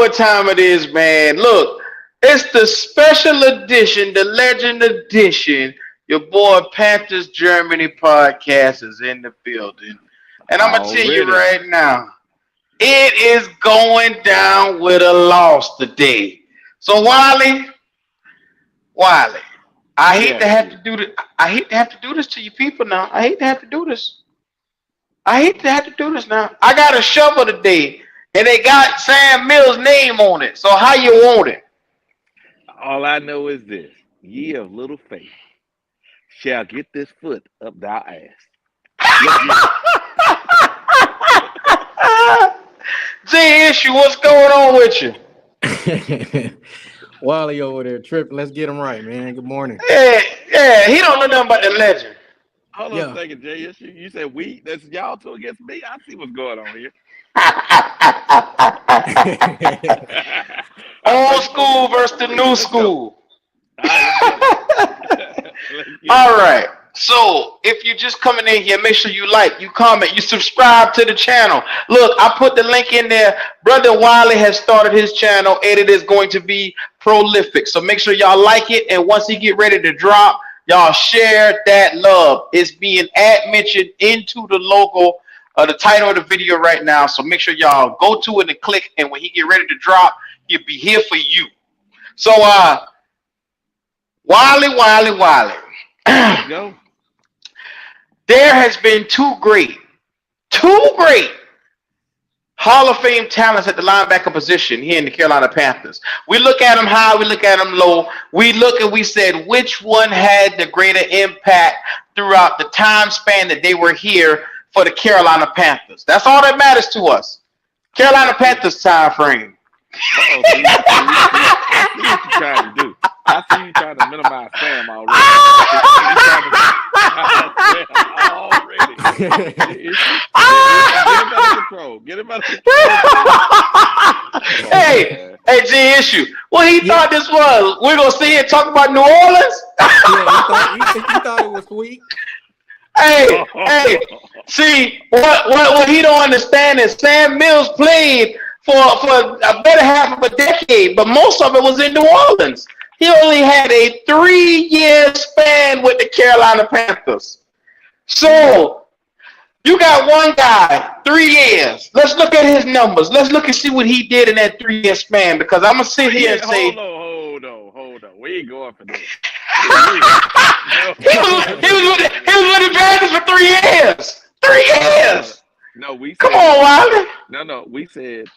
what time it is, man. Look, it's the special edition, the legend edition. Your boy Panthers Germany podcast is in the building. And I'm going to tell you Already. right now, it is going down with a loss today. So, Wiley, I hate to Yes, have to you. do this. I hate to have to do this to you people now. I hate to have to do this. I hate to have to do this now. I got a shovel today, and they got Sam Mills' name on it. So how you want it? All I know is this: ye of little faith shall get this foot up thou ass. Let's get it. G issue, what's going on with you? Wally over there tripping. Let's get him right, man. Good morning. Yeah, yeah, he don't know nothing about the legend. Hold on a Yeah. second, JS. You said we. That's y'all two against me. I see what's going on here. I Old see. school versus the new Let's go. school. All right, let's get it. Let's get it. All right. So if you're just coming in here, make sure you like, you comment, you subscribe to the channel. Look, I put the link in there. Brother Wiley has started his channel, and it is going to be prolific. So make sure y'all like it, and once he get ready to drop, y'all share that love. It's being mentioned into the logo, the title of the video right now. So make sure y'all go to it and click, and when he get ready to drop, he'll be here for you. So Wiley. Let's go. There has been two great Hall of Fame talents at the linebacker position here in the Carolina Panthers. We look at them high, we look at them low. We look and we said which one had the greater impact throughout the time span that they were here for the Carolina Panthers. That's all that matters to us. Carolina Panthers time frame. Uh-oh, I see what you're trying to do. I see you trying to minimize Sam already. You trying to Sam already. Get him out of control. Get him out of control. Come on, man. Hey, G issue. What he Yeah, thought this was? We're gonna sit here and talk about New Orleans? yeah. You think he thought it was sweet? Hey, see what he don't understand is Sam Mills played for a better half of a decade, but most of it was in New Orleans. He only had a 3-year span with the Carolina Panthers. So you got one guy, 3 years. Let's look at his numbers. Let's look and see what he did in that 3-year span, because I'm gonna sit here and say Hold on. We ain't going for this. he was with the Panthers for 3 years. 3 years. No, we Come said on, Wiley. no. We said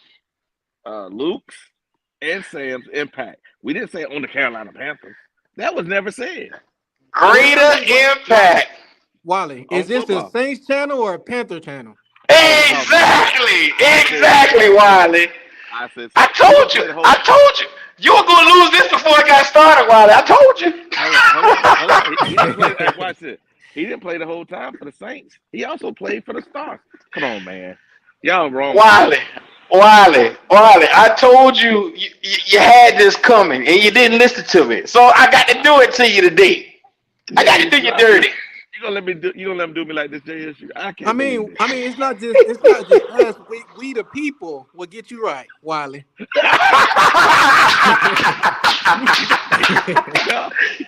Luke's and Sam's impact. We didn't say on the Carolina Panthers. That was never said. Greater impact. Wally, On is this a football. Saints channel or a Panther channel? Oh my God. Exactly, Wiley. I said I he told didn't you. play the whole. I told you. You were gonna lose this before it got started, Wiley. I told you. Hold on. He didn't play. Hey, watch this. He didn't play the whole time for the Saints. He also played for the Stars. Come on, man. Y'all wrong with this. Wiley. I told you, you had this coming, and you didn't listen to me. So I got to do it to you today. I got to do you dirty. You gonna let me do? You gonna let him do me like this, JSU? I I can't believe mean, this. I mean, it's not just us. We the people will get you right, Wally.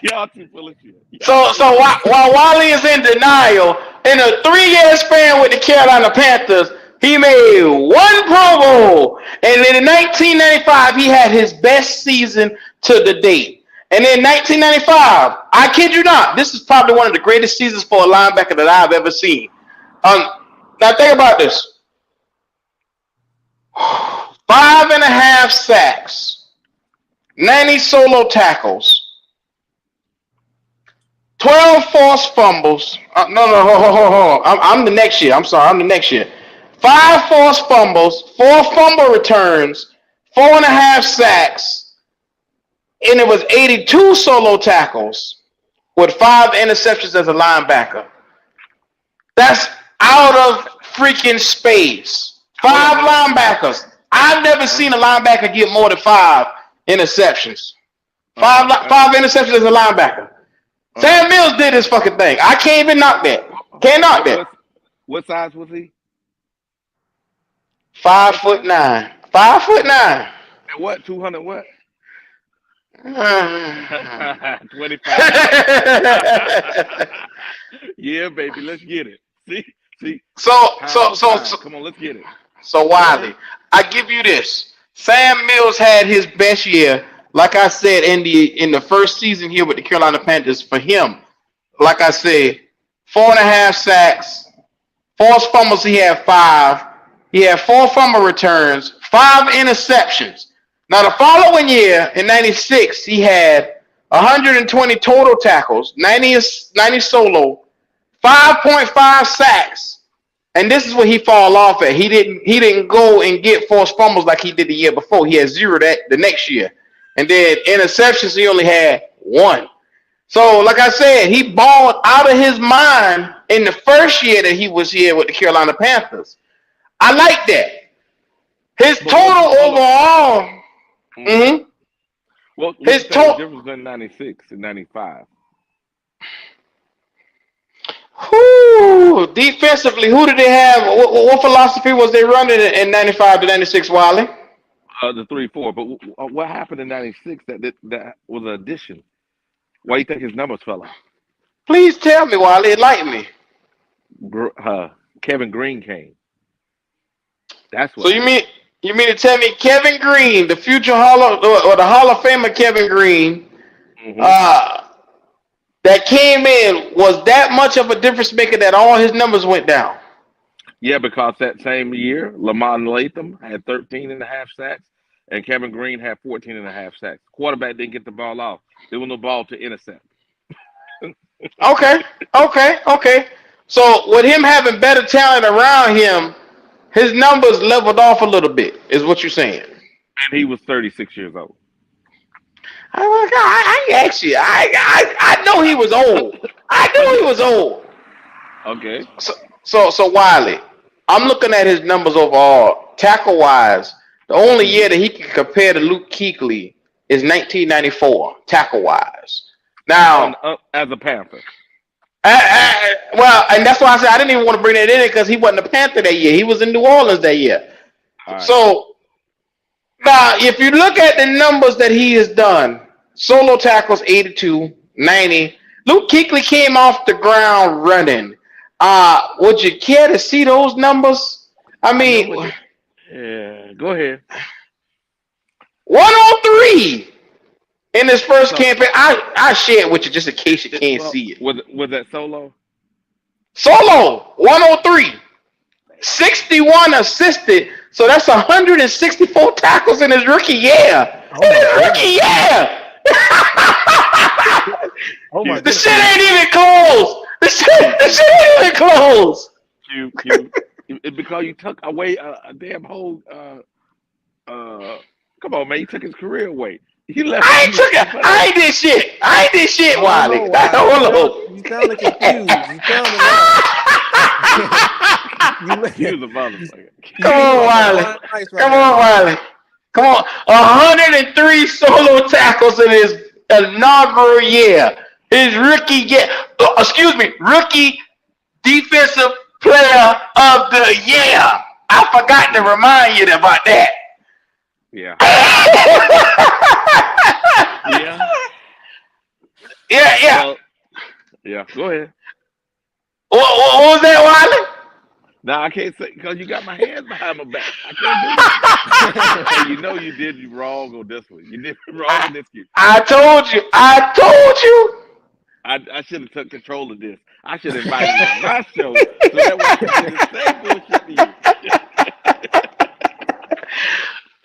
y'all too full of shit. So while Wiley is in denial, in a 3-year span with the Carolina Panthers, he made one Pro Bowl, and in 1995 he had his best season to the date. And in 1995, I kid you not, this is probably one of the greatest seasons for a linebacker that I've ever seen. Now think about this: 5.5 sacks, 90 solo tackles, 12 forced fumbles. No, hold on. I'm the next year. I'm sorry, I'm the next year. 5 forced fumbles, 4 fumble returns, 4.5 sacks, and it was 82 solo tackles with 5 interceptions as a linebacker. That's out of freaking space. 5 linebackers. I've never seen a linebacker get more than 5 interceptions. Five interceptions as a linebacker. Sam Mills did this fucking thing. I can't even knock that. Can't knock that. What size was he? 5'9". 5'9". What? 200 what? so 25. Yeah, baby, let's get it. See, time so for so time. so Come on, let's get it. so Go ahead. Wiley, I give you this. Sam Mills had his best year, like I said in the first season here with the Carolina Panthers. For him, like I said, 4.5 sacks, forced fumbles. He had five. He had four fumble returns, five interceptions. Now the following year in '96, he had 120 total tackles, 90 solo, 5.5 sacks, and this is where he fall off at. He didn't go and get forced fumbles like he did the year before. He had zero that the next year, and then interceptions he only had one. So like I said, he balled out of his mind in the first year that he was here with the Carolina Panthers. I like that. His But what? total Hold on. overall, Hmm. mhm, What his you think the total. difference in '96 and '95? Whoo, defensively, who did they have? What philosophy was they running in '95 to '96, Wiley? The 3-4. But what happened in '96 that was an addition? Why do you think his numbers fell off? Please tell me, Wiley. Enlighten me. Gr- Uh, Kevin Green came. That's So what happened. you mean to tell me Kevin Green, the future or the Hall of Famer Kevin Green, Hmm. uh, that came in was that much of a difference maker that all his numbers went down? Yeah, because that same year, Lamont Latham had 13 and a half sacks, and Kevin Green had 14 and a half sacks. Quarterback didn't get the ball off. There was no ball to intercept. Okay, okay. So with him having better talent around him, his numbers leveled off a little bit, is what you're saying. And he was 36 years old. I actually, I know he was old. I knew he was old. Okay. So, so Wiley, I'm looking at his numbers overall, tackle wise. The only Hmm. year that he can compare to Luke Kuechly is 1994, tackle wise. On Now, as a Panther. well, and that's why I said I didn't even want to bring that in because he wasn't a Panther that year. He was in New Orleans that year. All right. So now, if you look at the numbers that he has done, solo tackles 82, 90. Luke Kuechly came off the ground running. Would you care to see those numbers? I I know mean, what. Yeah. Go ahead. 103 in his first So, campaign. I share it with you just in case you can't well, see it. was that solo? Solo 103, 61 assisted. So that's 164 tackles in his rookie year. Oh In my his goodness. rookie year. Oh my Q, The goodness. shit Q, ain't even close. Q, The Q, shit ain't even close. Q. It's because you took away a damn whole. Uh, Come on, man. You took his career away. He left I him ain't took it. for I that. ain't did shit. I ain't did shit, I don't Wiley. know, Wiley. Hold on. You sounding confused. You sounding lost. you He li- was a motherfucker. Come you leaning on, on that Wiley. line of ice right Come now, on, Wiley. Wiley. Come on. 103 solo tackles in his inaugural year. His rookie year. Excuse me. Rookie defensive player of the year. I forgot to Yeah, remind you about that. yeah, yeah, yeah. yeah. Well, yeah. Go ahead. What was that, Wiley? Now I can't say because you got my hands behind my back. I can't do that. Hey, you know you did wrong on this one. You did wrong I, on this one. I told you. I told you. I should have took control of this. I should have invited you to my show so that way I can say the same bullshit to you.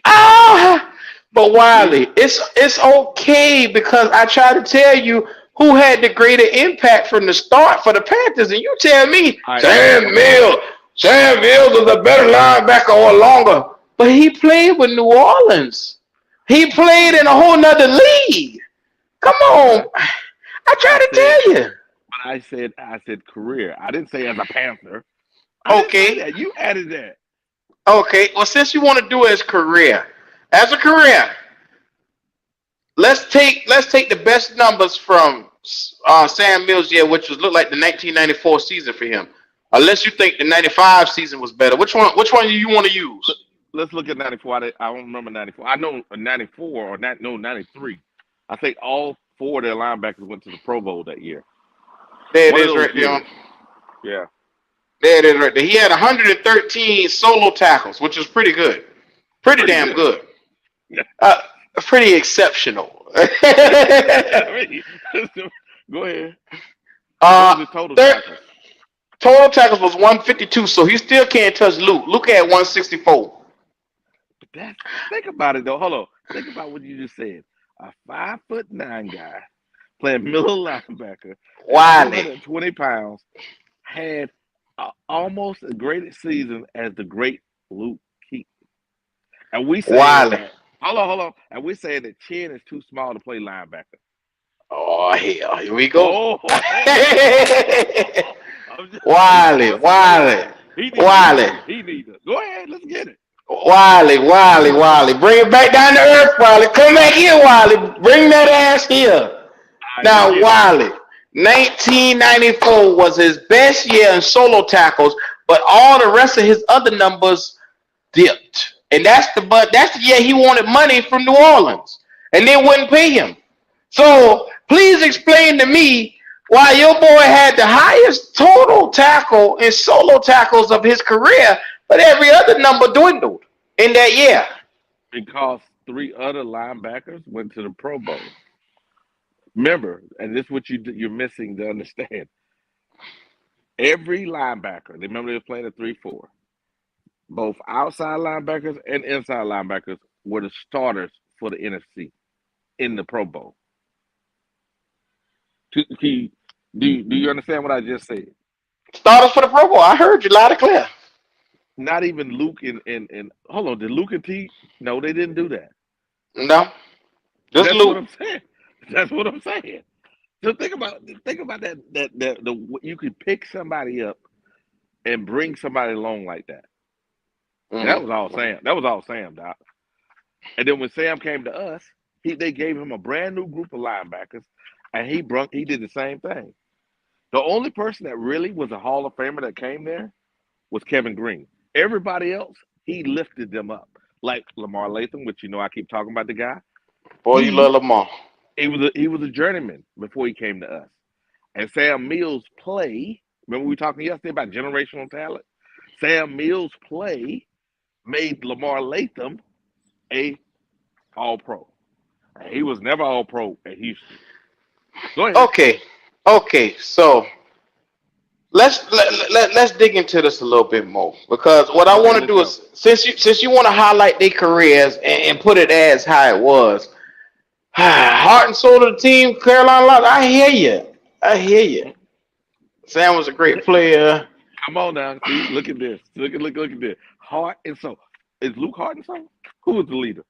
Ah, but See? Wiley, it's okay because I try to tell you who had the greater impact from the start for the Panthers, and you tell me All right, Sam okay. Mills. Sam Mills is a better linebacker or longer, but he played with New Orleans. He played in a whole nother league. Come But on, I try I to said tell you. I said career. I didn't say as a Panther. I didn't say Okay, that. You added that. okay. Well, since you want to do it as a career, let's take the best numbers from Sam Mills year, which was look like the 1994 season for him. Unless you think the '95 season was better, which one do you want to use? let's look at 94. I don't remember 94. I know 94 or not. No, 93. I think all four of their linebackers went to the Pro Bowl that year. There it One of is those right there. years. Yeah. There it is right there. He had 113 solo tackles, which is pretty good. Pretty damn good. Yeah. Pretty exceptional. I mean, go ahead. What was the total tackles? Total tackles was 152, so he still can't touch Luke. Luke had 164. Think about it though. Hold on. Think about what you just said. A 5'9" guy playing middle linebacker, Wiley. 220 pounds, had almost a great season as the great Luke Kuechly. And we say Wiley. Hold on. And we say that Chin is too small to play linebacker. Oh hell, here we go. Oh. Wiley. He needs it. Go ahead, let's get it. Wiley. Bring it back down to earth, Wiley. Come back here, Wiley. Bring that ass here. Now, Wiley, 1994 was his best year in solo tackles, but all the rest of his other numbers dipped. And that's the year he wanted money from New Orleans, and they wouldn't pay him. So please explain to me why your boy had the highest total tackle and solo tackles of his career, but every other number dwindled in that year. Because 3 other linebackers went to the Pro Bowl. Remember, and this is what you're missing to understand. Every linebacker, remember they were playing a 3-4. Both outside linebackers and inside linebackers were the starters for the NFC in the Pro Bowl. Do you understand what I just said? Starters for the Pro Bowl. I heard you loud and clear. Not even Luke and hold on, did Luke and T? No, they didn't do that. No, just That's Luke. what I'm saying. That's what I'm saying. So think about that you could pick somebody up and bring somebody along like that. Mm-hmm. That was all Sam. That was all Sam, Doc. And then when Sam came to us, they gave him a brand new group of linebackers, and he did the same thing. The only person that really was a Hall of Famer that came there was Kevin Green. Everybody else, he lifted them up. Like Lamar Latham, which I keep talking about the guy. Boy, you love Lamar. He was a journeyman before he came to us. And Sam Mills' play, remember we were talking yesterday about generational talent? Sam Mills' play made Lamar Latham a All-Pro. And he was never All-Pro at Houston. Go ahead. Okay. So let's dig into this a little bit more, because what I want to do is, since you want to highlight their careers and put it as how it was, heart and soul of the team, Carolina Lock. I hear you. Sam was a great player. Come on now. See, look at this. Look at this. Heart and soul. Is Luke heart and soul? Who was the leader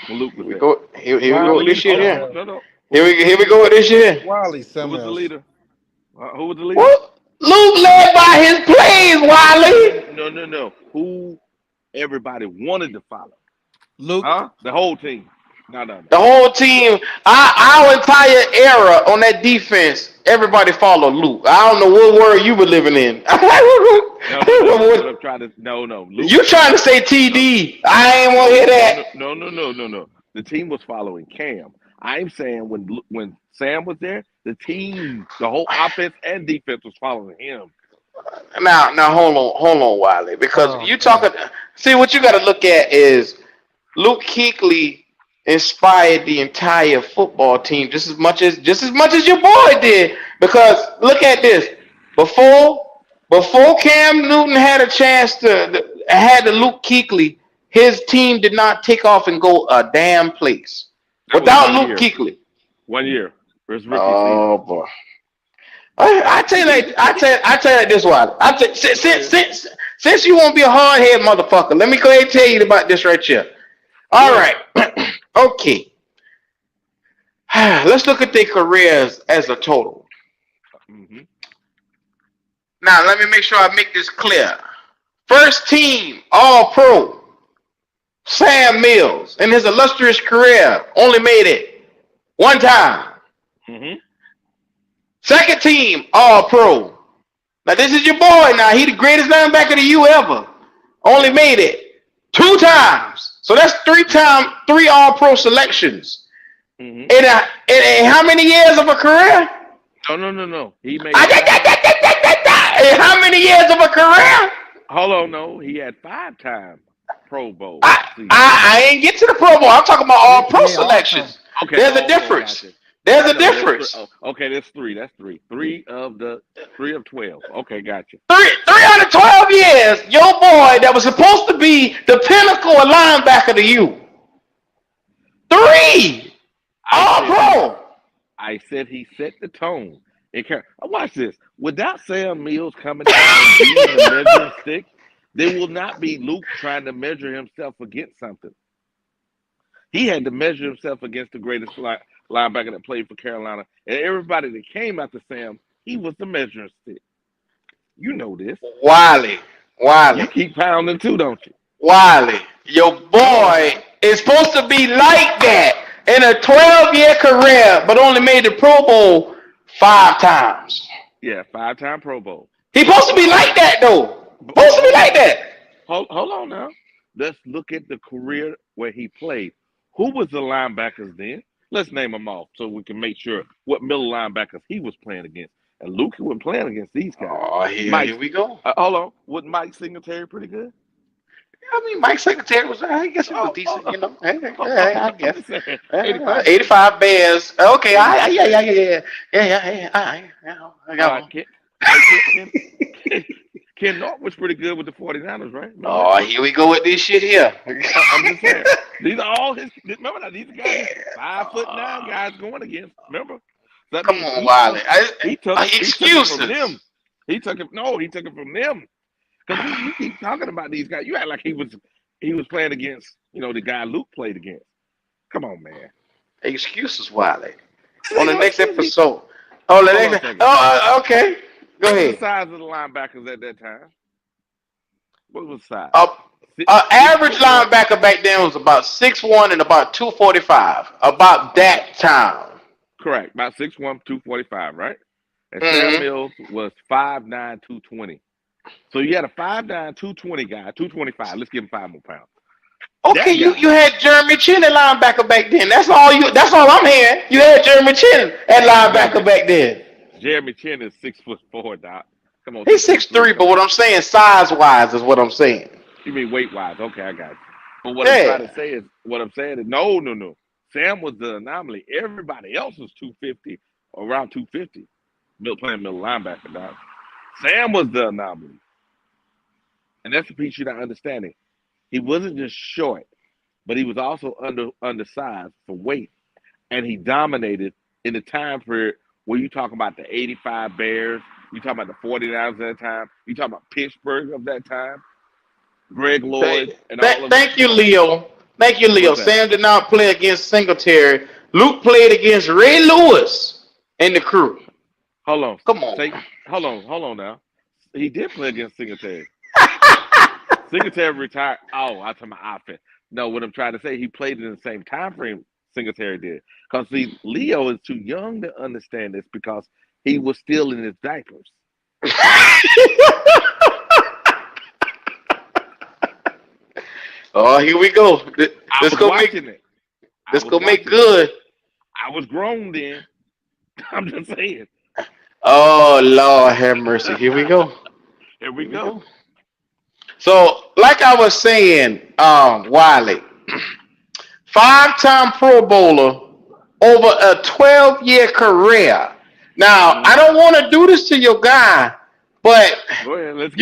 when Luke was there? Here we go with this year. No. Here we go with this year. Wiley Who something was the else. leader? Who was the leader? What? Luke led by his plays, Wiley. No. Who everybody wanted to follow? Luke. Huh? The whole team. No. The whole team, our entire era on that defense, everybody followed Luke. I don't know what world you were living in. No. Luke, you trying to say TD? I ain't want to hear that. No. The team was following Cam. I'm saying when Sam was there, the team, the whole offense and defense was following him. Now hold on, Wiley, because you talking. See, what you got to look at is Luke Kuechly inspired the entire football team just as much as your boy did. Because look at this, before Cam Newton had a chance to had the Luke Kuechly, his team did not take off and go a damn place without Luke Kuechly. 1 year. Where's Ricky? Oh boy. I tell you like this, Wiley. Since you won't be a hard head motherfucker, let me go ahead and tell you about this right here. All right. Okay. Let's look at their careers as a total. Mm-hmm. Now, let me make sure I make this clear. First team All-Pro, Sam Mills, in his illustrious career, only made it one time. Mm-hmm. Second team All-Pro. Now, this is your boy now. He the greatest linebacker to you ever. Only made it 2 times. So that's 3 All-Pro selections. Mm-hmm. In how many years of a career? No. He made In how many years of a career? hold on, no. He had 5-time Pro Bowl I, season. I ain't get to the Pro Bowl. I'm talking about All-Pro Yeah, selections. Okay. There's a difference. Gotcha. There's I a know. difference. Okay, that's 3. That's 3. 3 of 12. Okay, gotcha. 312 years, your boy that was supposed to be the pinnacle of linebacker to you. 3 All-Pro. I said he set the tone. Watch this. Without Sam Mills coming in and being the measuring stick, there will not be Luke trying to measure himself against something. He had to measure himself against the greatest linebacker that played for Carolina. And everybody that came after Sam, he was the measuring stick. You know this. Wiley. You keep pounding too, don't you? Wiley. Your boy is supposed to be like that in a 12-year career, but only made the Pro Bowl 5 times. Yeah, 5-time Pro Bowl. He's supposed to be like that, though. Supposed to be like that. Hold on now. Let's look at the career where he played. Who was the linebackers then? Let's name them off so we can make sure what middle linebackers he was playing against. And Luke wasn't playing against these guys. Oh, here we go. Hold on. Wasn't Mike Singletary pretty good? I mean, Mike Singletary was, I guess he was decent, you know. I guess. 85 Bears. Okay, I got one. Ken Norton was pretty good with the 49ers, right? Oh, here we go with this shit here. I'm just saying. These are all his. Remember that these guys, 5'9" guys going against. Remember? Come on, Wiley. He took excuses. it from them. He took it from them. Because you keep talking about these guys. You act like he was playing against, the guy Luke played against. Come on, man. Excuses, Wiley. On the next episode. Okay. Go ahead. What was the size of the linebackers at that time? What was the size? Average linebacker back then was about 6'1" and about 245. About that time. Correct. About 6'1", 245, right? And Sam Mills was 5'9", 220. So you had a 5'9", 220 guy, 225. Let's give him 5 more pounds. Okay, you had Jeremy Chin at linebacker back then. That's all I'm hearing. You had Jeremy Chin at linebacker back then. Jeremy Chin is 6'4", Doc. Come on. He's 6'3", but what I'm saying, size-wise, is what I'm saying. You mean weight-wise? Okay, I got you. But what I'm trying to say is, no. Sam was the anomaly. Everybody else was 250, around 250. Playing middle linebacker, Doc. Sam was the anomaly. And that's the piece you're not understanding. He wasn't just short, but he was also undersized for weight. And he dominated in the time period where you talk about the 85 Bears, you talk about the 49ers at that time, you talk about Pittsburgh of that time, Greg Lloyd, and all of them. Thank you, Leo. Sam did not play against Singletary. Luke played against Ray Lewis and the crew. Hold on. Come on. Hold on now. He did play against Singletary. Singletary retired. Oh, I'm talking about offense. No, what I'm trying to say, he played in the same time frame Singletary did. Because, see, Leo is too young to understand this because he was still in his diapers. Oh, here we go. Let's go make it. Let's go make good. I was grown then. I'm just saying. Oh, Lord have mercy. Here we go. Here we go. So, like I was saying, Wiley, 5-time Pro Bowler over a 12-year career. Now, I don't want to do this to your guy, but go ahead, let's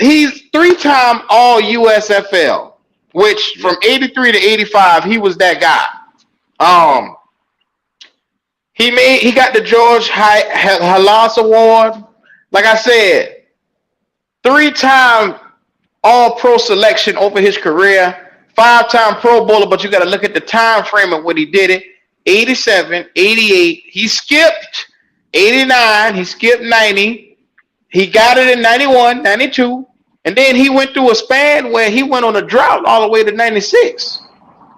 he's 3-time All USFL, which from 83 to 85, he was that guy. He got the George Halas Award. Like I said, 3-time All-Pro selection over his career, 5-time Pro Bowler, but you got to look at the time frame of what he did it. 87, 88, he skipped 89, he skipped 90, he got it in 91, 92, and then he went through a span where he went on a drought all the way to 96.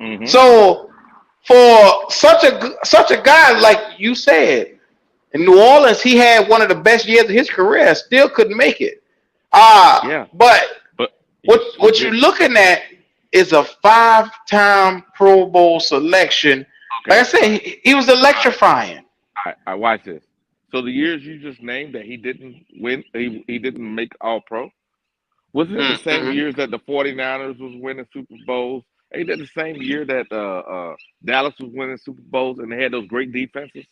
Mm-hmm. So for such a guy, like you said, in New Orleans, he had one of the best years of his career, still couldn't make it. But what what you're looking at is a 5-time Pro Bowl selection. Like I Okay. said, he was electrifying. I watch this. So the years you just named that he didn't win, he didn't make All Pro. Wasn't it the same Mm-hmm. years that the 49ers was winning Super Bowls? Ain't that the same year that Dallas was winning Super Bowls and they had those great defenses?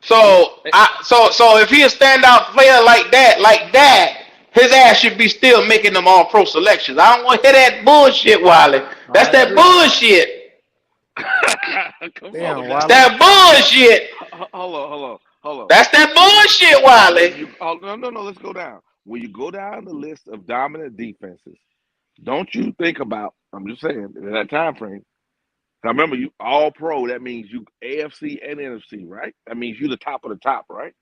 So if he a standout player like that, his ass should be still making them all pro selections. I don't want to hear that bullshit, Wiley. That's I that agree. bullshit. Come Damn, on That's now. Wiley. that bullshit. Hold on. That's that bullshit, When Wiley. you, oh, no, let's go down. When you go down the list of dominant defenses, don't you think about, I'm just saying, in that time frame, now remember, you all pro, that means you AFC and NFC, right? That means you the top of the top, right?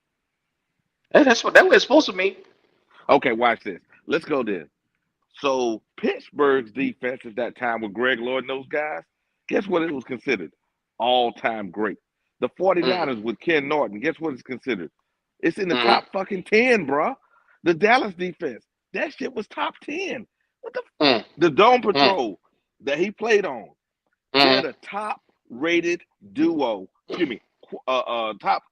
That's what it's supposed to mean. Okay, watch this. Let's go then. So Pittsburgh's defense at that time with Greg Lloyd and those guys, guess what it was considered? All-time great. The Mm, 49ers with Ken Norton, guess what it's considered? It's in the mm, top fucking 10, bruh. The Dallas defense, that shit was top 10. What mm, the Dome mm, Patrol that he played on, they're mm. the top rated duo, excuse me, top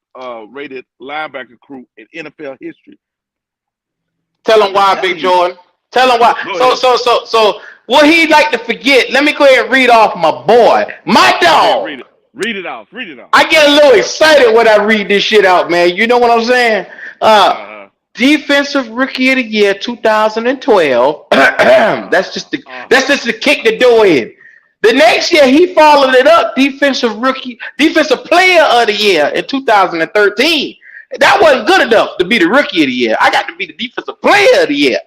rated linebacker crew in NFL history. Tell him I'm why, Big telling you. Jordan. Tell him why. Go So ahead. so so so what he like to forget. Let me go ahead and read off my boy, my Go ahead, dog. read it. Read it off. Read it off. I get a little excited when I read this shit out, man. You know what I'm saying? Uh-huh. Defensive Rookie of the Year 2012. That's just Uh-huh. to kick the door in. The next year he followed it up, Defensive Player of the Year in 2013. That wasn't good enough to be the Rookie of the Year. I got to be the Defensive Player of the Year.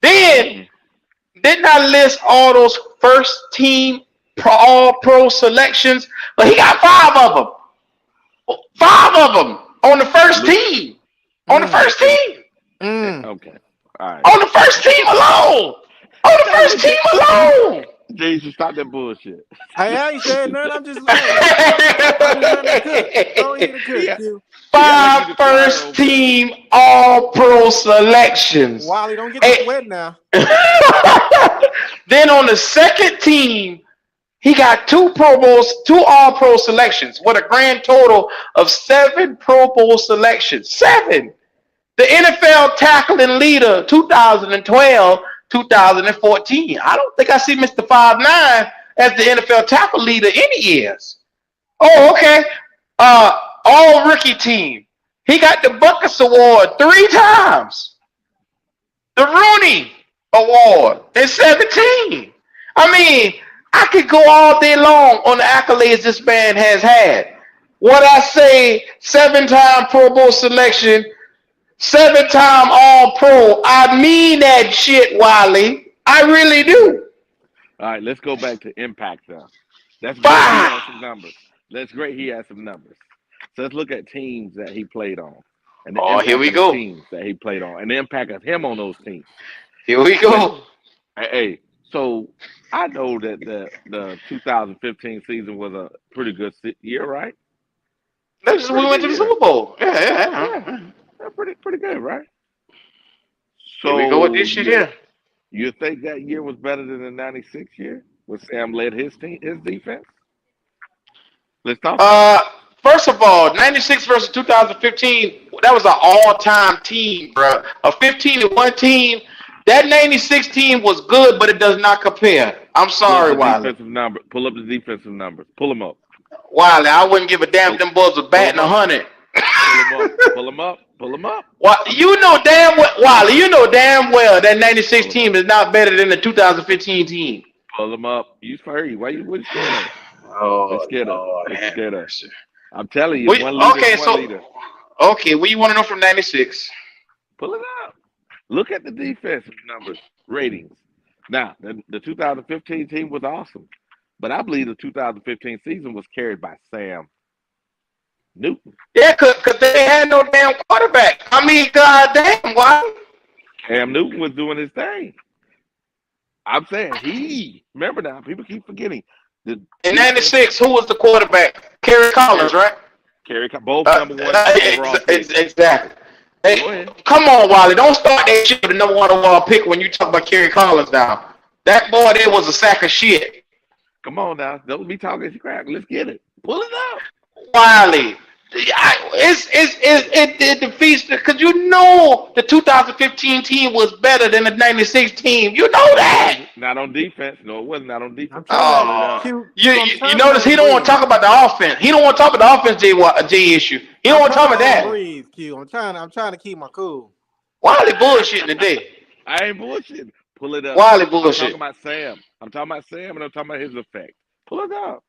Then Mm-mm. didn't I list all those first team all pro selections? But he got 5 of them on the first Look, team. On the Mm, first team. mm. okay. All right. On the first team alone. On the Hey, first team alone. Jesus, stop that bullshit. Hey, I ain't saying nothing. I'm just letting it cook. Go ahead and cook, Yeah. Q. He act like he's Five the choir first over there. team all pro selections. Wiley, don't get to Hey. sweat now. Then on the second team, he got 2 all pro selections with a grand total of 7 Pro Bowl selections. 7. The NFL tackling leader 2012, 2014. I don't think I see Mr. 5'9" as the NFL tackle leader any years. Oh, okay. All rookie team. He got the Buckus Award 3 times. The Rooney Award in 17. I mean, I could go all day long on the accolades this man has had. What I say, 7-time Pro Bowl selection, 7-time All Pro. I mean that shit, Wiley. I really do. All right, let's go back to impact now. That's great. He Bah! has some numbers. That's great. He has some numbers. So let's look at teams that he played on, and the Oh, here impact we of the go. teams that he played on, and the impact of him on those teams. Here we go. Hey, so I know that the 2015 season was a pretty good year, right? That's just we Pretty went good to the year. Super Bowl. Yeah. Yeah, pretty good, right? Here we go with this So shit here. you think that year was better than the '96 year when Sam led his team, his defense? Let's talk about it. First of all, 96 versus 2015, that was an all-time team, bro. A 15-1 team. That 96 team was good, but it does not compare. I'm Pull up sorry, the Wiley. defensive number. Pull up the defensive numbers. Pull them up. Wiley, I wouldn't give a damn if Pull, them boys were pull batting them up. 100. Pull them up. Pull them up. Pull them up. You know damn well, Wiley, you know damn well that 96 Pull them team up. is not better than the 2015 team. Pull them up. You furry. Why you wouldn't scared of? Oh, They're scared of. Lord, They're have scared of. mercy. I'm telling you, one leader Okay, is one so leader. okay, what you want to know from 96? Pull it up. Look at the defensive numbers, ratings. Now, the 2015 team was awesome, but I believe the 2015 season was carried by Sam Newton. Yeah, cause they had no damn quarterback. I mean, goddamn, why? Cam Newton was doing his thing. I'm saying remember now, people keep forgetting. The In defense, '96, who was the quarterback? Kerry Collins, Kerry, right? both number one overall picks. Exactly. Go Hey, ahead. come on, Wiley. Don't start that shit with the number 1 overall pick when you talk about Kerry Collins now. That boy there was a sack of shit. Come on now. Don't be talking crap. Let's get it. Pull it up. Wiley. It defeats because you know the 2015 team was better than the 96 team. You know that. Not on defense. No, it wasn't. Not on defense. I'm trying Oh, to. Q, you notice he don't want to talk about the offense. He don't want to talk about the offense, J issue. He don't want to talk about that. Breathe, Q. I'm trying to keep my cool. Wiley bullshitting today. I ain't bullshitting. Pull it up. Wiley I'm bullshit. talking about Sam. I'm talking about Sam, and I'm talking about his effect. Pull it up.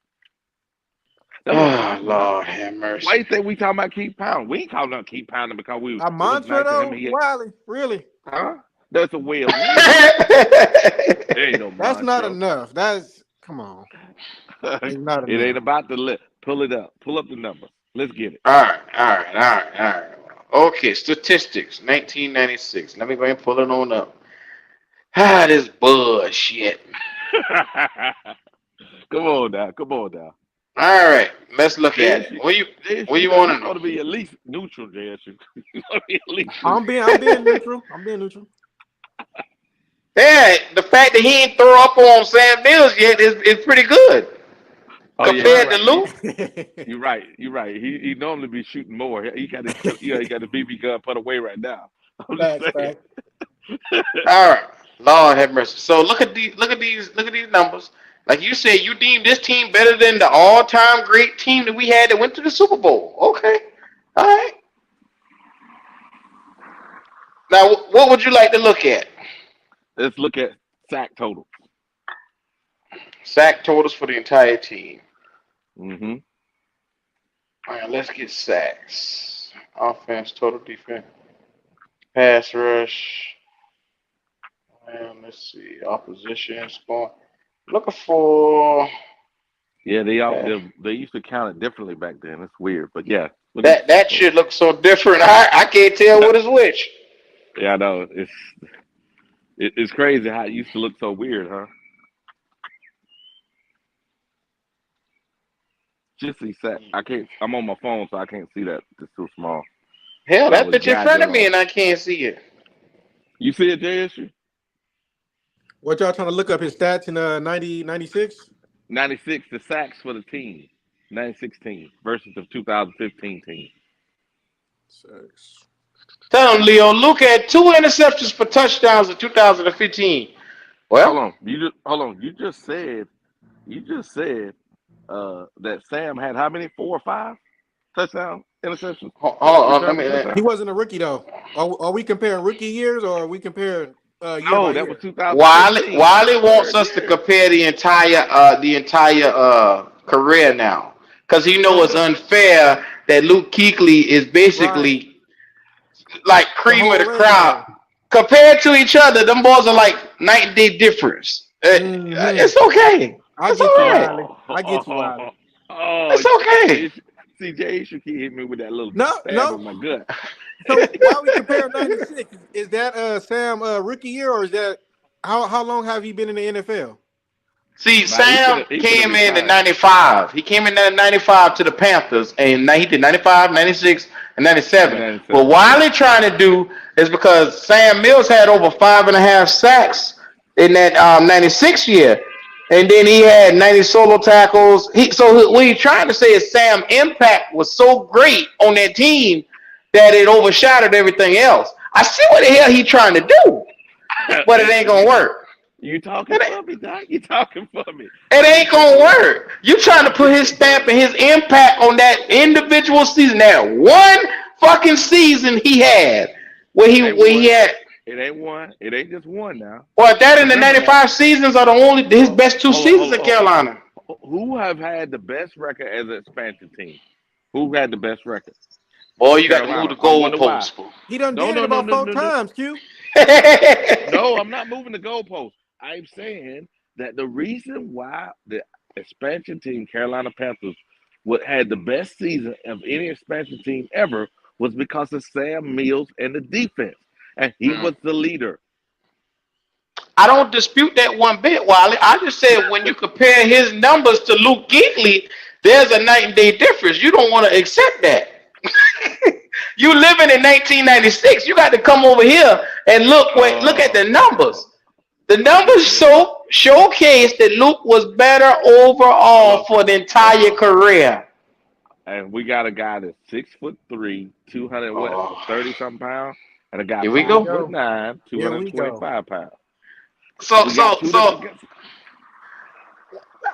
Oh, Lord have mercy. Why you think we talking about keep pounding? We ain't calling out keep pounding because we A mantra though, Wiley, really? Huh? That's a way of living. There ain't no That's mantra. not enough. That's come on. It's not It enough. ain't about the list. Pull it up. Pull up the numbers. Let's get it. All right. Okay, statistics, 1996. Let me go ahead and pull it on up. This bullshit. Come on now. All right, let's look at it. What you want to know? You want to be at least neutral, JSU. You want to be at least I'm being neutral. I'm being neutral. Yeah, the fact that he ain't throw up on Sam Mills yet is pretty good. Compared to Luke. You're right. He normally be shooting more. He got his he got the BB gun put away right now. I'm just saying. All right, Lord have mercy. So look at these numbers. Like you said, you deem this team better than the all-time great team that we had that went to the Super Bowl. Okay, all right. Now, what would you like to look at? Let's look at sack totals. Sack totals for the entire team. Mm-hmm. All right, let's get sacks. Offense, total defense, pass rush. And let's see, opposition score. Looking for. Yeah, they used to count it differently back then. It's weird, but yeah. That shit looks so different. I can't tell what is which. Yeah, I know. It's crazy how it used to look so weird, huh? Just see sack. I can't. I'm on my phone, so I can't see that. It's too small. Hell, that bitch in front of me, and I can't see it. You see it, JSU? What y'all trying to look up his stats in 96? 96, the sacks for the team. 96 team versus the 2015 team. 6. Tell him, Leo, Luke had 2 interceptions for touchdowns in 2015. Well, hold on. You just said that Sam had how many? 4 or 5 touchdown interceptions? Hold on, he wasn't a rookie though. Are we comparing rookie years or are we comparing no, that was 2015. Wiley wants us to compare the entire career now. Because he knows it's unfair that Luke Kuechly is basically like cream of the crop. Compared to each other, them boys are like night and day difference. It's okay. I get you, Wiley. It's okay. CJ should keep hitting me with that little stab on my gut. So why we compare 96? Is that Sam rookie year or is that how long have he been in the NFL? See, Sam came in at 95. He came in at 95 to the Panthers, and he did 95, 96, and 97. What Wiley trying to do is because Sam Mills had over 5.5 sacks in that 96 year, and then he had 90 solo tackles. So what he's trying to say is Sam's impact was so great on that team that it overshadowed everything else. I see what the hell he's trying to do, but it ain't gonna work. You talking for me, Doc? You talking for me? It ain't gonna work. You trying to put his stamp and his impact on that individual season. That one fucking season he had where he had. It ain't one. It ain't just one now. Well, that in the 95 seasons are his best 2 seasons in Carolina. Who have had the best record as an expansion team? Who had the best record? Boy, you got to move the goalpost. He done did it about 4 times, Q. No, I'm not moving the goalpost. I'm saying that the reason why the expansion team, Carolina Panthers, had the best season of any expansion team ever was because of Sam Mills and the defense. And he was the leader. I don't dispute that one bit, Wiley. I just said when you compare his numbers to Luke Kuechly, there's a night and day difference. You don't want to accept that. You living in 1996. You got to come over here and look at the numbers. The numbers show showcased that Luke was better overall Hold for the on. entire career. And we got a guy that's 6'3", 200 what, Oh, 30 something pounds, and a guy here we Here we go. 5'9", go. Here we go. 225 pounds. So, We got so, two different so guys.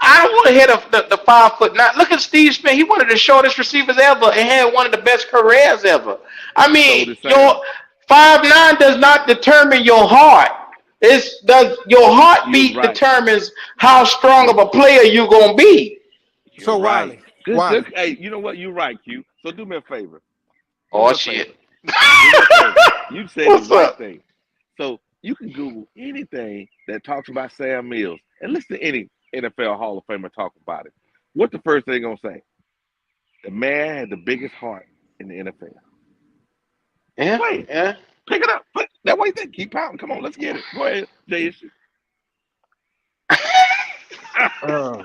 I don't want to hit the 5 foot. Now look at Steve Smith. He one of the shortest receivers ever and had one of the best careers ever. I So mean, the Sam, your 5'9" does not determine your heart. It's does your you're heartbeat right. determines how strong You're of a player you're gonna be. you're So right. Wiley, Just Wiley. hey, you know what? You're right, Q. So do me a favor. Do me Oh a favor. shit. Do me a favor. You said the What's right up? thing. So you can Google anything that talks about Sam Mills and listen to any NFL Hall of Famer talk about it. What the first thing gonna say? The man had the biggest heart in the NFL. Yeah, Play it. yeah. Pick it up. That way they keep pounding. Come on, let's get it. Go ahead, Jay Issue. Uh,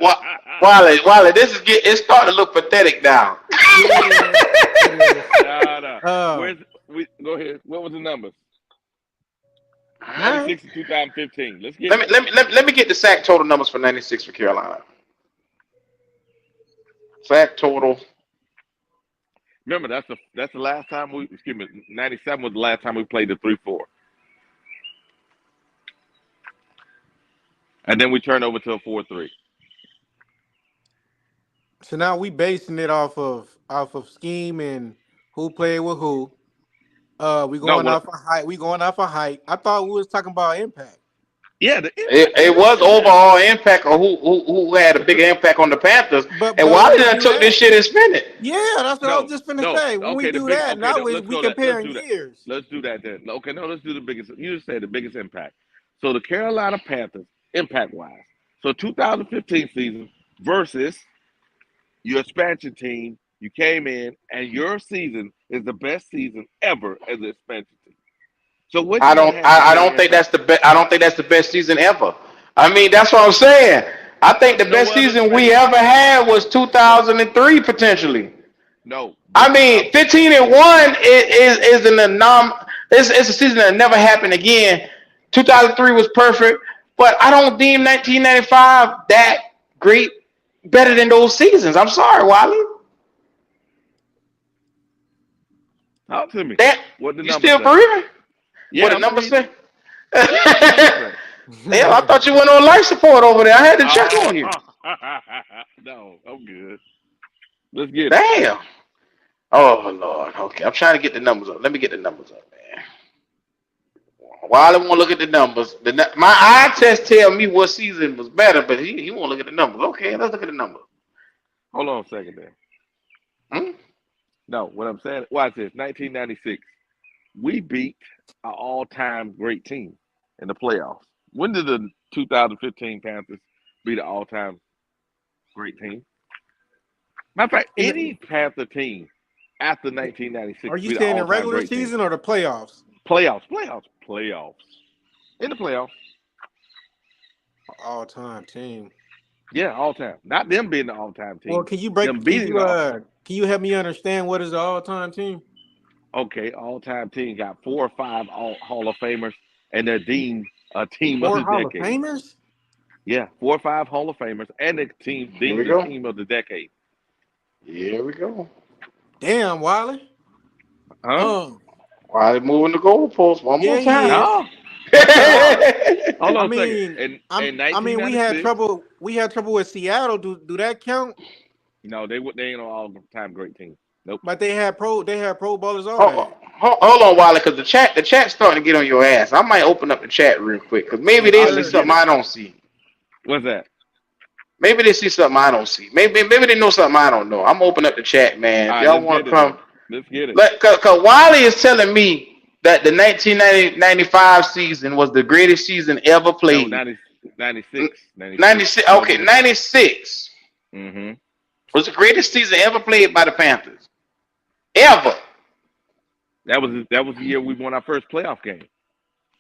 Wiley, it's starting to look pathetic now. yeah, it is. It is. No. Uh, Where's we go ahead. What was the numbers? All right. 96 to 2015. Let's get Let it. me let me let me get the sack total numbers for 96 for Carolina. Sack total. Remember, that's the last time we 97 was the last time we played the 3-4. And then we turned over to a 4-3. so now we basing it off of scheme and who played with who. We No, going what off of height. We going off of height. I thought we was talking about impact. yeah, the It, impact. it was overall impact or who had a bigger impact on the Panthers. But And when Wiley we done do took this that, shit and spin it. yeah, that's what I was No, just finna no. say. When we Okay, the do big that, okay, now no, let's we go that. Let's comparing do that. years. Let's do that then. Okay, no, let's do the biggest. You just said the biggest impact. So the Carolina Panthers, impact wise. So 2015 season versus your expansion team. You came in and your season is the best season ever as an expansion team. So what I did that don't have the I, I bigger don't think that's impact? the best I don't think that's the best season ever. I mean, that's what I'm saying. I think the No best other season we hey, ever had was no, 2003 potentially. no, the I mean, 15 and 1 is an it's a season that never happened again. 2003 was perfect, but I don't deem 1995 that great better than those seasons. I'm sorry, Wiley. talk to me. That What the you numbers still say? breathing? What Yeah, the I'm number breathing. say? Yeah, what the numbers say? Hell, I thought you went on life support over there. I had to check Oh on you. no, I'm good. Let's get it. Damn. Oh Lord. Okay, I'm trying to get the numbers up. Let me get the numbers up, man. While I won't look at the numbers, my eye test tell me what season was better, but he won't look at the numbers. Okay, let's look at the numbers. Hold on a second there. Hmm? No, what I'm saying, watch this. 1996, we beat our all-time great team in the playoffs. When did the 2015 Panthers beat an all-time great team? Matter of fact, In any the, Panther team after are 1996 you beat an saying the all-time regular great team. season or the playoffs? Playoffs. In the playoffs. All time team. Yeah, all-time. Not them being the all-time Well, team. Them beating the can you help me understand what is the all time team? okay, all-time team got 4 or 5 Hall of Famers, and they're deemed a team of Four the Hall of decade. Famers? Yeah, 4 or 5 Hall of Famers, and the team Here we deemed the go. team of the decade. Here we go. Damn, Wiley. Huh? Wiley moving the goalposts one more Yeah, he time. is. No, no. Hold I on a second. mean, In I mean, we had 1996, trouble. We had trouble with Seattle. Do that count? no, they ain't no all-time great team. Nope. But they had pro bowlers on hold, that. hold on, Wiley, because the chat's starting to get on your ass. I might open up the chat real quick because maybe Yes, they All right, see let's sir. get something it. I don't see. What's that? Maybe they see something I don't see. Maybe they know something I don't know. I'm gonna open up the chat, man. All If right, y'all let's want get to it then. come, Let's get it. cause Wiley is telling me that the 1995 season was the greatest season ever No, played. 96. 96. Let's Okay, get it. 96 Mm-hmm. was the greatest season ever played by the Panthers. Ever. That was the year we won our first playoff game.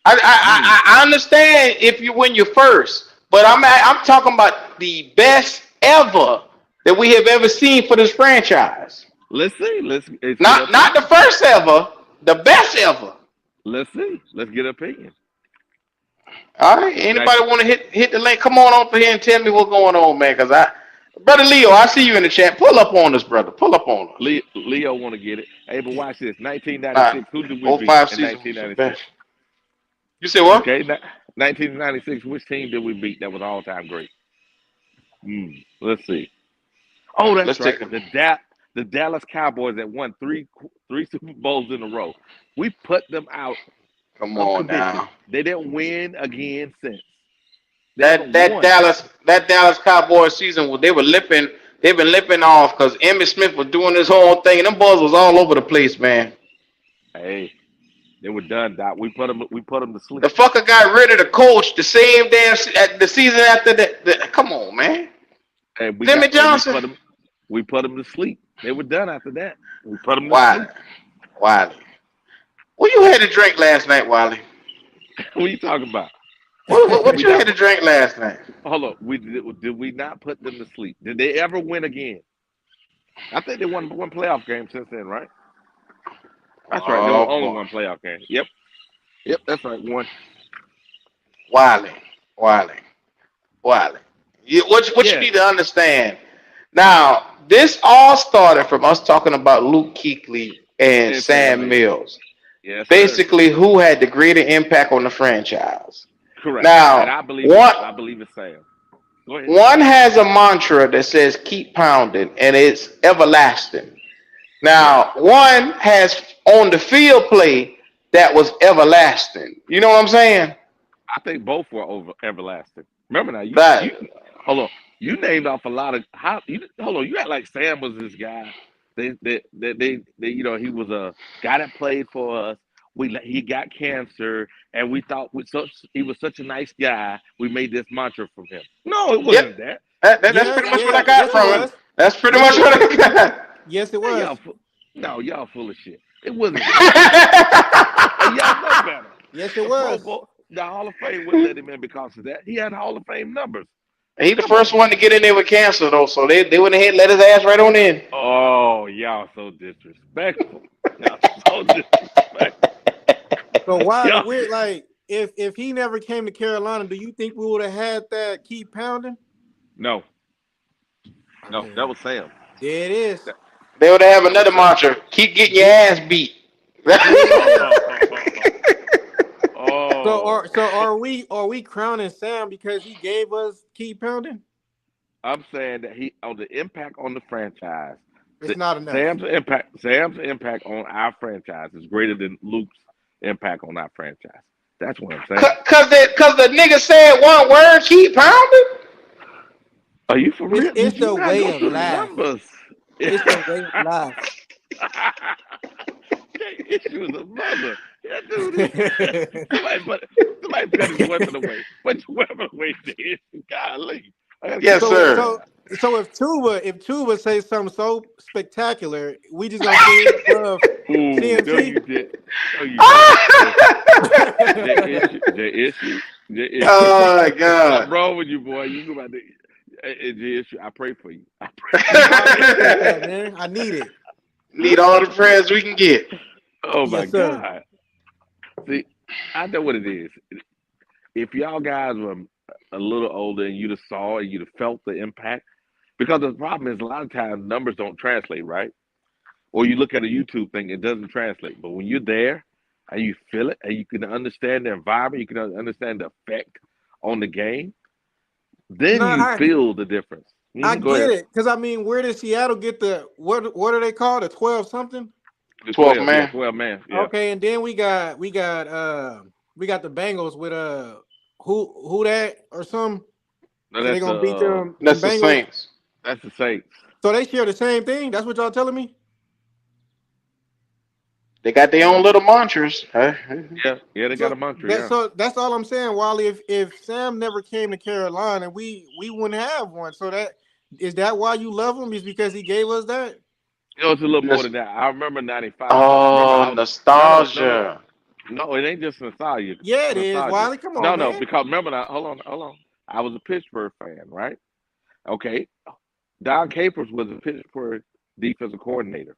I, I, Mm. I understand if you win your first, but I'm talking about the best ever that we have ever seen for this franchise. Let's see. Let's get an Not the opinion. first ever, the best ever. Let's see. Let's get an opinion. All right. Anybody want to hit the link? Come on over here and tell me what's going on, man. Cause brother Leo, I see you in the chat. Pull up on us, brother. Pull up on us. Leo want to get it. Hey, but watch this. Nah, 1996. Who did we oh beat five in season was the 1996? best. You said what? Okay, 1996. Which team did we beat that was all time great? Let's see. Oh, that's Let's right. take a The Dallas Cowboys that won three Super Bowls in a row. We put them out come of on conviction. now. They didn't win again since. They That haven't that won. Dallas that Dallas Cowboys season they were lipping. They've been lipping off because Emmitt Smith was doing this whole thing, and them boys was all over the place, man. Hey, they were done, Doc. We put them to The sleep. fucker got rid of the coach the same damn the season after that. Come on, man. And Jimmy Johnson. we put them to sleep. They were done after that. We put them to Wiley. sleep. Wiley. What you had to drink last night, Wiley? What are you talking about? What We you had not to drink last night? hold on. Did we not put them to sleep? Did they ever win again? I think they won one playoff game since then, right? That's right. They won Oh only boy. one playoff game. Yep, that's right. One. Wiley. Wiley. Wiley. What you Yeah. need to understand. Now, this all started from us talking about Luke Kuechly and And Sam Sam Mills. Mills. Yes, sir. Basically, who had the greater impact on the franchise. Correct. And Now, I believe it's Sam. Go ahead. one has a mantra that says keep pounding, and it's everlasting. Yes. Now, one has on the field play that was everlasting. You know what I'm saying? I think both were over everlasting. Remember now, That you hold on. You named off a lot of hold on. You act like Sam was this guy. They he was a guy that played for us. He got cancer, and we thought he was such a nice guy. We made this mantra from him. No, it yep. wasn't that. That's Yeah, pretty much what I yeah, got yes it from it. was. That's pretty Yes much it what was. I got. Yes it Hey, was. y'all full of shit. It wasn't that. And y'all know better. Yes it The Pro was. Bowl, the Hall of Fame wouldn't let him in because of that. He had Hall of Fame numbers. He the Come first on. one to get in there with cancer though, so they went ahead and let his ass right on in. Oh, y'all so disrespectful. Y'all so disrespectful. So Wiley, Y'all, we're like, if he never came to Carolina, do you think we would have had that keep pounding? no, that was Sam. There it is. That, They would have that was another Sam. mantra: keep getting your There, ass beat. there it is. Oh, So are we crowning Sam because he gave us keep pounding? I'm saying that he on the impact on the franchise. It's not enough. Sam's impact on our franchise is greater than Luke's impact on our franchise. That's what I'm saying. Cause the nigga said one word, keep pounding. Are you for It's real? it's Did you the not way go of through the life. numbers? It's the way of life. That issue is a mother. Yeah, dude. Somebody put his weapon away. Put your weapon away, dude. Golly. I gotta get Yes, my so sir. so so if Tuba says something so spectacular, we just gonna put it above Ooh, no, CMC. you did. No, you didn't. The issue. Oh Something God. wrong with you, boy. You go about the issue. I pray for you. I pray for you. I appreciate that, man. I need it. Need all the prayers we can get. Oh my Yes, sir. God. See, I know what it is. If y'all guys were a little older and you'd have saw and you'd have felt the impact, because the problem is a lot of times numbers don't translate, right? Or you look at a YouTube thing, it doesn't translate. But when you're there and you feel it and you can understand the environment, you can understand the effect on the game, No, then you I feel the difference. I Go get ahead. it because I mean, where did Seattle get the what are they called? The 12 something? The 12th 12, yeah, man. 12 man, yeah. Okay, and then we got the Bengals with who that or some. No, So they that's gonna beat them That's the Bengals. Saints. the Saints. So they share the same thing. That's what y'all telling me. They got their own little mantras. Huh? Yeah, they got a mantra, yeah. So that's all I'm saying, Wally. If Sam never came to Carolina, we wouldn't have one. So that why you love him is because he gave us that. It's a little more Nos- than that. I remember '95 because remember oh, I was no. nostalgia. No, it ain't just nostalgia. Yeah, it is, Nostalgia. Wally. Come on, No, man. because remember now. Hold on. I was a Pittsburgh fan, right? Okay. Don Capers was a Pittsburgh defensive coordinator.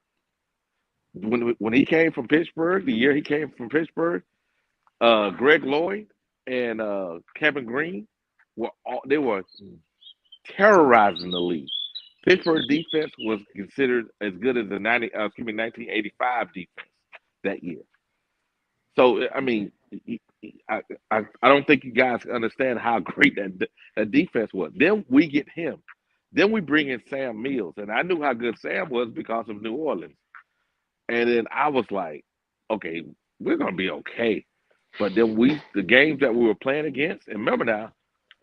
When he came from Pittsburgh, the year he came from Pittsburgh, Greg Lloyd and Kevin Green they were terrorizing the league. Pittsburgh defense was considered as good as the 1985 defense that year. So I mean, I, I don't think you guys understand how great that defense was. Then we get him. Then we bring in Sam Mills, and I knew how good Sam was because of New Orleans. And then I was like, okay, we're gonna be okay. But then the games that we were playing against, and remember now,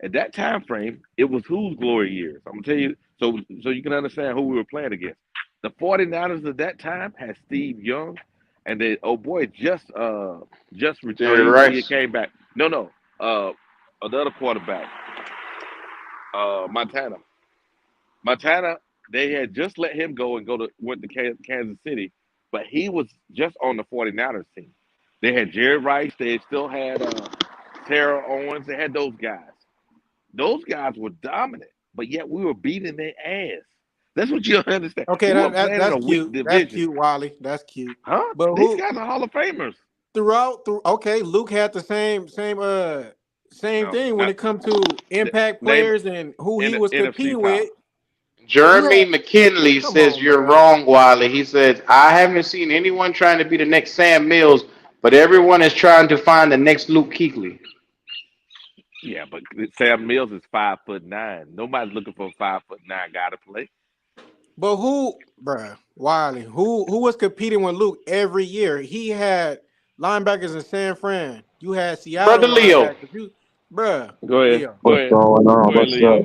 at that time frame, it was whose glory years. I'm gonna tell you so you can understand who we were playing against. The 49ers at that time had Steve Young, and then oh boy, just Jerry returned. He Rice. came back. No, another quarterback, Montana. Montana, they had just let him go and went to Kansas City, but he was just on the 49ers team. They had Jerry Rice. They still had Terrell Owens. They had those guys. Those guys were dominant, but yet we were beating their ass. That's what you understand. Okay, We were playing in a that's weak cute. That's division. cute, Wally. That's cute. Huh? But These guys are Hall of Famers. okay, Luke had the same No, thing when not it comes to impact name players and who he in was NFC competing South. with. Jeremy Yeah, McKinley come says on, you're bro. wrong, Wiley. He says I haven't seen anyone trying to be the next Sam Mills, but everyone is trying to find the next Luke Kuechly. Yeah, but Sam Mills is 5'9". Nobody's looking for a 5'9" guy to play. But Wiley, who was competing with Luke every year? He had linebackers in San Fran. You had Brother Seattle Leo, linebackers. Bruh, Go ahead. Leo. Go What's ahead. going on? Go ahead, What's up? Leo.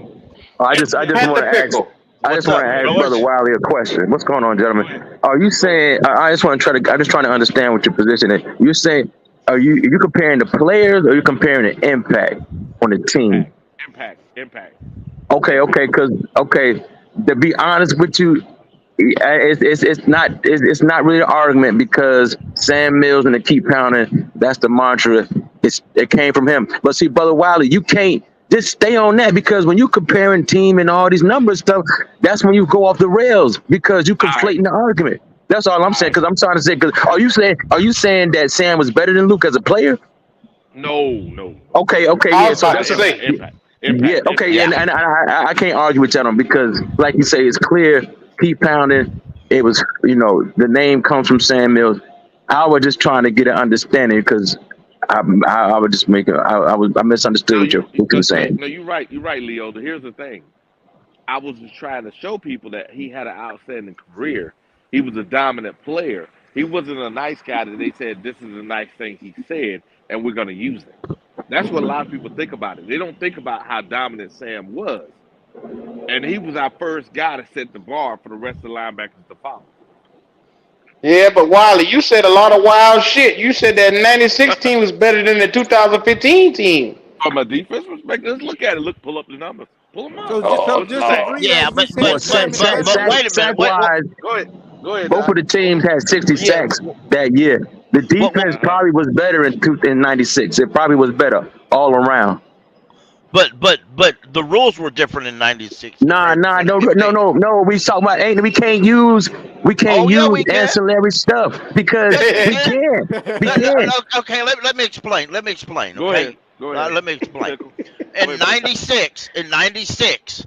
I just Pat want the to ask. pickle. I just What's want up, to ask George? Brother Wiley a question. What's going on, Go gentlemen? ahead. Are you Go ahead. saying? I just want to try to. I'm just trying to understand what your position is. You're saying, are you comparing the players, or are you comparing the impact on the team? Impact. Okay, because to be honest with you, it's not really an argument because Sam Mills and the keep pounding, that's the mantra. It came from him. But see, Brother Wiley, you can't just stay on that because when you comparing team and all these numbers stuff, that's when you go off the rails because you All right. conflating the argument. That's all I'm All saying. right. Because I'm trying to say, because are you saying that Sam was better than Luke as a player? No. Okay, I yeah. was So about to that's say. yeah, okay, Yeah. and I can't argue with that on because, like you say, it's clear. Keep pounding. It was, the name comes from Sam Mills. I was just trying to get an understanding because I was just making. I misunderstood No, what you were saying. no, you're right. You're right, Leo. Here's the thing. I was just trying to show people that he had an outstanding career. He was a dominant player. He wasn't a nice guy that they said this is a nice thing he said and we're going to use it. That's what a lot of people think about it. They don't think about how dominant Sam was. And he was our first guy to set the bar for the rest of the linebackers to follow. Yeah, but Wiley, you said a lot of wild shit. You said that '96 team was better than the 2015 team. From a defense perspective, let's look at it. Pull up the numbers. Pull them up. So Oh What's the just same? Lord. agree Yeah, as you but Well, said, but sack Sam but is but sack better but than sack Luke. wait a sack minute. Wait, wise, Go ahead. Go ahead, both Doc. of the teams had 60 yeah. sacks that year. The What defense Uh-huh. probably was better in '96. It probably was better all around. but the rules were different in '96 Nah, compared to nah, no, no, 2015. no, no. We talking about ain't we can't Oh yeah, use we can. ancillary stuff because Yes, we we can. can't. We Let, let- can't. okay, let me explain. Let me explain. Go ahead. Okay, Go ahead. let me explain. Pickle. Go In ahead, Pickle. '96,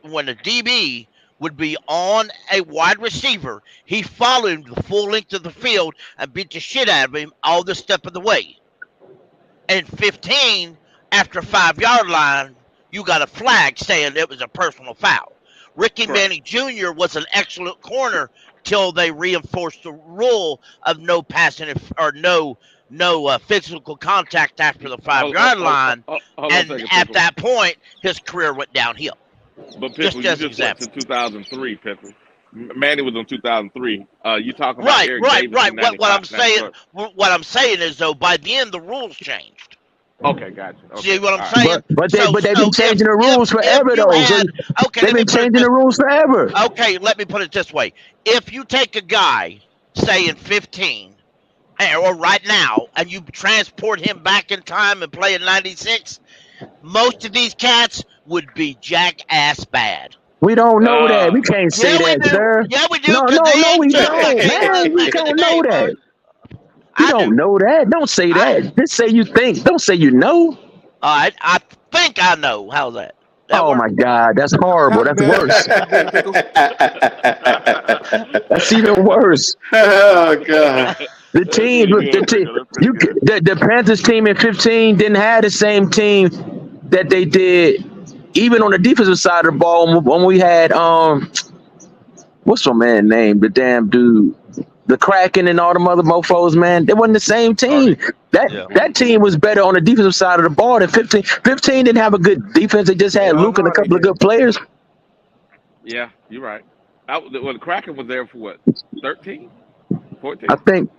when a DB would be on a wide receiver, he followed him the full length of the field and beat the shit out of him all the step of the way. And 15, after 5 yard line, you got a flag saying it was a personal foul. Ricky Correct. Manning Jr. was an excellent corner till they reinforced the rule of no passing or no physical contact after the five Hold, hold, yard hold, line, hold on a and second, at Pickle. that point, his career went downhill. But Pickle, Just you as an just went to example. 2003, Pickle. Manny was in 2003. You talking about Right, Eric right, Davis right. in What I'm 95, saying, 94? what I'm saying is though, by the end the rules changed. Okay, gotcha. See Okay, what I'm all right. saying? But they've been So changing the if rules if forever you though. So had okay, they've let me been put it changing this the rules forever. okay, let me put it this way. If you take a guy, say in 15, or right now, and you transport him back in time and play in '96, most of these cats would be jackass bad. We don't know that. We Uh, can't say Yeah, we that, do. sir. Yeah, we do, No, because no, they no, ain't we took. don't, Okay, man. look, We back in the don't know day, that. You I don't do. know that. Don't say I that. Just say you think. Don't say you know. I think I know. How's that? That Oh work? my God, that's horrible. Not That's bad. worse. Not bad, Pickles. That's even worse. Oh god. The That's team, pretty the good, team, Pickle. That's pretty good. the Panthers team in 15 didn't have the same team that they did, even on the defensive side of the ball when we had what's my man name? The damn dude, the Kraken and all them other mofo's, man. They wasn't the same team. Hardy. That Yeah. that team was better on the defensive side of the ball than 15. 15 didn't have a good defense. They just Hell had Luke and a no, they couple of good didn't. players. Yeah, you're right. Well, the Kraken was there for what? 13, I 14? think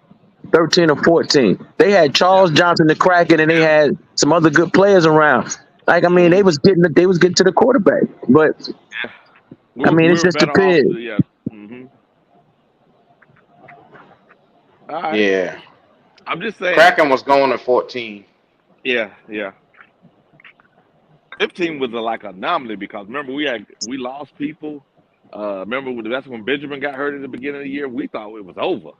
13 or 14. They had Yeah. Charles Johnson, the Kraken, and they had some other good players around. Like I mean, Mm-hmm. they was getting to the quarterback. But Yeah. I mean, We it's were just a better off. pig. Yeah. Mm-hmm. All right. Yeah. I'm just saying. Kraken was going at 14. Yeah. Yeah. 15 was like an anomaly because remember we lost people. Remember that's when Benjamin got hurt at the beginning of the year. We thought it was over.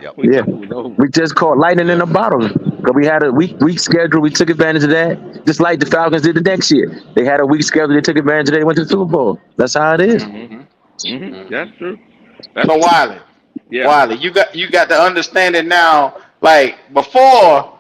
Yep. We Yeah. thought it was over. We just caught lightning in Yeah. a bottle. Because we had a week schedule. We took advantage of that. Just like the Falcons did the next year. They had a week schedule. They took advantage of it. They went to the Super Bowl. That's how it is. Mm-hmm. Hmm. Mm-hmm. Hmm. That's true. That's So true. Yeah. Wiley, you got to understand it now. Like before,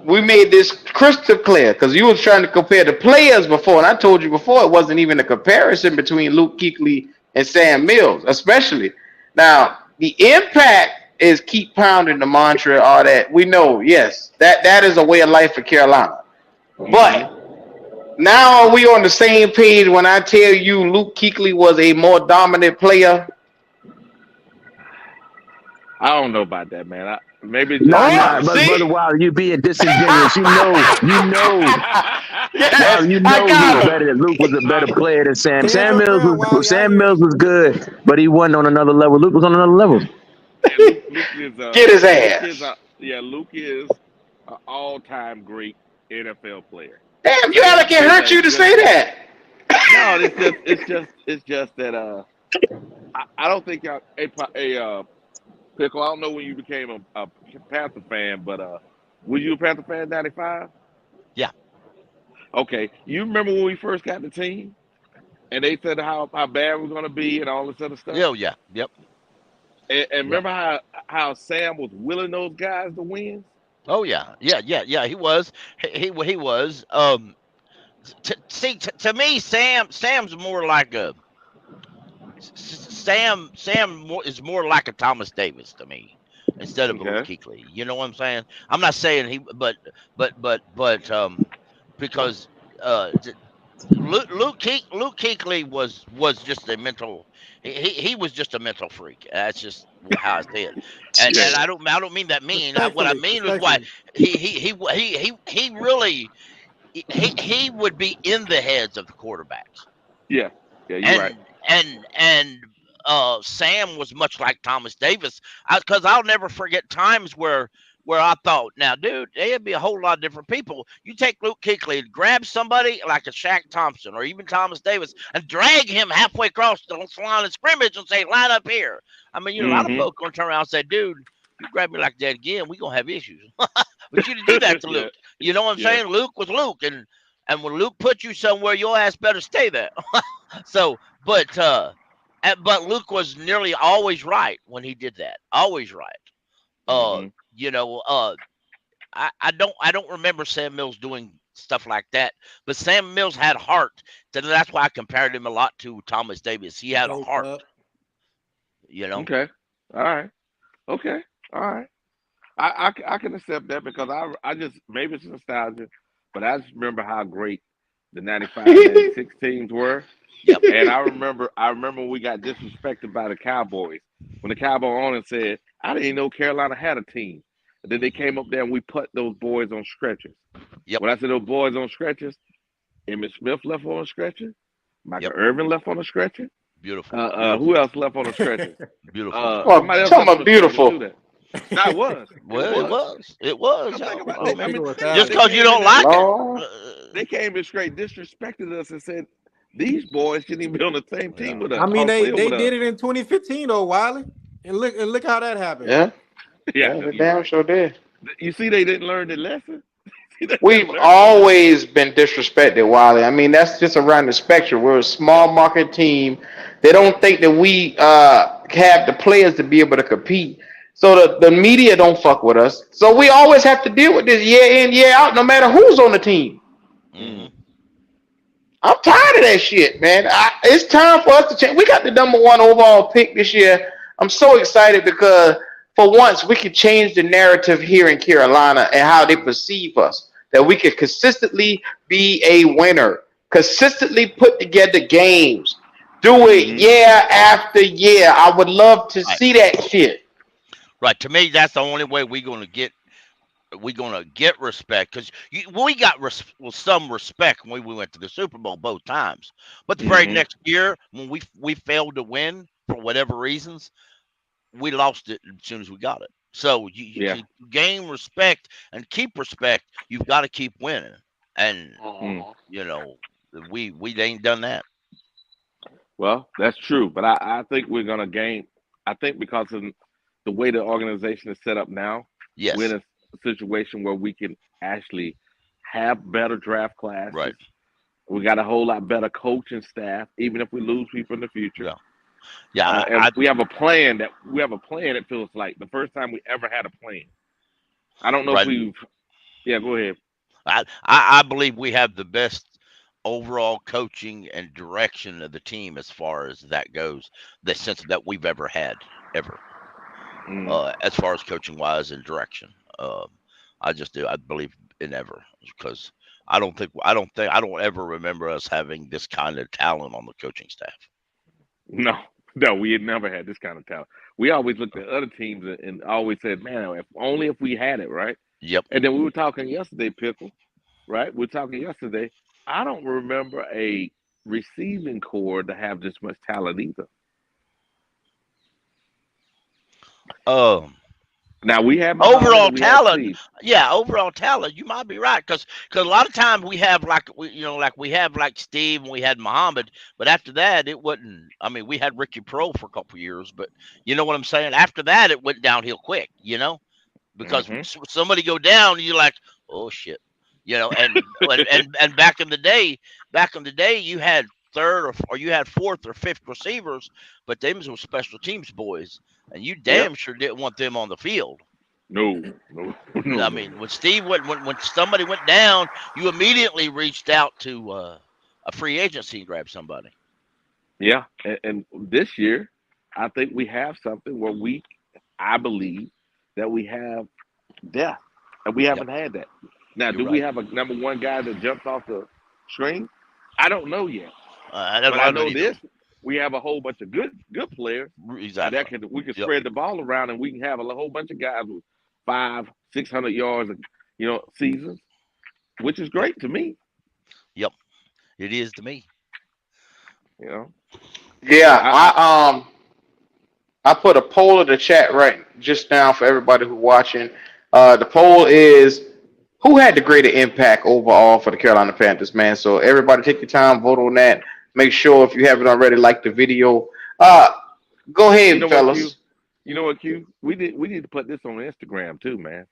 we made this crystal clear because you was trying to compare the players before, and I told you before it wasn't even a comparison between Luke Kuechly and Sam Mills, especially. Now the impact is keep pounding the mantra, all that. We know, yes, that is a way of life for Carolina. Mm-hmm. But now are we on the same page when I tell you Luke Kuechly was a more dominant player? I don't know about that, man. Maybe it's just Nah, me. Oh, nah, brother see? Wilder, you being disingenuous. Yes, You I know he was got him. better than Luke was a better player than Sam. Stand your ground, Wally. I Sam hear Mills you. was good, but he wasn't on another level. Luke was on another level. Yeah, Luke is Get his ass. Luke is an all-time great NFL player. Damn, you And like it say hurt that you to just say that. no, it's just that I don't think Pickle. I don't know when you became a Panther fan, but were you a Panther fan in '95? Yeah. Okay, you remember when we first got the team and they said how bad we're gonna be and all this other stuff, Yeah. Oh, yeah. Yep. and Yep. remember how Sam was willing those guys to win. Oh yeah. Yeah. Yeah. Yeah. He was. He was. To me, Sam's more like a is more like a Thomas Davis to me instead of a Luke Okay. Kuechly. You know what I'm saying? I'm not saying he, but because t- Luke Kuechly was just a mental. He was just a mental freak. That's just how I say it. And Yeah. I don't mean that mean. What I Respectfully, mean is why respectfully. he really he would be in the heads of the quarterbacks, Yeah. Yeah. You're right. and Sam was much like Thomas Davis, because I'll never forget times where I thought, now, dude, there'd be a whole lot of different people. You take Luke Kuechly and grab somebody like a Shaq Thompson or even Thomas Davis and drag him halfway across the line of scrimmage and say, line up here. I mean, a lot of Mm-hmm. folks gonna turn around and say, dude, you grab me like that again, we gonna have issues. But you didn't do that to Yeah. Luke. You know what I'm Yeah. saying? Luke was Luke, and when Luke put you somewhere, your ass better stay there. So, but Luke was nearly always right when he did that. Always right. Uh, Mm-hmm. you know, I don't remember Sam Mills doing stuff like that, but Sam Mills had heart. So that's why I compared him a lot to Thomas Davis. He had a Go heart, Club. you know. Okay. All right. Okay. All right. I can accept that because I just maybe it's nostalgia, but I just remember how great the '95, '96 teams were, Yep. and I remember when we got disrespected by the Cowboys when the Cowboy on and said I didn't know Carolina had a team, and then they came up there and we put those boys on stretchers. Yep. When I said those boys on stretchers, Emmitt Smith left on a stretcher, Michael Yep. Irvin left on a stretcher. Beautiful. Who else left on a stretcher? Beautiful. Oh, Somebody else talking left on about a stretcher too. beautiful. That that was. Well, It was. it was. I'm thinking about. Oh, I Pickle mean, was think about. Just They savage. because you came in don't there. like it. Lord. They came in straight disrespected us and said these boys shouldn't even be on the same team Yeah. with us, I mean, on they field they with us. did it in 2015 though, Wiley, and look how that happened. Yeah. Yeah, Yeah, they you're damn right. sure did. You see, they didn't learn the lesson. See, they We've didn't learn the lesson. always been disrespected, Wiley. I mean, that's just around the spectrum. We're a Yep. small market team. They don't think that we have the players to be able to compete. So the media don't fuck with us. So we always have to deal with this year in, year out, no matter who's on the team. Hmm. Mm. I'm tired of that shit, man. It's time for us to change. We got the number one overall pick this year. I'm so excited because for once we can change the narrative here in Carolina and how they perceive us. That we can consistently be a winner, consistently put together games, do it Mm-hmm. year after year. I would love to Right. see that shit. Right. To me, that's the only way we're gonna get respect because we got some respect when we went to the Super Bowl both times. But the very Mm-hmm. next year, when we failed to win for whatever reasons, we lost it as soon as we got it. So Yeah. to gain respect and keep respect, you've got to keep winning. And Mm. you know, we ain't done that. Well, that's true, but I think we're gonna gain. I think because of the way the organization is set up now, we're Yes. in a situation where we can actually have better draft Right. classes. We got a whole lot better coaching staff, even if we lose people in the future. Yeah. Yeah. And we have a plan that feels like the first time we ever had a plan. I don't know if Right. we've. Yeah, go ahead. I believe we have the best overall coaching and direction of the team as far as that goes, the sense that we've ever had ever, Mm. as far as coaching wise and direction. I just do. I believe in ever because I don't ever remember us having this kind of talent on the coaching staff. No, no, we had never had this kind of talent. We always looked at other teams and always said, "Man, if only if we had it, right?" Yep. And then we were talking yesterday, Pickle, right? We were talking yesterday. I don't remember a receiving core to have this much talent either. Um, Now we had Muhammad overall and we had talent, Steve. yeah, overall talent, you might be right because a lot of times we have like we have like Steve and we had Muhammad, but after that it wasn't. I mean, we had Ricky Pro for a couple of years, but you know what I'm saying. After that, it went downhill quick. Because Hmm. somebody go down, you're like, oh shit, and back in the day, you had third or you had fourth or fifth receivers, but them was special teams boys, and you Yep. damn sure didn't want them on the field. No, no, no, I no. mean, when Steve went when somebody went down, you immediately reached out to a free agency and grabbed somebody. Yeah, and this year, I think we have something where I believe that we have depth, and we Yep, haven't had that. Now, you're do we right. have a number one guy that jumps off the screen? I don't know yet, That's but what I I don't know either. this: we have a whole bunch of good players that Exactly. we can Yep. spread the ball around, and we can have a whole bunch of guys with 500, 600 yards, seasons, which is Yep. great to me. Yep. It is to me. You know, Yeah, I I put a poll in the chat right just now for everybody who's watching. The poll is who had the greater impact overall for the Carolina Panthers, man. So everybody take your time, vote on that. Make sure if you haven't already, like the video. Uh, Go you ahead, know what, Q? fellas. You know what, Q? We need to put this on Instagram too, man.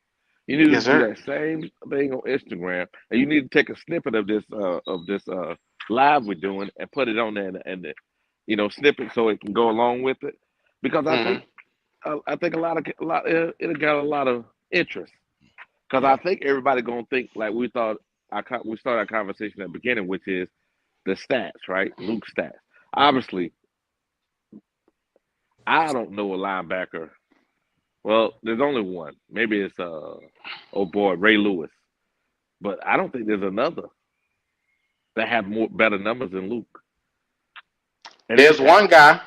You need to Yes, do sir. that same thing on Instagram, and you need to take a snippet of this live we're doing and put it on there and snippet so it can go along with it. Because Hmm. I think it'll got a lot of interest. Because I Yeah. think everybody gonna think like we thought. We started our conversation at the beginning, which is the stats, right? Luke's stats. Obviously, I don't know a linebacker. Well, there's only one. Maybe it's oh boy, Ray Lewis. But I don't think there's another that have more better numbers than Luke and There's impact. one guy.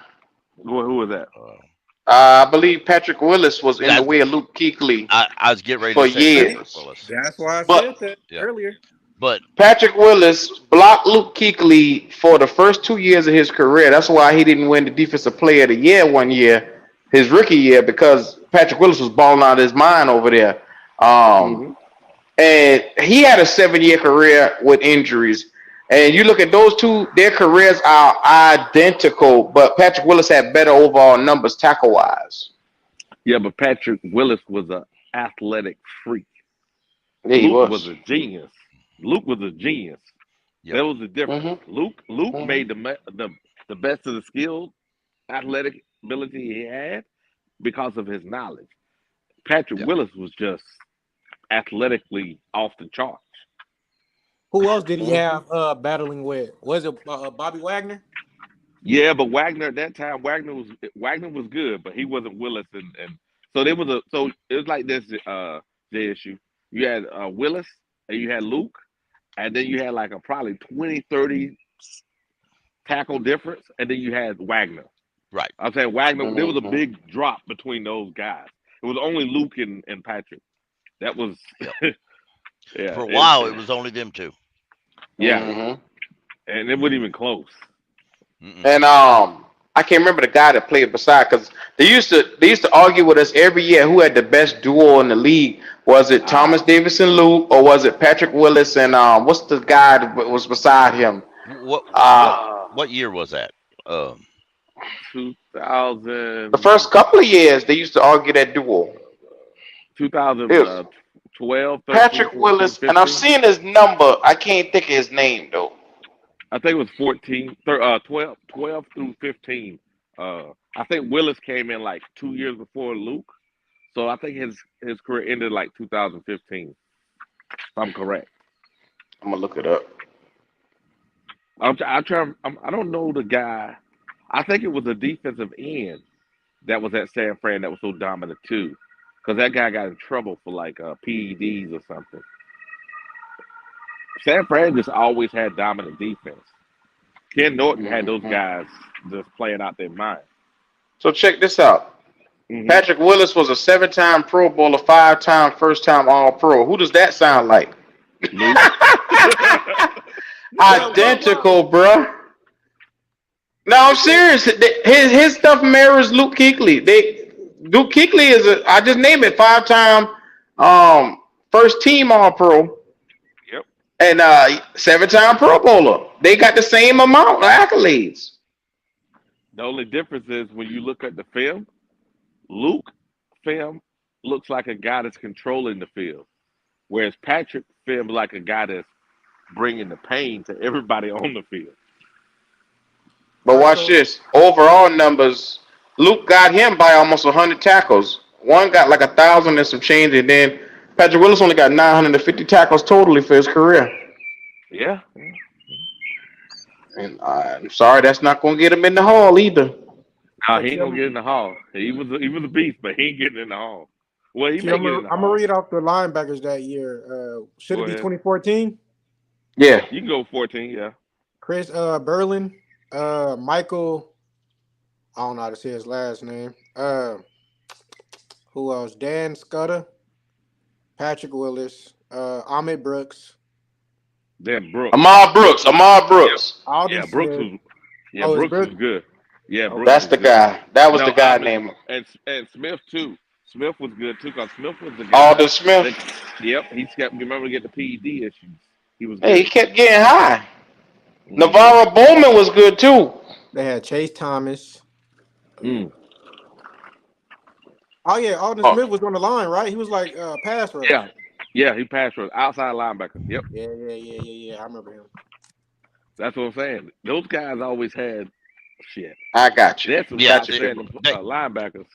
Who was that? Uh, I believe Patrick Willis was in the that way of Luke Kuechly I was getting ready to for say See, Patrick years. Willis. that's why I But said that Yeah. earlier. But Patrick Willis blocked Luke Kuechly for the first 2 years of his career. That's why he didn't win the Defensive Player of the Year one year, his rookie year, because Patrick Willis was balling out of his mind over there. Um, Hmm. and he had a 7 year career with injuries. And you look at those two, their careers are identical, but Patrick Willis had better overall numbers tackle wise. Yeah, but Patrick Willis was an athletic freak. Yeah, he Luke was was. a genius. Luke was a genius. Yep. That was the difference. Mm-hmm. Luke Mm-hmm. made the best of the skills, athletic ability he had because of his knowledge. Patrick Yep. Willis was just athletically off the charts. Who else did he Mm-hmm. have battling with? Was it Bobby Wagner? Yeah, but Wagner at that time, Wagner was good, but he wasn't Willis, and so there was so it was like this JSU. You had Willis and you had Luke, and then you had like a probably 20, 30 tackle difference, and then you had Wagner. Right. I'm saying Wagner, there was a Mm-hmm. big drop between those guys. It was only Luke and Patrick. That was Yep. yeah, For a while, it was only them two. yeah, Mm-hmm. and it wasn't even close. Mm-mm. And I can't remember the guy that played beside because they used to argue with us every year who had the best duo in the league. Was it Thomas Ah, Davis and Luke, or was it Patrick Willis and what's the guy that was beside him? What what Uh what year was that? Um, the 2000, first couple of years they used to argue that duo. It was 2012, 13, Patrick 14, Willis, and I'm 15. seeing his number. I can't think of his name though. I think it was 12 through 15. I think Willis came in like 2 years before Luke. So I think his career ended like 2015. If I'm correct. I'm gonna look it up. I don't know the guy. I think it was a defensive end that was at San Fran that was so dominant too, because that guy got in trouble for like PEDs or something. San Fran just always had dominant defense. Ken Norton had those Hmm. guys just playing out their mind. So check this out. Hmm. Patrick Willis was a seven-time Pro Bowler, five-time first-time All-Pro. Who does that sound like? Luke. Identical, bruh. No, I'm serious. His stuff mirrors Luke Kuechly. Luke Kuechly is I just named it five-time first team All-Pro Yep. and seven-time Pro Bowler. They got the same amount of accolades. The only difference is when you look at the film, Luke film looks like a guy that's controlling the field, whereas Patrick film like a guy that's bringing the pain to everybody on the field. But All right, watch so this. Overall numbers, Luke got him by almost 100 tackles. One got like 1,000 and some change, and then Patrick Willis only got 950 tackles totally for his career. Yeah. And I'm sorry, that's not going to get him in the hall either. No, so he ain't gonna Kim, get in the hall. He was a beast, but he ain't getting in the hall. Well, he may Kim, get in the I'm gonna hall. read off the linebackers that year. Should Go it be ahead. 2014? Yeah. You can go 14. Yeah. Chris Berlin, Michael. I don't know how to say his last name. Who else? Dan Scudder, Patrick Willis, Ahmed Brooks, Then Brooks. Ahmad Brooks. Ahmad Yep. Brooks. Alden Yeah, Brooks Smith. was. Yeah, Oh, it's Brooks was Brooks. good. Yeah, Okay. Brooks That's was the good. guy. That was the No, guy Ahmed named and Smith too. Smith was good too, because Smith was the Alden guy Smith. that. Yep, he's got. Remember to get the PED issues. He was Hey, he good. kept getting high. Hmm. Navarro Bowman was good too. They had Chase Thomas. Mm. Oh yeah, Alden Oh, Smith was on the line, right? He was like pass rush. Yeah, yeah, he passed rush outside linebacker. Yep, Yeah. I remember him. that's what I'm saying. Those guys always had shit. I got you. There's some Yeah, Got shots you. in the they, linebackers.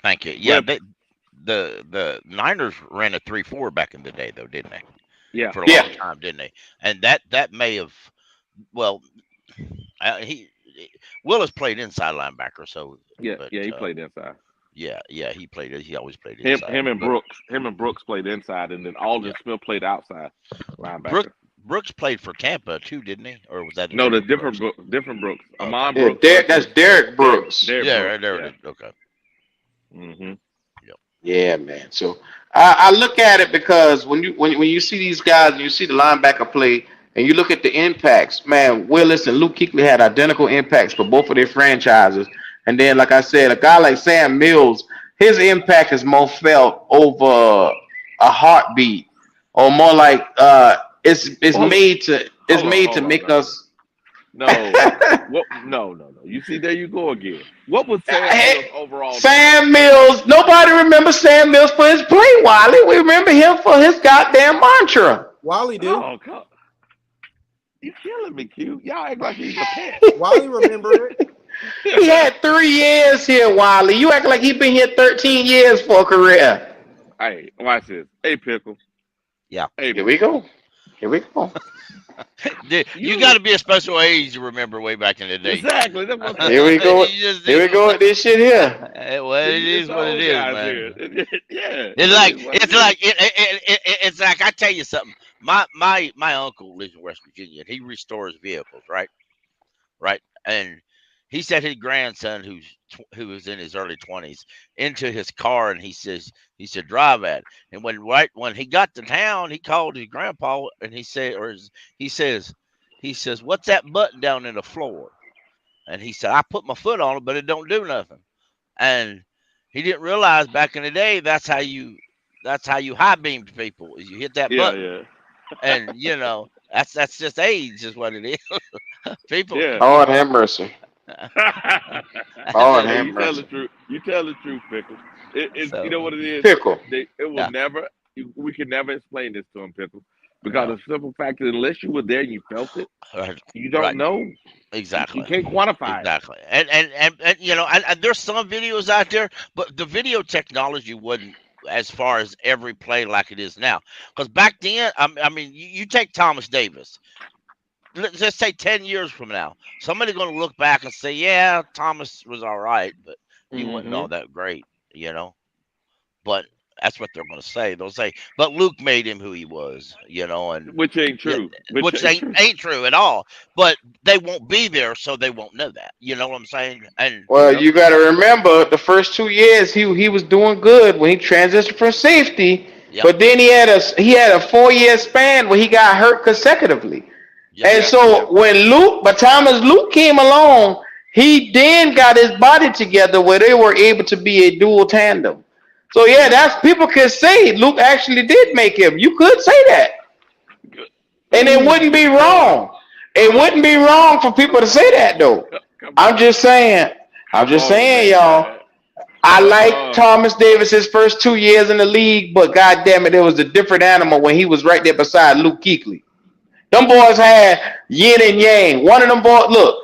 thank you. Yeah, Well, the Niners ran a 3-4 back in the day, though, didn't they? yeah, For a Yeah. long time, didn't they? And that may have, well, he Willis played inside linebacker, so yeah, but yeah. He played inside. yeah, he played it. He always played Him, inside. him and But Brooks played inside, and then Alden yeah, Smith played outside Brooks linebacker. Brooks played for Tampa too, didn't he? Or was that a No, the different Brooks? different Brooks. Okay. Amon Yeah, Brooks Derek, that's versus Derek Brooks. Derek Yeah, Brooks. right there Yeah. it is. Okay. Mm-hmm. Yep. Yeah, man. So I look at it because when you see these guys and you see the linebacker play and you look at the impacts, man, Willis and Luke Kuechly had identical impacts for both of their franchises. And then, like I said, a guy like Sam Mills, his impact is more felt over a heartbeat, or more like it's Hold, made to hold on, hold on make now. us. No. What? No, no, no. You see, there you go again. What was Sam Mills' overall number? Sam Mills. Nobody remembers Sam Mills for his play, Wiley. We remember him for his goddamn mantra. Wally do. Oh, come. You killing me, Q. Y'all act like he's a pet. Wally remember it. He had 3 years here, Wiley. You act like he been here 13 years for a career. Hey, watch this. Hey, Pickle. Yeah. Hey, Here we go. Here we go. Dude, you got to be a special age to remember way back in the day. exactly. That's what I'm saying. Here we go. Here we go with this shit here. Well, it is what it is, Guys man. here. Yeah. It's like I tell you something. My uncle lives in West Virginia. He restores vehicles, right? And he set his grandson, who was in his early 20s, into his car, and he said, drive at it. And when he got to town, he called his grandpa, and he says, what's that button down in the floor? And he said, I put my foot on it, but it don't do nothing. And he didn't realize back in the day that's how you high beamed people, is you hit that button. Yeah. And that's just age, is what it is. People. Yeah. Lord have mercy. Lord have You tell the mercy. truth. You tell the truth, Pickle. So- You know what it is? Pickle. It will Yeah. never. We can never explain this to him, Pickle, because the simple fact is, unless you were there and you felt it, you don't Right. know. Exactly. You can't quantify it. Exactly. And and there's some videos out there, but the video technology wasn't as far as every play like it is now. Because back then, I mean, you take Thomas Davis. Let's just say 10 years from now, somebody's going to look back and say, yeah, Thomas was all right, but he wasn't all that great, But that's what they're going to say. They'll say, but Luke made him who he was, and Which ain't true. which ain't true at all. But they won't be there, so they won't know that. You know what I'm saying? And Well, you got to remember the first 2 years he was doing good when he transitioned from safety, Yep. but then he had a 4-year span where he got hurt consecutively. And so by the time as Luke came along, he then got his body together where they were able to be a dual tandem. So yeah, people could say Luke actually did make him. You could say that, and it wouldn't be wrong. It wouldn't be wrong for people to say that though. I'm just saying, y'all. I like Thomas Davis his first 2 years in the league, but God damn it, it was a different animal when he was right there beside Luke Kuechly. Them boys had yin and yang. One of them boys, look,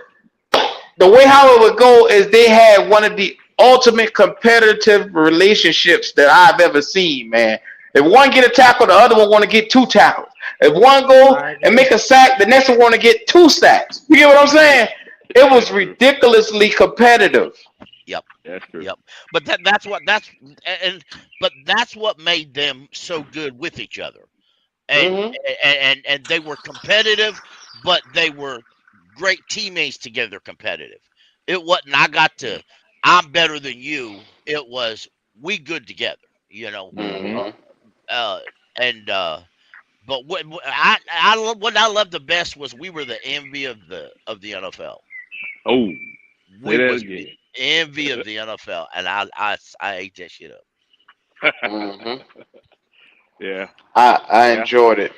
the way how it would go is they had one of the ultimate competitive relationships that I've ever seen, man. If one get a tackle, the other one want to get 2 tackles. If one go and make a sack, the next one want to get 2 sacks. You get what I'm saying? It was ridiculously competitive. Yep. That's true. Yep. But that's what made them so good with each other. And they were competitive, but they were great teammates together competitive. It wasn't I'm better than you. It was we good together, but what I loved the best was we were the envy of the NFL. Oh, We was the envy of the NFL, and I ate that shit up. Yeah. I enjoyed it.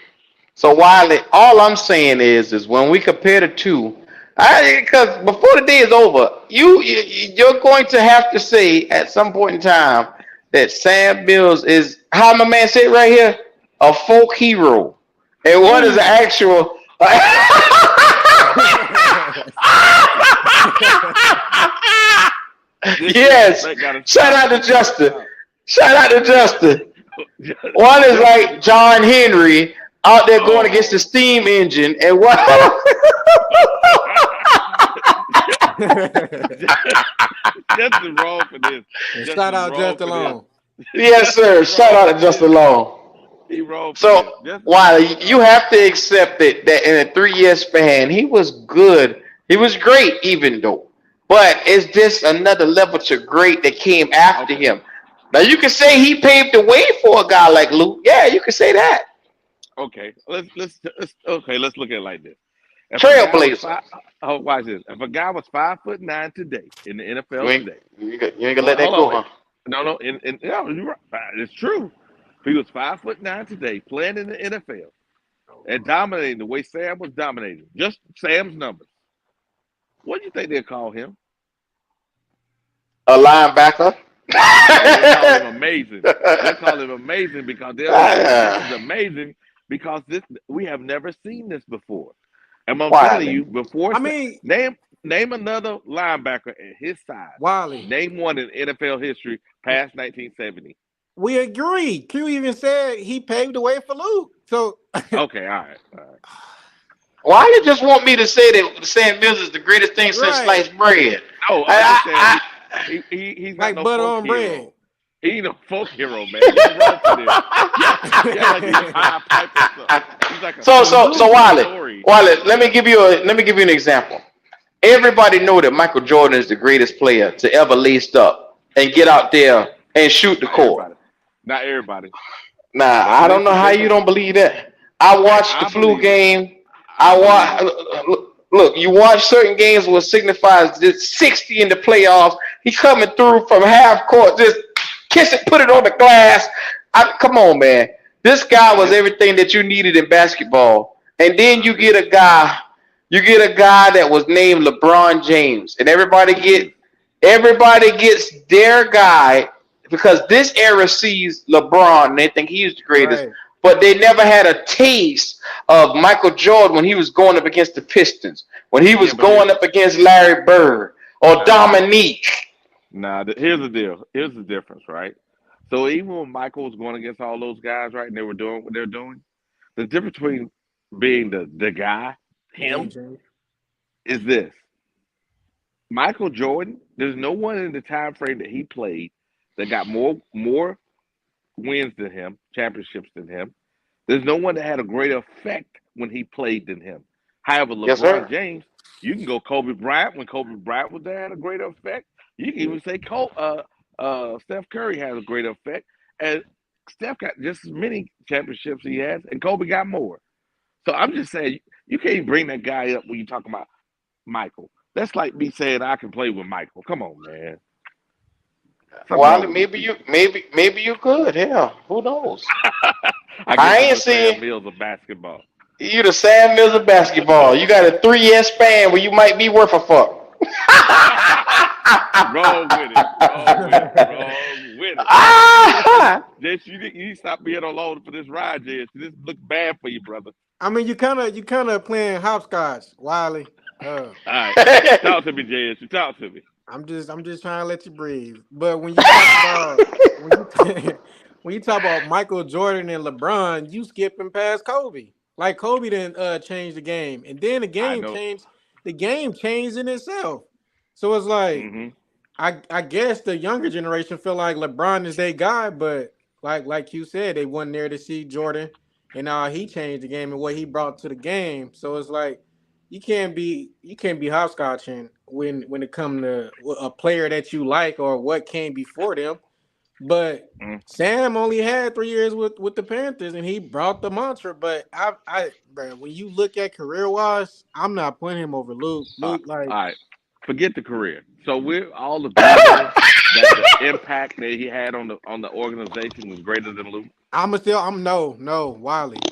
So Wiley, all I'm saying is when we compare the two, because before the day is over, you're going to have to say at some point in time that Sam Mills is, how my man said right here, a folk hero, and what is the actual? Yes. Shout out to Justin. One is like John Henry out there going against the steam engine, and what? Justin wrong for this. Shout out Justin Long. Yes, sir. Shout out to Justin Long. He wrong for So, this. Wiley, you have to accept it that in a 3-year span, he was good. He was great, even though. But it's just another level to great that came after him. Now, you can say he paved the way for a guy like Luke. Yeah, you can say that. Okay, let's look at it like this. Trailblazer. Watch this. If a guy was 5'9" today in the NFL today, you ain't gonna let that go, huh? No, you're right. It's true. If he was 5'9" today, playing in the NFL and dominating the way Sam was dominating, just Sam's numbers, What do you think they'll call him? A linebacker. No, they'll call him amazing. They'll call him amazing because they'll say this is Ah, amazing because this we have never seen this before. And I'm telling Wiley. you, before I mean, name another linebacker at his size. Wally, Name one in NFL history past 1970. we agree. Q even said he paved the way for Luke. So Okay, all right, all right. Wiley just want me to say that Sam Mills is the greatest thing since right, sliced bread. No, I'm just saying I, he's not like no butter folk on bread. hero. He ain't no folk hero, man. You're wrong for this. Yeah, like he's a Pied Piper or something. He's like a so Luke, true Wiley, story. Wiley, let me give you an example. Everybody know that Michael Jordan is the greatest player to ever laced up and get out there and shoot the Not court. everybody. Not everybody. Nah, That's I don't know listen, how you don't believe that. I hey, watched the I flu believe it. game. I I believe watch. it. Look, you watch certain games where signifies this 60 in the playoffs. He coming through from half court, just kiss it, put it on the glass. Come on, man. This guy was This everything that you needed in basketball. And then this is you get a guy that was named LeBron James, and this is everybody gets their guy because this era sees LeBron and they think he's the greatest, right, but they never had a taste of Michael Jordan when he was going up against the Pistons, when he yeah, was but here going up against Larry Bird or nah Dominique. here's the deal. Here's the difference, right? So even when Michael was going against all those guys, right, and they were doing what they're doing, the difference between being the guy, game him, changer. is this. Michael Jordan, there's no one in the time frame that he played that got more wins than him, championships than him. There's no one that had a greater effect when he played than him. However, Yes, LeBron sir. James, you can go Kobe Bryant when Kobe Bryant was there had a greater effect. You can even say Steph Curry has a greater effect. And Steph got just as many championships he has, and Kobe got more. So I'm just saying you can't bring that guy up when you talk about Michael. That's like me saying I can play with Michael. Come on, man. Something Well, wrong with you. maybe you could. Hell, who knows? I guess I I'm ain't the Sam seeing Mills of basketball. you the Sam Mills of basketball. You got a 3 year span where you might be worth a fuck. Wrong with it. Wrong with it. Wrong with it. Ah! Jess, you stop being alone for this ride, Jess. This look bad for you, brother. I mean, you kind of playing hopscotch, Wiley. All right. Talk to me, Jess. You talk to me. I'm just trying to let you breathe. But when you talk about when you when you talk about Michael Jordan and LeBron, you skipping past Kobe. Like Kobe didn't change the game, and then the I game know. changed. The game changed in itself. So it's like Mm-hmm. I guess the younger generation feel like LeBron is their guy, but like you said, they wasn't there to see Jordan and how he changed the game and what he brought to the game. So it's like you can't be hopscotching when it comes to a player that you like or what came before them. But Mm. Sam only had 3 years with the Panthers, and he brought the mantra. But bro, when you look at career wise, I'm not putting him over Luke. All Luke, like right. Forget the career. So we all agree here that the impact that he had on the organization was greater than Luke. I'm no Wiley.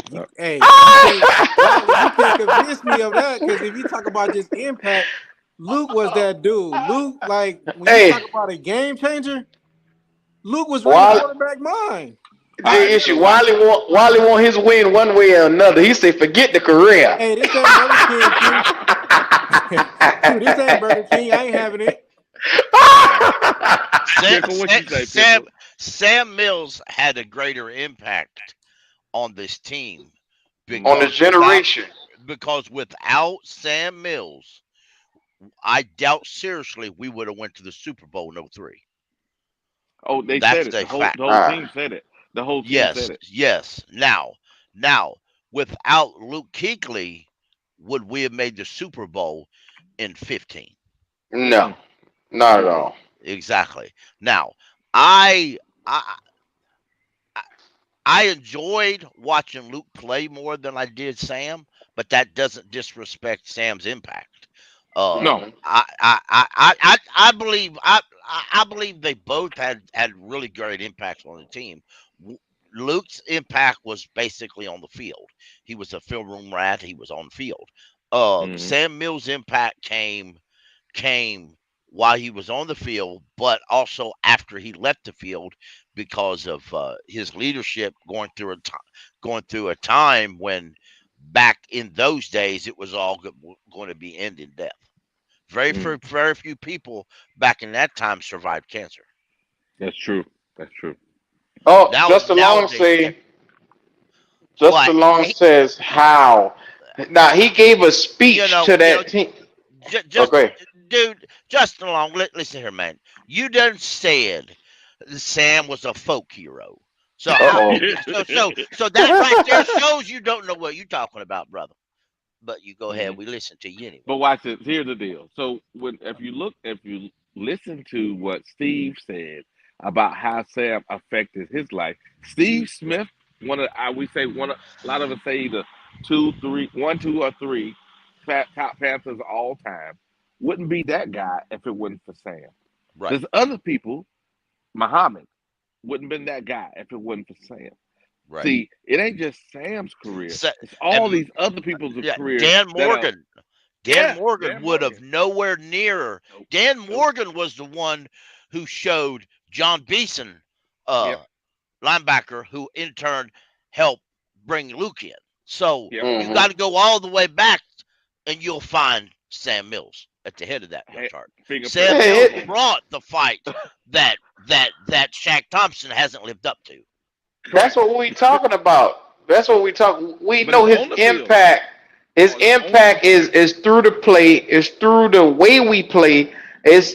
Uh, You can't convince me of that because if you talk about just impact, Luke was that dude. Luke, like when you Hey, talk about a game changer, Luke was reading Wally, quarterback mind. all right. J So issue. watch. Wally want his win one way or another. He say forget the career. Hey, this ain't Burger King, Q. Q, this ain't Burger King. I ain't having it. All right. Sam, Pickle, what you say, Sam, Pickle? Sam Mills had a greater impact on this team On the Mm-hmm. generation. because without Sam Mills, I doubt seriously we would have went to the Super Bowl in '03. Oh, they said That's it. a The fact. whole Ah, team said it. The whole team Yes, said it. yes. Now, without Luke Kuechly, would we have made the Super Bowl in 15? no, Mm-mm. not at Mm-mm. all. Exactly. Now, I I I enjoyed watching Luke play more than I did Sam, but that doesn't disrespect Sam's impact. No. Hmm. I believe I believe they both had really great impacts on the team. W- Luke's impact was basically on the field. He was a film room rat. He was on the field. Mm-hmm. Sam Mills' impact came. came while he was on the field, but also after he left the field because of his leadership going through a time when back in those days it was all going to be end in death. Very few people back in that time survived cancer. That's true. That's true. Oh, Now Justin Long nowadays, say. what Justin Long says how. Now he gave a speech to you know, that team. just Okay. dude, Justin Long. Listen here, man. You done said Sam was a folk hero. So Uh how? oh. So that right there shows you don't know what you're talking about, brother. But you go ahead. Mhm. We listen to you anyway. But watch this. Here's the deal. So when if you listen to what Steve said about how Sam affected his life, Steve Smith, one of we say one of a lot of us say either two, three, one, two, or three top Panthers of all time, wouldn't be that guy if it wasn't for Sam. Right, There's other people, Muhammad wouldn't been that guy if it wasn't for Sam. right. See, it ain't just Sam's career; So, it's all and these other people's yeah, careers that are. Dan Yeah, Morgan Dan would have Morgan. nowhere near. Nope. Dan Nope. Morgan was the one who showed John Beeson, Yep. uh, linebacker, who in turn helped bring Luke in. So Yep. you Hmm. got to go all the way back, and you'll find Sam Mills at the head of that Hey, chart. fingerprint Sam on Mills his Hey, name. brought the fight that Shaq Thompson hasn't lived up to. that's Correct. what we talking about. That's what we talk. We But know it's his on the field. impact. His No, it's on the impact field. is through the play. Is through the way we play. It's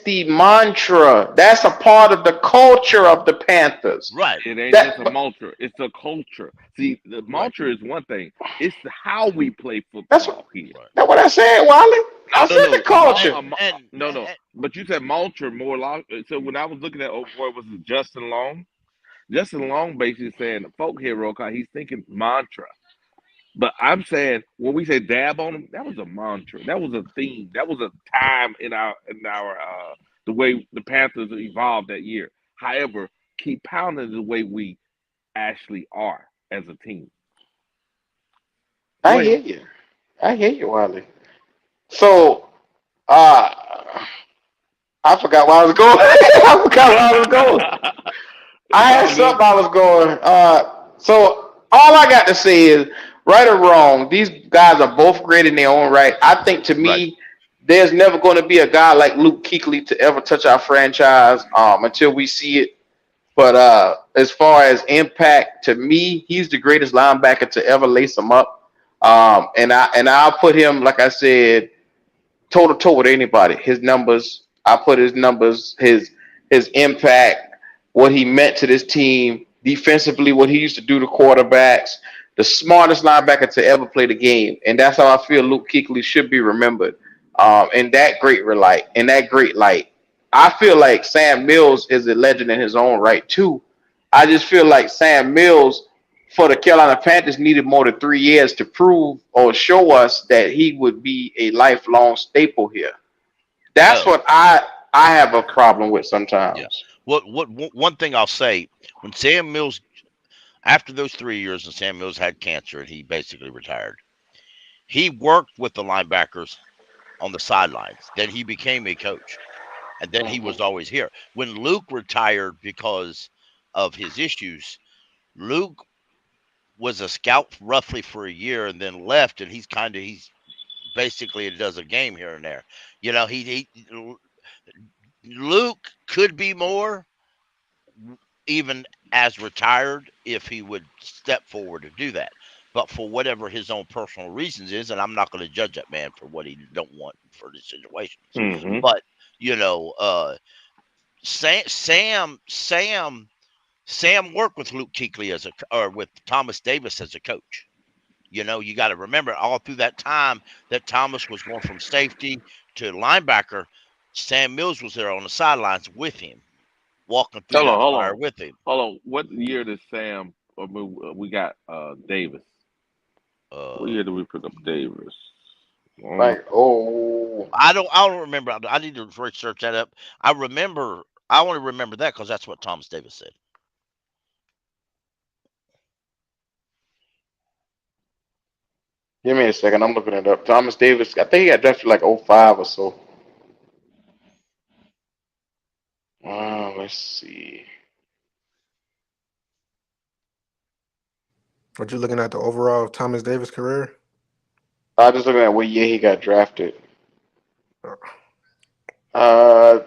the mantra. That's a part of the culture of the Panthers. Right, It ain't just That a mantra. It's a culture. See, the right, mantra is one thing. It's how we play that's football here. right. that's what I said, Wally. I No, said no, the culture. no, no. But you said mantra more long. So when I was looking at, oh boy, was it Justin Long? Justin Long basically saying folk hero because he's thinking mantra. But I'm saying when we say dab on him, that was a mantra. That was a theme. That was a time in our the way the Panthers evolved that year. However, keep pounding the way we actually are as a team. Go I hear ahead. you. I hear you, Wally. So, uh, I forgot where I was going. I forgot where I was going. It's I had all good. something I was going. So all I got to say is, right or wrong, these guys are both great in their own right. I think to Right. me, there's never going to be a guy like Luke Kuechly to ever touch our franchise until we see it. But as far as impact, to me, he's the greatest linebacker to ever lace them up. I'll put him, like I said, toe to toe with anybody. His numbers, I put his numbers, his impact, what he meant to this team defensively, what he used to do to quarterbacks, the smartest linebacker to ever play the game, and that's how I feel Luke Kuechly should be remembered. In that great relight, in that great light, I feel like Sam Mills is a legend in his own right too. I just feel like Sam Mills for the Carolina Panthers needed more than 3 years to prove or show us that he would be a lifelong staple here. That's Oh, what I have a problem with yeah. sometimes. One thing I'll say, when Sam Mills, after those 3 years and Sam Mills had cancer and he basically retired, he worked with the linebackers on the sidelines. Then he became a coach, and then he was Mhm. always here. When Luke retired because of his issues, Luke was a scout roughly for a year and then left, and he's basically does a game here and there. You know, Luke could be more even as retired if he would step forward to do that. But for whatever his own personal reasons is, and I'm not going to judge that man for what he don't want for the situations. Hmm. But you know, Sam worked with Luke Kuechly or with Thomas Davis as a coach. You know, you got to remember all through that time that Thomas was going from safety to linebacker. Sam Mills was there on the sidelines with him, walking through Hold on, that hold fire on, with him. hold on. What year did Sam? We got Davis. What Uh, year did we pick up Davis? Mm. Like, oh, I don't remember. I need to research that up. I remember. I only remember that because that's what Thomas Davis said. Give me a second. I'm looking it up. Thomas Davis. I think he got drafted like '05 or so. Let's see. What you looking at the overall Thomas Davis career? I was just looking at what year he got drafted. Uh,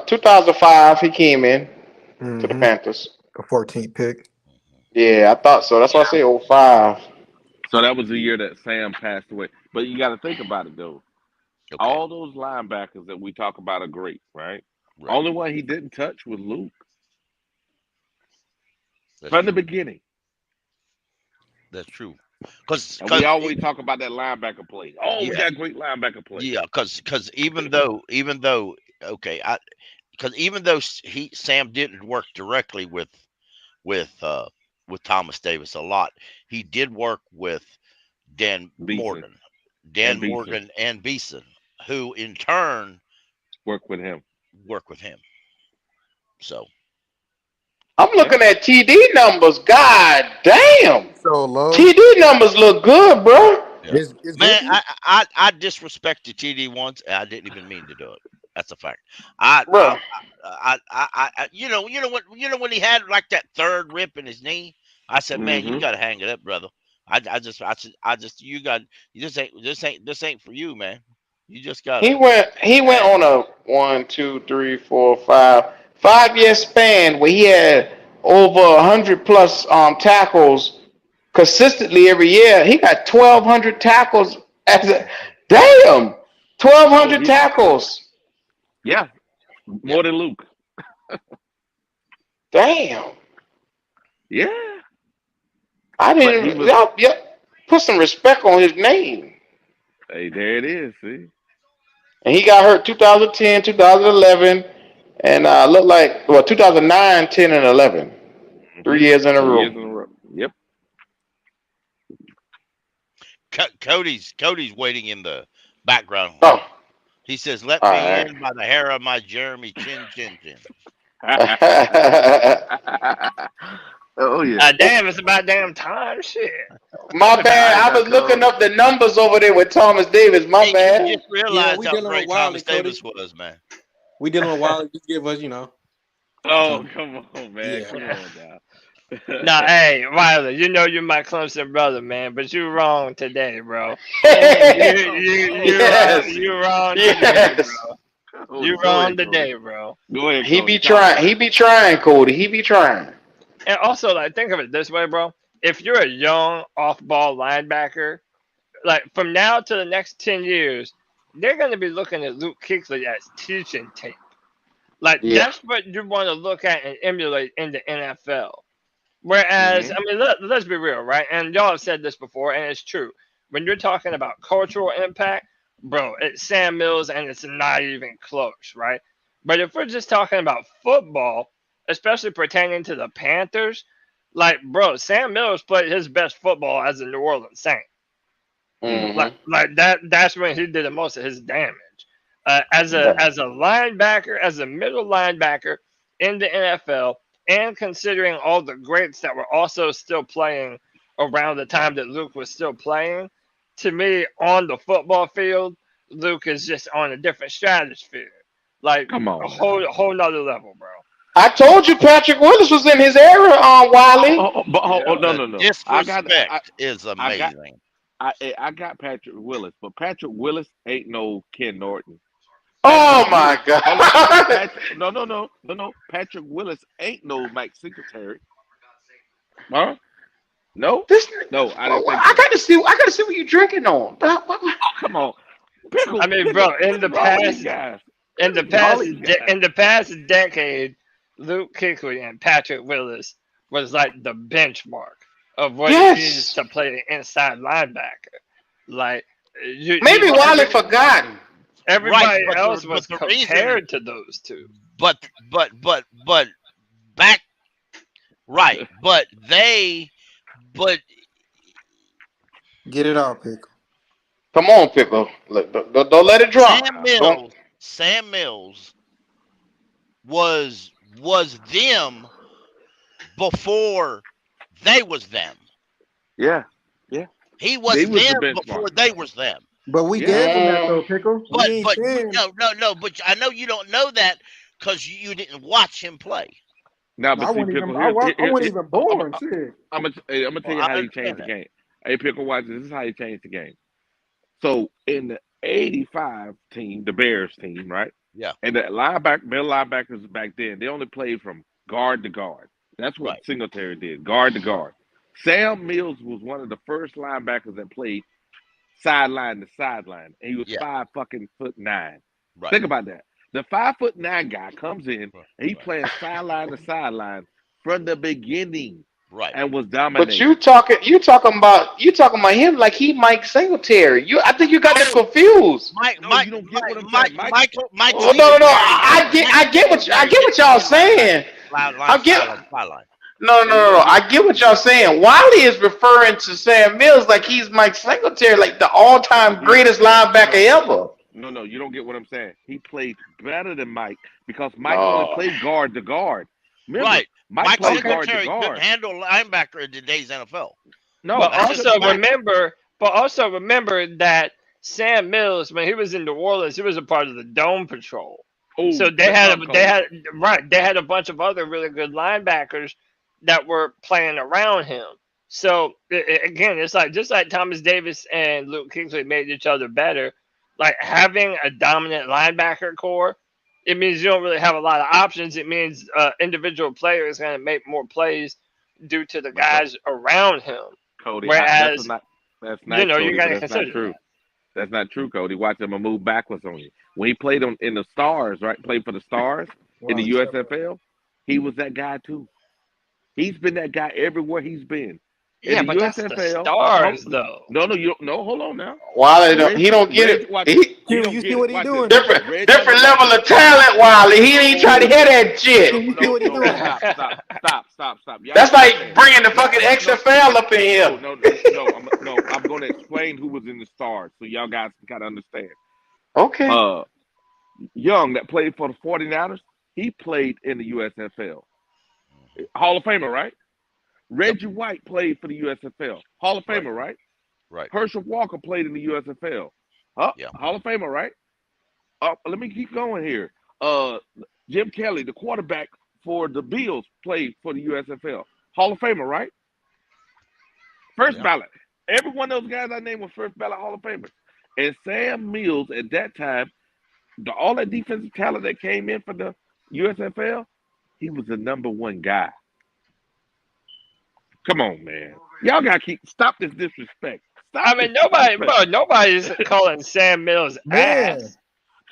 2005 he came in to the Mm-hmm. Panthers. A 14th pick. Yeah, I thought so. That's why I say '05. So that was the year that Sam passed away. But you got to think about it though. Okay, All those linebackers that we talk about are great, right? right. Only one he didn't touch was Luke That's from the true. beginning. That's true. Cause, And we cause, always talk about that linebacker play. Oh, we yeah, got great linebacker play. yeah. Cause even though, okay, because even though Sam didn't work directly with uh with Thomas Davis a lot, he did work with Dan Beeson Morgan, Dan and Beeson Morgan and Beeson, who in turn work with him. work with him. So I'm Yeah. looking at TD numbers. God damn. So low. TD numbers look good, bro. yeah, It's man, goofy. I disrespected TD once, and I didn't even mean to do it. That's a fact. I I Bro, you know when he had like that third rip in his knee, I said, man, you Mm-hmm. got to hang it up, brother. I just you just ain't this ain't for you, man. You just gotta. he went on a 1, 2, 3, 4, 5 5 year span where he had over 100 plus tackles consistently every year. He got 1,200 tackles as a damn twelve Oh, hundred he tackles. yeah, Yep. more than Luke. Damn. Yeah, I but he didn't was. yep. Put some respect on his name. Hey, there it is. See, And he got hurt 2010, 2011, and looked like 2009, 10, and 11. 3 years in a 3 years row. in a row. Yep. Cody's waiting in the background. Oh, He says, "Let all me right. in by the hair of my Jeremy chin chin chin." Oh yeah. Damn, it's about damn time. Shit. My bad. I I know, was looking Cody. up the numbers over there with Thomas Davis. My He bad. just Yeah, realized we how dealing with great Wiley, Thomas Cody. Davis was, man. We dealing with Wiley. Just give us, Oh, some. come on, man. Yeah. Come on now. Nah, hey, Wiley, you know you're my Clemson brother, man, but you wrong today, bro. Oh, You come you you on, wrong Yes. Cody. you wrong today, Yes. bro. You Cody, go wrong ahead, Cody. today, bro. Go ahead, He Cody. be Talk trying. about He it. be trying, Cody. He be trying. And also, like, think of it this way, bro. If you're a young off-ball linebacker, like from now to the next 10 years, they're gonna be looking at Luke Kuechly as teaching tape. Like Yeah. that's what you want to look at and emulate in the NFL. Whereas, Mm-hmm. I mean, let's be real, right? And y'all have said this before, and it's true. When you're talking about cultural impact, bro, it's Sam Mills, and it's not even close, right? But if we're just talking about football, especially pertaining to the Panthers, like, bro, Sam Mills played his best football as a New Orleans Saint. Mm-hmm. Mm-hmm. Like that's when he did the most of his damage. As a Yeah. as a linebacker, as a middle linebacker in the NFL, and considering all the greats that were also still playing around the time that Luke was still playing, to me on the football field, Luke is just on a different stratosphere, like Come a on now. whole nother level, bro. I told you Patrick Willis was in his era on Wiley. No, Yeah. no, no. Disrespect is I got, amazing. I got Patrick Willis, but Patrick Willis ain't no Ken Norton. Patrick Oh Willis, my hold on. God. Patrick, no. Patrick Willis ain't no Mike Singletary. Huh? No, This. no, I didn't think I so. got to see. I got to see what you drinking on. Oh, come on, pickle, I mean, pickle. bro, in What the is wrong with these past, guys? in What the is wrong past with these guys? in the past decade, Luke Kuechly and Patrick Willis was like the benchmark of what it is Yes. to play an inside linebacker. Like you Maybe Wiley forgotten. Right, everybody but else but was the reason, compared to those two. but back right, but Get it out, pick. Come on, Pickle. Don't let it drop Sam now. Don't. Mills, Sam Mills was them before they was them. Yeah, yeah. He was They was the them benchmark. before they was them. But we Yeah. gave him that though, Pickle. We ain't But saying no. But I know you don't know that because you didn't watch him play. Now, I but see, wasn't even Pickle, I wasn't even born. Shit. I'm gonna tell Well, you I how he understand changed the that. game. Hey, Pickle, watch this. This is how he changed the game. So in the '85 team, the Bears team, right? Yeah. And the middle linebackers back then, they only played from guard to guard. That's what Right. Singletary did, guard to guard. Sam Mills was one of the first linebackers that played sideline to sideline, and he was Yeah. 5'9". Right. Think about that. The 5'9" guy comes in Right. and he playing sideline to sideline from the beginning Right. and was But dominating. you talking about him like he Mike Singletary. I think you got that confused. No, you don't get what I'm saying. Mike Oh, was no, even no, very I get what y'all saying. I get sideline. no. I get what y'all saying. Wiley is referring to Sam Mills like he's Mike Singletary, like the all-time greatest linebacker ever. No, you don't get what I'm saying. He played better than Mike because Mike only No. played guard to guard. Remember, Right. Mike Mike played guard to Singletary couldn't guard. handle linebacker in today's NFL. No, But That's just also a fact. remember that Sam Mills, when he was in New Orleans, he was a part of the Dome Patrol. oh, So they had a bunch of other really good linebackers that were playing around him. So again, it's like just like Thomas Davis and Luke Kuechly made each other better. Like having a dominant linebacker core, it means you don't really have a lot of options. It means individual players going to make more plays due to the guys around him. Cody, Whereas that's nice, you Cody, got to but that's not consider true. That's not true, Cody. Watch him move backwards on you. When he played in the Stars, right? Played for the Stars in the USFL. He was that guy too. He's been that guy everywhere he's been. Yeah, In the but that's the USFL, Stars, though. No, you don't. No, hold on now. Wiley, he don't get it. Q, you see what he doing? Different level of talent, Wiley. He ain't trying to hear that shit. You see what he doing? Stop. That's like bringing the fucking XFL up in here. No. I'm going to explain who was in the Stars so y'all guys can kind of understand. Okay. Young that played for the 49ers, he played in the USFL. Hall of Famer, right? Reggie White played for the USFL. Hall of Famer, right? Right. Herschel Walker played in the USFL. Yeah. Hall of Famer, right? Let me keep going here. Jim Kelly, the quarterback for the Bills, played for the USFL. Hall of Famer, right? First ballot. Every one of those guys I named was first ballot Hall of Famers. And Sam Mills at that time, all that defensive talent that came in for the USFL, he was the number one guy. Come on, man. Y'all gotta stop this disrespect. Nobody's calling Sam Mills ass.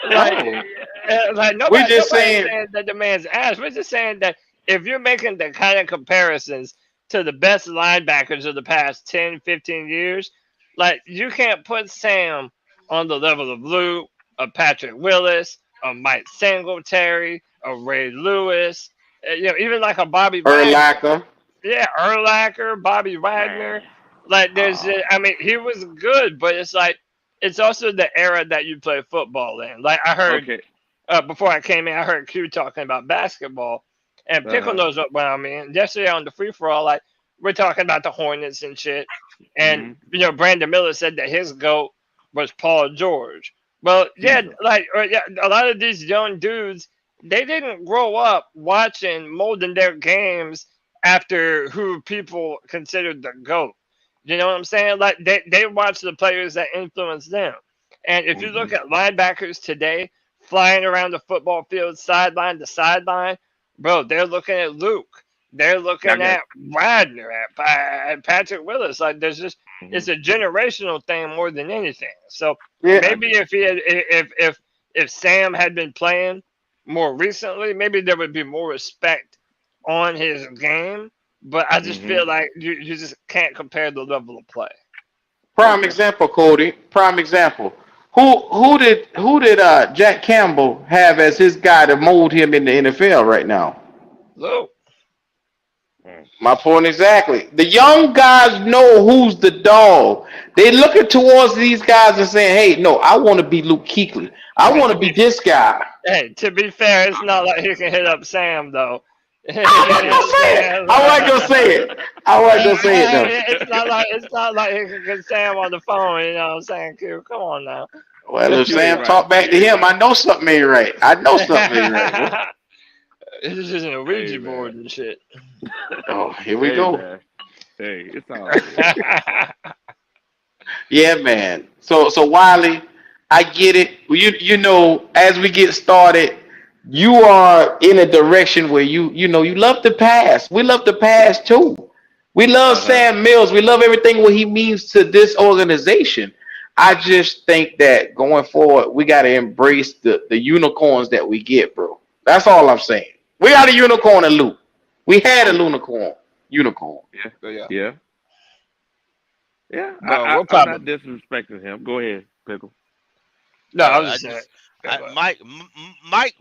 We're just saying that the man's ass. We're just saying that if you're making the kind of comparisons to the best linebackers of the past 10, 15 years, like you can't put Sam on the level of Luke, of Patrick Willis, of Mike Singletary, of Ray Lewis, even like a Bobby Urlacher. Yeah, Urlacher, Bobby Wagner. Like he was good, but it's like it's also the era that you play football in. Like I heard before I came in, I heard Q talking about basketball, and Pickle knows what I mean. Yesterday on the free for all, like we're talking about the Hornets and shit, and Brandon Miller said that his GOAT was Paul George. Well, a lot of these young dudes, they didn't grow up watching molding their games after who people considered the GOAT. You know what I'm saying? Like they watch the players that influence them. And if you look at linebackers today flying around the football field sideline to sideline, bro, they're looking at Luke. They're looking at Wagner, at Patrick Willis. Like there's just it's a generational thing more than anything. So maybe if Sam had been playing more recently, maybe there would be more respect on his game, but I just feel like you just can't compare the level of play. Prime example, Cody. Prime example. Who did Jack Campbell have as his guy to mold him in the NFL right now? Luke. My point exactly. The young guys know who's the dog. They looking towards these guys and saying, "Hey, no, I want to be Luke Kuechly. I want to be this guy." Hey, to be fair, it's not like he can hit up Sam though. I wasn't gonna say it. I wasn't gonna say it though. It's not like he can get Sam on the phone. You know what I'm saying? Q, come on now. Well, if You ain't Sam right. talk back to him, I know something ain't right. I know something ain't right. Bro. It's just a Ouija Hey, board man. and shit. Oh, here we Hey, go. man. Hey, it's all good. Yeah, man. So Wiley, I get it. You know, as we get started, you are in a direction where you love the past. We love the past too. We love Uh-huh. Sam Mills. We love everything what he means to this organization. I just think that going forward, we got to embrace the unicorns that we get, bro. That's all I'm saying. We got a unicorn in Luke. We had a unicorn. Unicorn. Yeah. But yeah, Yeah. Yeah. but we'll I'm not probably. disrespecting him. Go ahead, Pickle. No, I was I just saying. just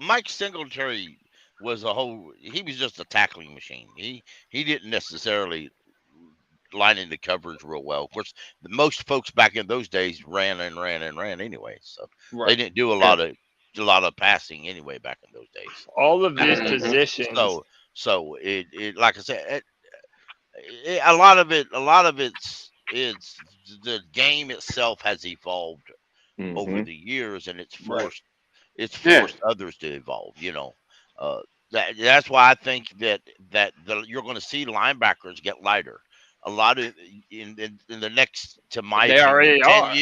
Mike Singletary was a whole. He was just a tackling machine. He didn't necessarily line in the coverage real well. Of course, most folks back in those days ran and ran and ran anyway, so they Right. didn't do Yeah. a lot of passing anyway back in those days. All of these Mhm. positions. So it like I said, a lot of it's the game itself has evolved over Mm-hmm. the years, and Right. it's Yeah. forced others to evolve. Uh, that's why I think you're going to see linebackers get lighter. A lot of in the next, to my They opinion, already are.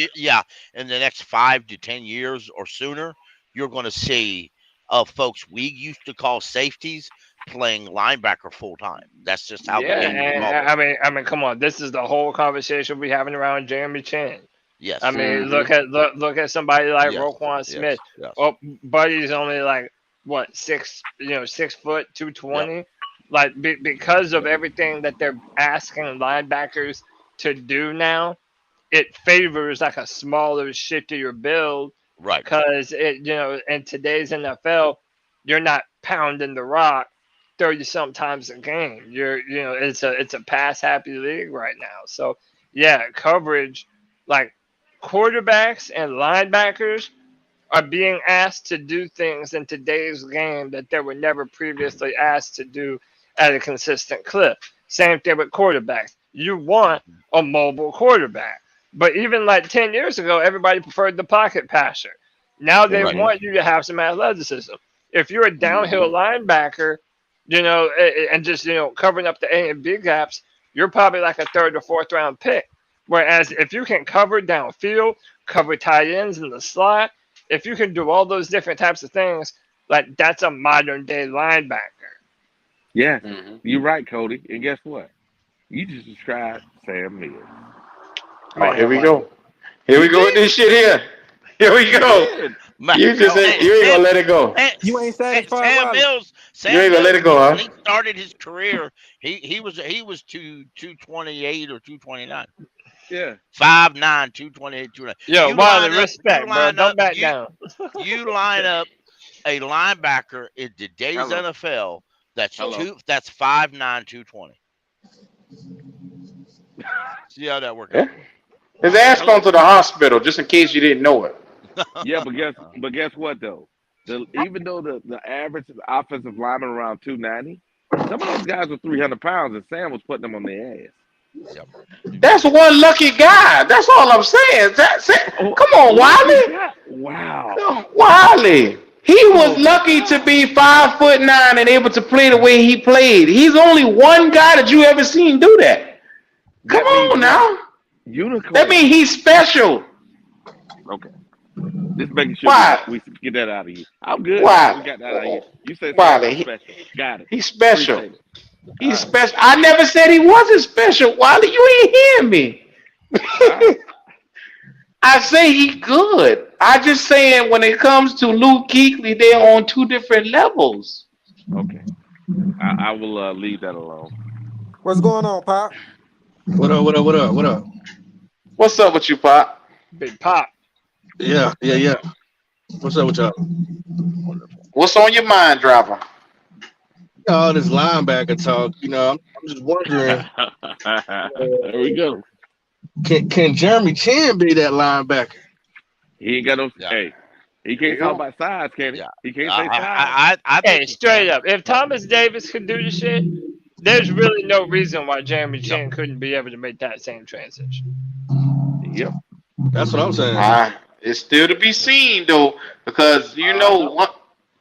in the next 5 to 10 years or sooner, you're going to see folks we used to call safeties playing linebacker full time. That's just how the Yeah, game's and evolving. I mean, come on. This is the whole conversation we having around Jeremy Chin. I Yes, mean, Mhm. look at somebody like yes, Roquan Smith. yes, yes. Oh, Buddy's only like what 6 foot 220. Like because of everything that they're asking linebackers to do now, it favors like a smaller, shiftier build. Right. Because in today's NFL, you're not pounding the rock 30 sometimes a game. It's a pass happy league right now. So yeah, coverage, like quarterbacks and linebackers are being asked to do things in today's game that they were never previously asked to do at a consistent clip. Same thing with quarterbacks. You want a mobile quarterback. But even like 10 years ago, everybody preferred the pocket passer. Now they Right. Mm-hmm. want you to have some athleticism. If you're a downhill Mhm. linebacker, and just, covering up the A and B gaps, you're probably like a third or fourth round pick. Whereas if you can cover downfield, cover tight ends in the slot, if you can do all those different types of things, like that's a modern day linebacker. Yes, Mhm. you're right, Cody. And guess what? You just described Sam Mills. Oh, here Man, we what? go. Here we You go with did. this shit here. Here we You go. did. Ma- You just ain't, you ain't gonna let it go. You ain't satisfied, Wiley. You Sam ain't gonna let Mills, it go, when huh? he started his career, he was 228 or 229. Yeah. 5'9", 228, 229. Yo, You Wiley, line up, respect, bro. Don't back down. you line up a linebacker in today's Hello. NFL Hello. that's 5'9", 220. See how that work Yeah. out for His ass gone Hello. to the hospital, just in case you didn't know it. Yeah, you. but guess what though? Even though the average offensive lineman around 290, some of those guys were 300 pounds, and Sam was putting them on their ass. Yep. That's one lucky guy. That's all I'm saying. That's it. Oh, Come on, lucky Wiley. guy! Wow. Come on, Wiley. He was Oh my lucky to God. be 5'9" and able to play the way he played. He's only one guy that you ever seen do that. Come That means on what? now. That Unicorn. means he's special. Okay. Just making sure Why? we get that out of you. I'm good. We Why? got that out of you. You said Sam was Wiley. special. Got it. He's special. Appreciate it. All He's right. special. I never said he wasn't special. Wiley, you ain't hear me. All right. I say he good. I just saying when it comes to Luke Kuechly, they're on two different levels. Okay. I will leave that alone. What's going on, Pop? What up? What up? What up? What up? What's up with you, Pop? Big pop. Yeah. What's up with y'all? Wonderful. What's on your mind, driver? All this linebacker talk. I'm just wondering, There we go. can Jeremy Chin be that linebacker? He ain't got no. Yeah. Hey, He can't talk about size, can he? Yeah. He can't say size. I think Hey, he straight can. up, if Thomas Davis could do the shit, there's really no reason why Jeremy Chin couldn't be able to make that same transition. Yep. That's what I'm saying. It's still to be seen though, because Uh,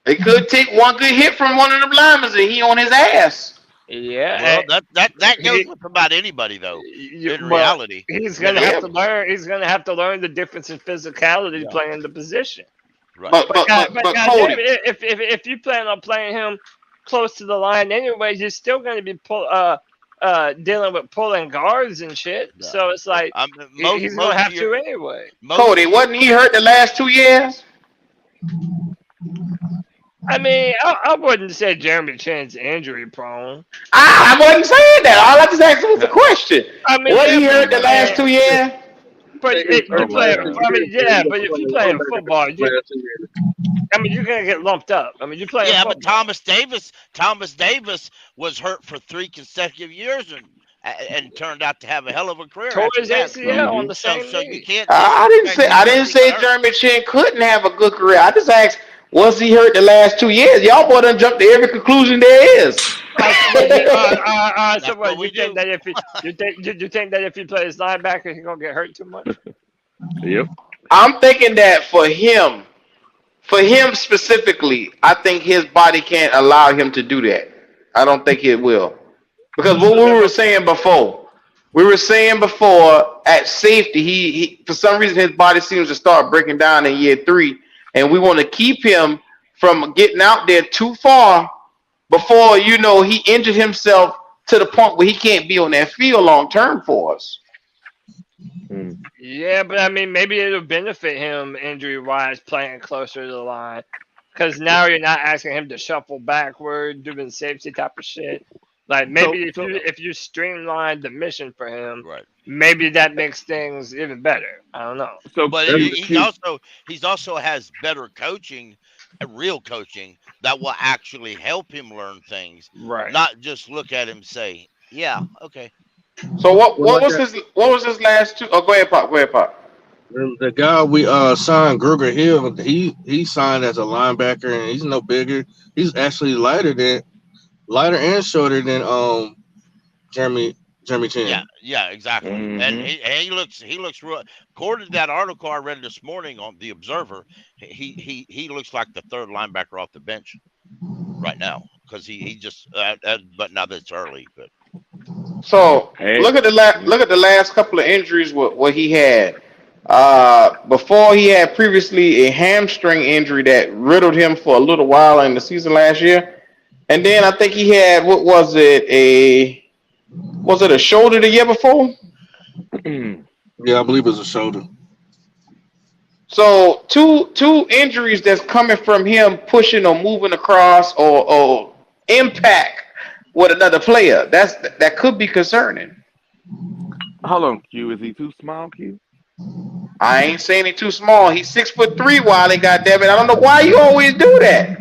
it could take one good hit from one of them linemen and he on his ass. yeah, Well, that goes he, with about anybody though. In well, reality, he's you gonna know. have Yeah, to learn. He's gonna have to learn the difference in physicality Yeah. playing the position. Right. But but goddamn, Cody, if you plan on playing him close to the line anyway, you're still going to be dealing with pulling guards and shit. Yeah. So it's like he's going to Most of have your to anyway. most Cody, wasn't he hurt the last 2 years? I mean, I wouldn't say Jeremy Chin's injury prone. I wasn't saying that. All I just asked was a question. I mean, Was yeah, he hurt the last 2 years? but Oh you my play. God. I mean, yeah, but if you play in football, I mean, you're going to get lumped up. I mean, you play in yeah, football. but Thomas Davis was hurt for 3 consecutive years and turned out to have a hell of a career Tore after his that. ACL on the So same you knee. can't I didn't disrespect say him I because didn't he got say hurt. Jeremy Chin couldn't have a good career. I just asked, was he hurt the last 2 years? Y'all boy done jumped to every conclusion there is. So That's what what you we think do. that if you think that if he plays linebacker, he's gonna get hurt too much? Yep. I'm thinking that for him specifically, I think his body can't allow him to do that. I don't think it will. Because what So we then, were saying before, at safety, he for some reason his body seems to start breaking down in year 3, and we want to keep him from getting out there too far before he injured himself to the point where he can't be on that field long term for us. Mm. yeah, but I mean, maybe it'll benefit him injury wise playing closer to the line, because now you're not asking him to shuffle backward, doing safety type of shit. Like maybe if you streamline the mission for him, Right. maybe that makes things even better. I don't know. So But Q, he's also has better coaching, real coaching that will actually help him learn things, Right. not just look at him and say, "Yeah, okay." So what Well, what like was that, his last two? Oh, go ahead, Pop. Go ahead, Pop. the guy we signed, Gruger Hill, he signed as a linebacker, and he's no bigger. He's actually lighter and shorter than Jeremy Yeah, Chin. yeah, exactly. And hmm he looks real. According to that article I read this morning on the Observer, he looks like the third linebacker off the bench right now because he just. But now that it's early, but So hey, look at the last couple of injuries what he had. Before he had previously a hamstring injury that riddled him for a little while in the season last year, and then I think he had what was it a shoulder the year before? Yeah, I believe it's a shoulder. So two injuries that's coming from him pushing or moving across or impact with another player. That could be concerning. hold on, Q. Is he too small, Q? I ain't saying he's too small. He's 6'3", Wiley. Goddamn it! I don't know why you always do that.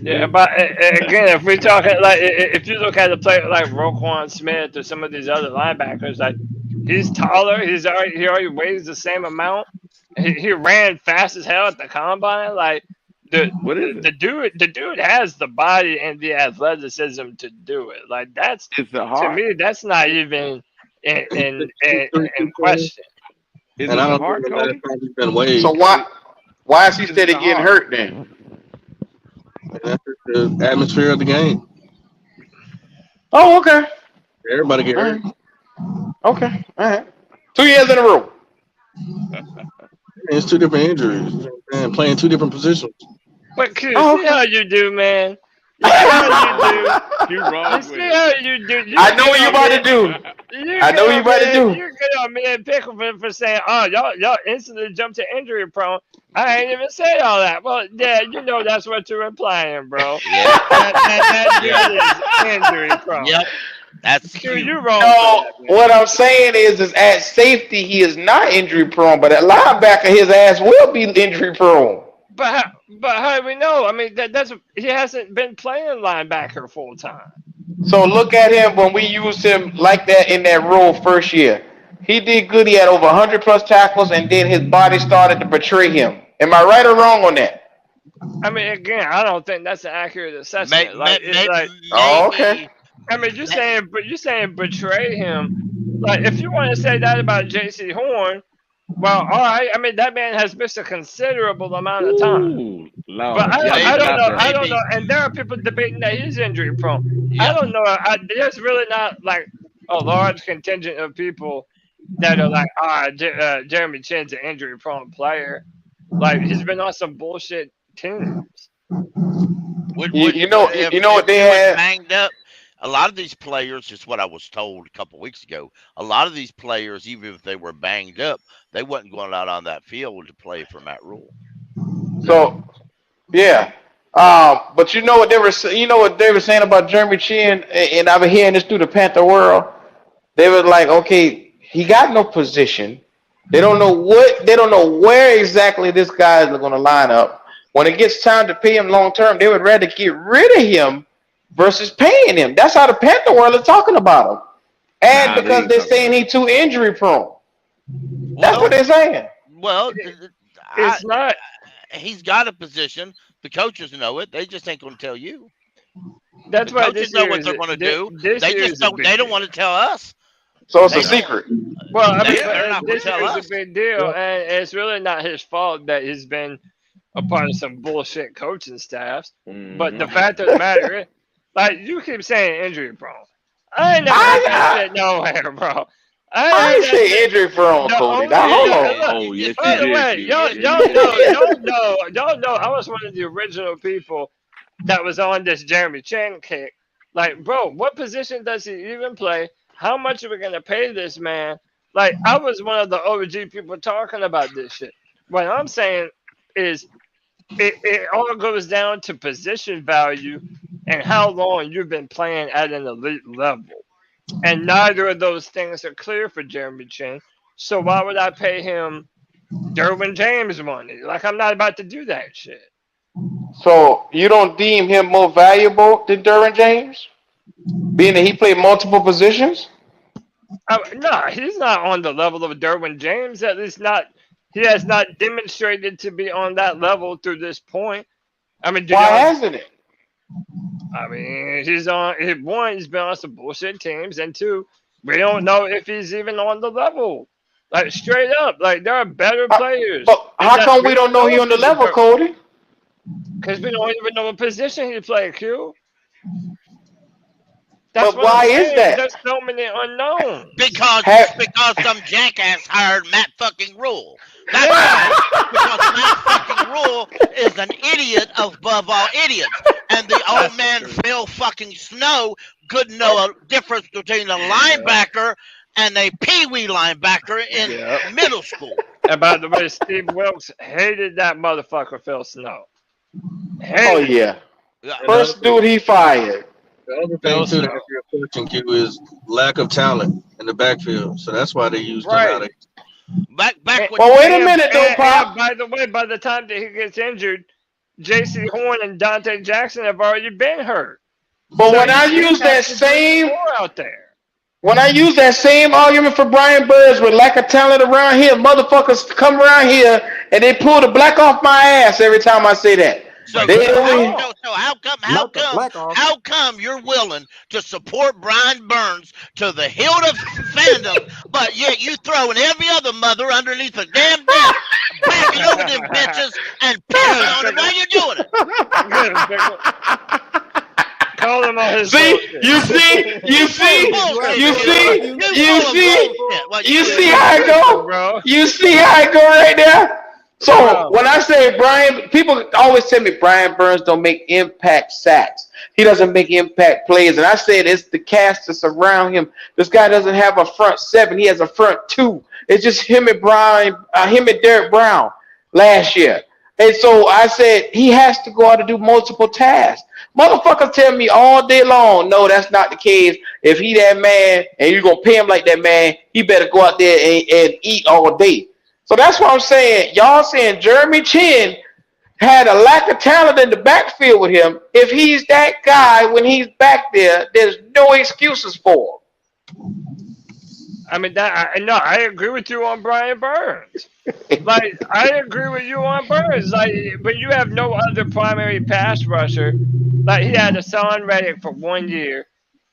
Yeah, but again, if we're talking like if you look at a player like Roquan Smith or some of these other linebackers, like he's taller, he already weighs the same amount. He ran fast as hell at the combine. Like What is it? the dude has the body and the athleticism to do it. Like that's Is it to hard? me, that's not even in question. Is And it I the don't think hard, the last Cody? time he's been So weighed. why is he Is it steady the getting hard? hurt then? And that's just the atmosphere of the game. Oh, okay. Everybody get All hurt. right. Okay. All right. 2 years in a row. It's two different injuries and playing two different positions. But Q, Oh, see okay. how you do, man. You see how you do. You You wrong see with it. how you do. You I know get what you on about me. to do. You I know get what you on about to me. do. You get on me and pickle for saying, "Oh, y'all instantly jump to injury prone." I ain't even say all that. Well, yeah, you know that's what you're implying, bro. yeah, That yeah, dude is injury prone. yep. That's Q, Q. you wrong for No, that, man. what I'm saying is at safety he is not injury prone, but at linebacker his ass will be injury prone. But how do we know? I mean, that's he hasn't been playing linebacker full time. So look at him when we used him like that in that role first year. He did good. He had over 100 plus tackles, and then his body started to betray him Am I right or wrong on that? I mean, again, I don't think that's an accurate assessment. Like, it's like, Oh, okay. Maybe. I mean, you're saying betray him. Like, if you want to say that about J.C. Horn, well, all right. I mean, that man has missed a considerable amount of time. Ooh, But Lord, Yeah, y'all better stop that. I don't maybe. know. And there are people debating that he's injury prone. I Yeah. don't know. There's really not like a large contingent of people that are like, Jeremy Chin's an injury prone player. Like, he's been on some bullshit teams. You know If what they he was had. banged up, a lot of these players, is what I was told a couple weeks ago. A lot of these players, even if they were banged up, they wasn't going out on that field to play for Matt Rule. So yeah, but you know what they were saying about Jeremy Chin, and I've been hearing this through the Panther world. They were like, okay, he got no position. They don't know where exactly this guy is going to line up. When it gets time to pay him long term, they would rather get rid of him versus paying him. That's how the Panther world is talking about him. And Nah, they because ain't they're talking saying about he's too injury prone. That's what Well, they're saying. well, I, It's not. he's got a position. The coaches know it. They just ain't going to tell you. The That's why coaches this know year what is they're going to this, do. this They year just is a don't. They big don't deal. want to tell us. So it's a They don't. secret. Well, I mean, They're not going this to tell year is a us. big deal, Well, and it's really not his fault that he's been a part of some bullshit coaching staffs. But Mm-hmm. the fact of the matter is, like, you keep saying injury prone. I ain't never heard that I, shit nowhere, bro. I ain't I heard ain't that say shit. injury prone, The Cody. Now only hold Yes, you on. did. look. Oh, You yes, just you By said the it. did, way, Q. Yes, you y'all did. know. I was one of the original people that was on this Jeremy Chan kick. Like, bro, what position does he even play? How much are we gonna pay this man? Like, I was one of the OG people talking about this shit. What I'm saying is, it all goes down to position value and how long you've been playing at an elite level. And neither of those things are clear for Jeremy Chin. So why would I pay him Derwin James money? Like, I'm not about to do that shit. So you don't deem him more valuable than Derwin James, being that he played multiple positions? No, he's not on the level of Derwin James. At least not. He has not demonstrated to be on that level through this point. I mean, do Why y'all? hasn't it? I mean, he's on. One, he's been on some bullshit teams, and two, we don't know if he's even on the level. Like, straight up, like, there are better How- players, But and how that come we we don't don't know know he if on the he's a level, Cody? because we don't even know what position he played. Q. That's But what I'm why is saying. that? There's so many unknowns. Because Have, some jackass hired Matt fucking Rule. That's Yeah, why. Because Matt fucking Rule is an idiot above all idiots. And the old that's the man truth. Phil fucking Snow couldn't know a difference between a Yeah, linebacker and a peewee linebacker in yeah. middle school. And by the way, Steve Wilkes hated that motherfucker Phil Snow. oh Hated him. yeah, Yeah. another first thing, dude he fired. the other thing Phil too to Snow. answer your question, Q, is lack of talent in the backfield. So that's why they used him how Right. they. Back And, when Well, wait a minute though, and Pop. by the way, by the time that he gets injured, J.C. Horn and Dante Jackson have already been hurt. But So when I he use has that to do even same more out there. when I use that same argument for Brian Burns with lack of talent around here, motherfuckers come around here and they pull the black off my ass every time I say that. so They so how always, Oh, so, so how come Not the black off. you're willing to support Brian Burns to the hilt of fandom, but yet you throwing every other mother underneath the damn desk, backing over them bitches and pissing good on them pickle. while you're doing it. Good pickle. Call him on his see, bullshit. you see, you Full of see, You bullshit, asked you for it, you. see, nephew. You you full of see, bullshit. Well, you you see is. how it Listen, go. bro. You see how it go right there. So Bro. when I say Brian, people always tell me Brian Burns don't make impact sacks. He doesn't make impact plays, and I said it's the cast that's around him. This guy doesn't have a front seven; he has a front two. It's just him and him and Derek Brown last year. And so I said he has to go out and do multiple tasks. Motherfuckers tell me all day long, no, that's not the case. If he that man and you're gonna pay him like that man, he better go out there and eat all day. So that's what I'm saying. Y'all saying Jeremy Chin had a lack of talent in the backfield with him. If he's that guy when he's back there, there's no excuses for him. I mean, no, I agree with you on Brian Burns. Like, I agree with you on Burns. Like, but you have no other primary pass rusher. Like, he had Hassan Reddick for 1 year.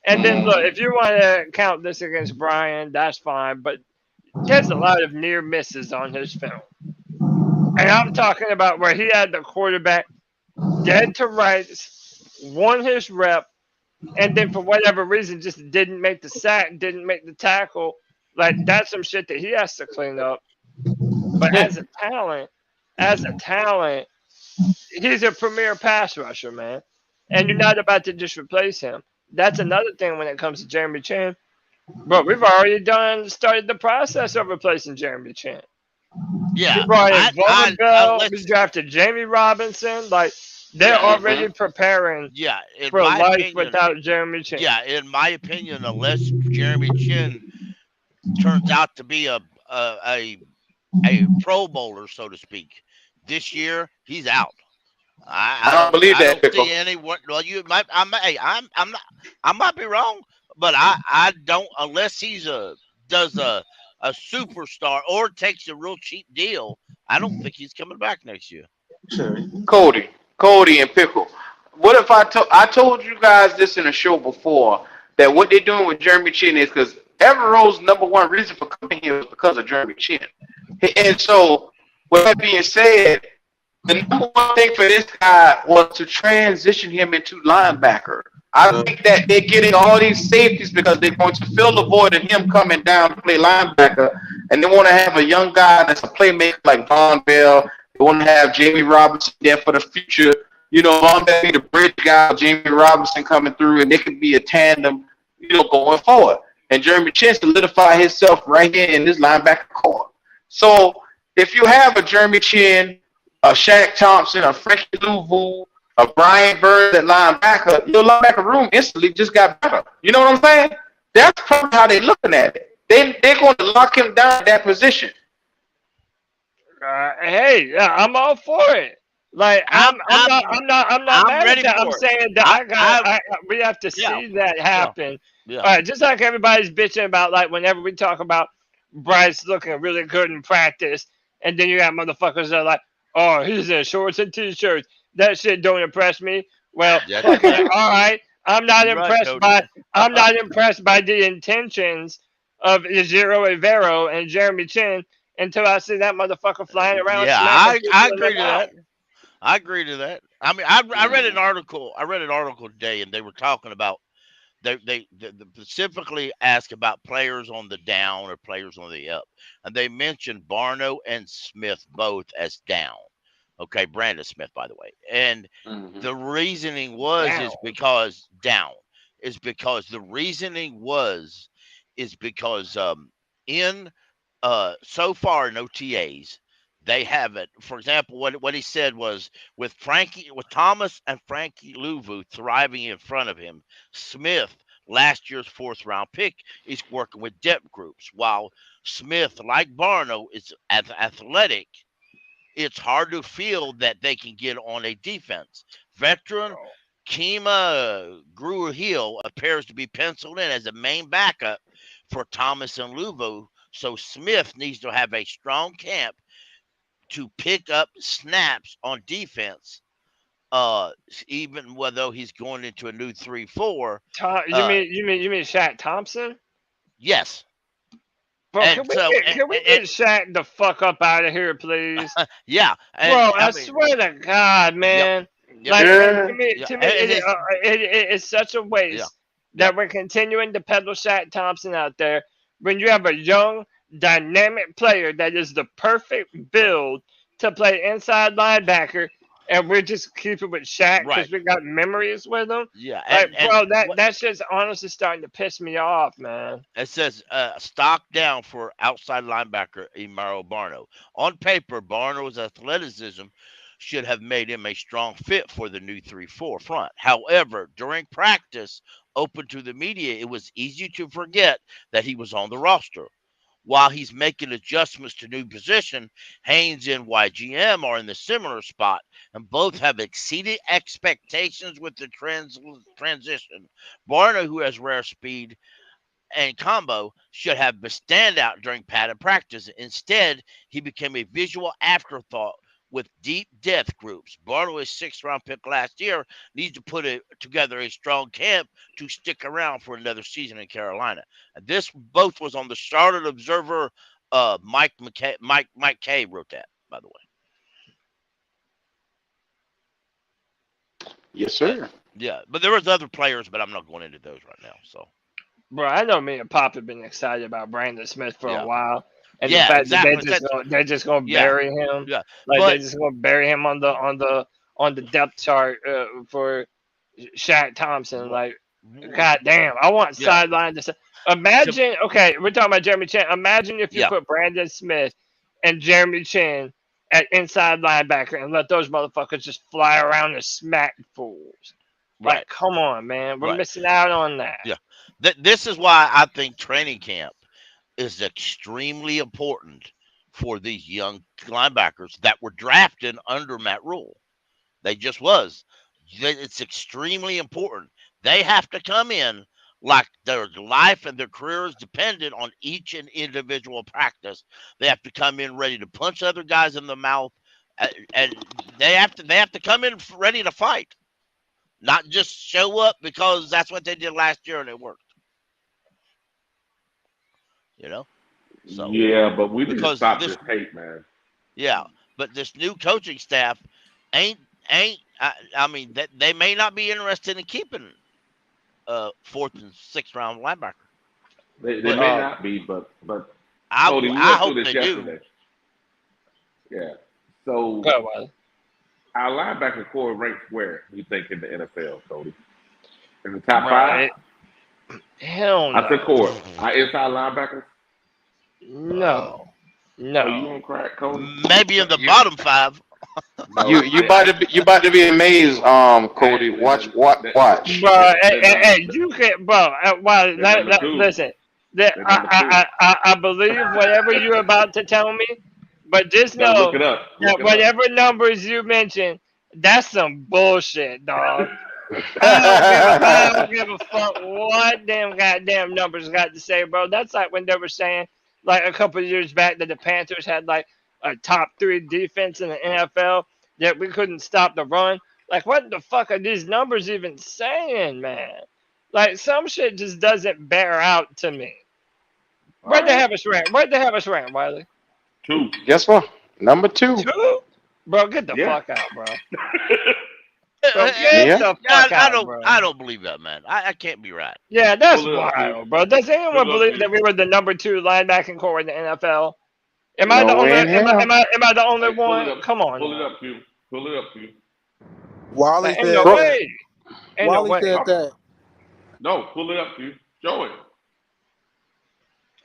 And then, look, if you want to count this against Brian, that's fine. But there's a lot of near misses on his film. And I'm talking about where he had the quarterback dead to rights, won his rep, and then for whatever reason just didn't make the sack, didn't make the tackle. Like, that's some shit that he has to clean up. But as a talent, he's a premier pass rusher, man. And you're not about to just replace him. That's another thing when it comes to Jeremy Chin. But we've already started the process of replacing Jeremy Chin. Yeah, We brought in I Bell. We let's drafted Jamie Robinson. Like, they're yeah, already preparing yeah. In for my life opinion, without Jeremy Chin. yeah, in my opinion, unless Jeremy Chin turns out to be a Pro Bowler, so to speak, this year he's out. I don't believe I that, don't Pickle. see anyone. Well, you might. I'm not. I might be wrong, but I don't unless does a superstar or takes a real cheap deal. I don't think he's coming back next year. Cody, and Pickle. What if I told you guys this in a show before that what they're doing with Jeremy Chin is because Evero's number one reason for coming here was because of Jeremy Chin. And so, with that being said, the number one thing for this guy was to transition him into linebacker. I think that they're getting all these safeties because they're going to fill the void of him coming down to play linebacker, and they want to have a young guy that's a playmaker like Von Bell. They want to have Jamie Robinson there for the future. You know, Von Bell be the bridge guy, Jamie Robinson coming through, and they can be a tandem, going forward. And Jeremy Chin solidify himself right here in this linebacker core. So if you have a Jeremy Chin, a Shaq Thompson, a Frankie Louvu, a Brian Burns at linebacker, your linebacker room instantly just got better. You know what I'm saying? That's probably how they're looking at it. They're going to lock him down at that position. Hey, yeah, I'm all for it. Like, I'm not mad ready at that. for I'm it. saying that we have to Yeah, see that happen. yeah. All right, just like everybody's bitching about, like, whenever we talk about Bryce looking really good in practice, and then you got motherfuckers that are like, oh, he's in shorts and t-shirts. That shit don't impress me. Well, Yeah, fucking, all right. I'm not You're right, impressed Cody. I'm not impressed by the intentions of Zero Evero and Jeremy Chin until I see that motherfucker flying around Yeah, smacking I people in the agree to mouth. that. I agree to that. I mean, I read an article. I read an article today, and they were talking about they specifically asked about players on the down or players on the up, and they mentioned Barno and Smith both as down. Okay, Brandon Smith, by the way, and the reasoning was Down. is because down is because the reasoning was is because in so far in OTAs they haven't. For example, what he said was with Thomas and Frankie Louvu thriving in front of him, Smith, last year's fourth round pick, is working with depth groups. While Smith, like Barno, is athletic, it's hard to feel that they can get on a defense. Veteran Kima Gruer Hill appears to be penciled in as a main backup for Thomas and Louvu. So Smith needs to have a strong camp to pick up snaps on defense, even though he's going into a new 3-4. You mean Shaq Thompson? Yes. Bro, And can we get Shaq the fuck up out of here, please? Yeah. And, Bro, I swear to God, man. Yep. Like, Yeah. to me, it's such a waste that we're continuing to peddle Shaq Thompson out there when you have a young, dynamic player that is the perfect build to play inside linebacker, and we're just keeping with Shaq because we got memories with him. Yeah. Like, bro, that's just honestly starting to piss me off, man. It says stock down for outside linebacker Imaro Barno. On paper, Barno's athleticism should have made him a strong fit for the new 3-4 front. However, during practice, open to the media, it was easy to forget that he was on the roster. While he's making adjustments to new position, Haynes and YGM are in the similar spot, and both have exceeded expectations with the transition. Barno, who has rare speed, and combo should have been standout during padded practice. Instead, he became a visual afterthought with deep depth groups. Barlow, a 6th-round pick last year, needs to put together a strong camp to stick around for another season in Carolina. And this both was on the Charlotte Observer. Mike Kay wrote that, by the way. Yes, sir. Yeah, but there was other players, but I'm not going into those right now. So, Bro, I know me and Pop have been excited about Brandon Smith for Yeah. a while, and Yeah, the fact exactly. that they're just gonna Yeah. bury him, yeah, like but they're just gonna bury him on the depth chart for Shaq Thompson. Like, god damn, I want Yeah. sideline to imagine. Okay, we're talking about Jeremy Chin. Imagine if you Yeah. put Brandon Smith and Jeremy Chin at inside linebacker and let those motherfuckers just fly around and smack fools. Like, right. come on, man, we're Right. missing out on that. Yeah. This is why I think training camp is extremely important for these young linebackers that were drafted under Matt Rule. They just was. It's extremely important. They have to come in like their life and their career is dependent on each and individual practice. They have to come in ready to punch other guys in the mouth, and they have to come in ready to fight, not just show up because that's what they did last year and it worked. You know. So Yeah, but we need to because stop this, this hate, man. yeah, but this new coaching staff ain't. I mean, they may not be interested in keeping 4th and 6th round linebacker. They But, may not be, but I Cody, we I went hope through this they yesterday. Yeah. So Go, Wiley. our linebacker core ranks where you think in the NFL, Cody? In the top Right. 5? Hell no. I said core. Our inside linebackers. No. Oh, you gonna crack, Cody? Maybe in the bottom 5. No, You about to be amazed, Cody. Watch. Bro, hey, you can't, bro. Well, number 2. listen. They're number 2. I believe whatever you're about to tell me, but just No, know look it up. that Look it up. whatever numbers you mention, that's some bullshit, dog. I don't give a fuck what them goddamn numbers got to say, bro. That's like when they were saying, like a couple of years back, that the Panthers had like a top 3 defense in the NFL, that we couldn't stop the run. Like, what the fuck are these numbers even saying, man? Like, some shit just doesn't bear out to me. Where'd they have us ranked? Wiley? 2. Guess what? Number 2. 2? Bro, get the Yeah. fuck out, bro. Bro, get the fuck out, bro. I don't believe that, man. I can't be right. Yeah, that's Pull it up, wild, dude. bro. Does anyone Pull it up, believe dude. that we were the number 2 linebacking core in the NFL? Am I No the only? way in hell. Am I the only Hey, pull one? it up. Come on. Pull it now. up, Q. Pull it up, Q. Wally Like, ain't said no that. way. Ain't no Wally way. said that. No, pull it up, Q. Show it.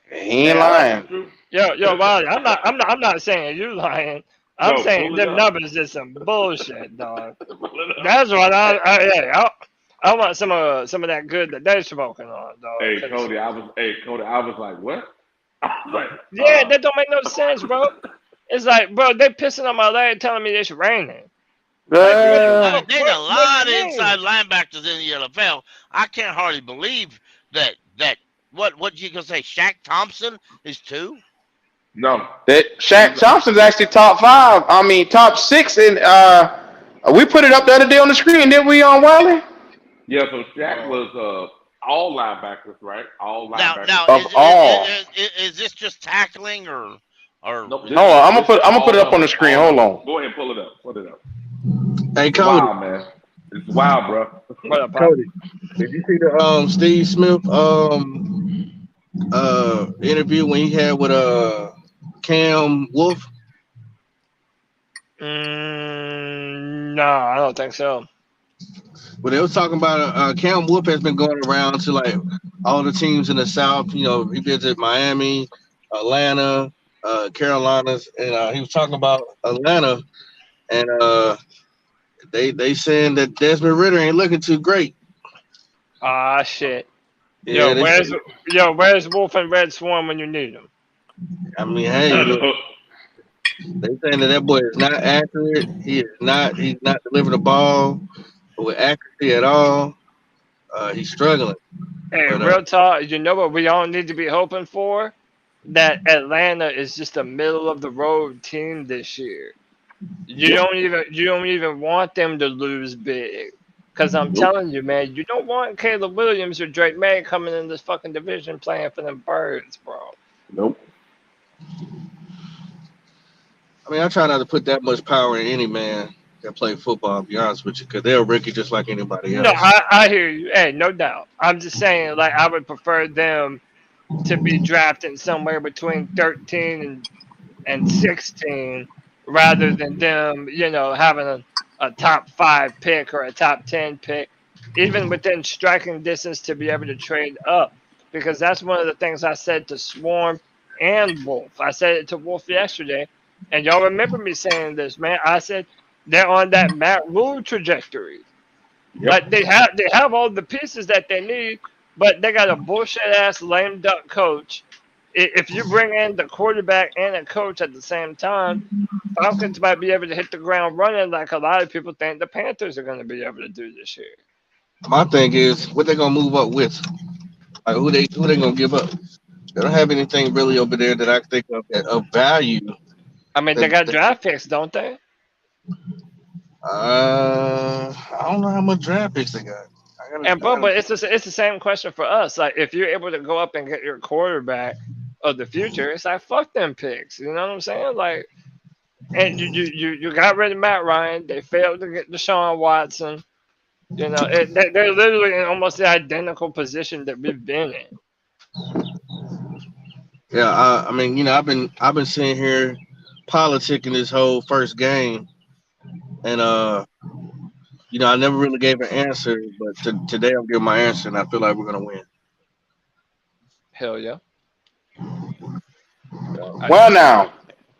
He ain't lying. Q. Yo, Wiley, I'm not saying you lying. I'm No, saying pull it them up. numbers is some bullshit, dog. Pull it up. That's what I want some of that good that they're smoking on, dog. Hey, Cody, I was like, what? I was like, Yeah, that don't make no sense, bro. It's like, bro, they pissing on my leg telling me it's raining. I mean, there's a What lot do of you mean? inside linebackers in the NFL. I can't hardly believe that what you gonna say? Shaq Thompson is 2. no. That Shaq Thompson's actually top 5. I mean, top 6. And we put it up the other day on the screen, didn't we, on Wiley? Yeah, so Shaq was all linebackers, right? All linebackers. Now Of all. is this just tackling or Nope, Hold on, I'm gonna put it up on the screen. Hold on. Go ahead and pull it up. Pull it up. Hey, It's Cody. wild, man. It's wild, bro. What up, Pop? Cody, did you see the Steve Smith interview when he had with Cam Wolf? No, I don't think so. Well, they was talking about Cam Wolf has been going around to like all the teams in the South. You know, he visited Miami, Atlanta, Carolinas, and he was talking about Atlanta, and they saying that Desmond Ridder ain't looking too great. Ah, shit. Yeah, Where's Wolf and Red Swarm when you need them? I mean, hey, look, they saying that boy is not accurate. He's not delivering the ball with accuracy at all. He's struggling. Hey, But real talk. You know what we all need to be hoping for? That Atlanta is just a middle of the road team this year. yep. You don't even want them to lose big. Cause I'm Nope. telling you, man, you don't want Caleb Williams or Drake May coming in this fucking division playing for them birds, bro. Nope. I mean, I try not to put that much power in any man that play football. I'll be honest with you, because they're rookie just like anybody No, else. I hear you. Hey, no doubt. I'm just saying, like, I would prefer them to be drafted somewhere between 13 and 16 rather than them, having a top 5 pick or a top 10 pick, even within striking distance to be able to trade up. Because that's one of the things I said to Swarm and Wolf. I said it to Wolf yesterday, and y'all remember me saying this, man. I said they're on that Matt Rule trajectory. Yep. Like they have all the pieces that they need, but they got a bullshit ass lame duck coach. If you bring in the quarterback and a coach at the same time, Falcons might be able to hit the ground running like a lot of people think the Panthers are going to be able to do this year. My thing is, what they gonna move up with? Like who they gonna give up? They don't have anything really over there that I think of value. I mean, they got draft picks, don't they? I don't know how much draft picks they got. And but it's the same question for us. Like, if you're able to go up and get your quarterback of the future, it's like fuck them picks. You know what I'm saying? Like, and you got rid of Matt Ryan. They failed to get Deshaun Watson. They're literally in almost the identical position that we've been in. Yeah, I mean, I've been sitting here politicking this whole first game, and I never really gave an answer, but today I'm giving my answer, and I feel like we're gonna win. Hell yeah. Well, now,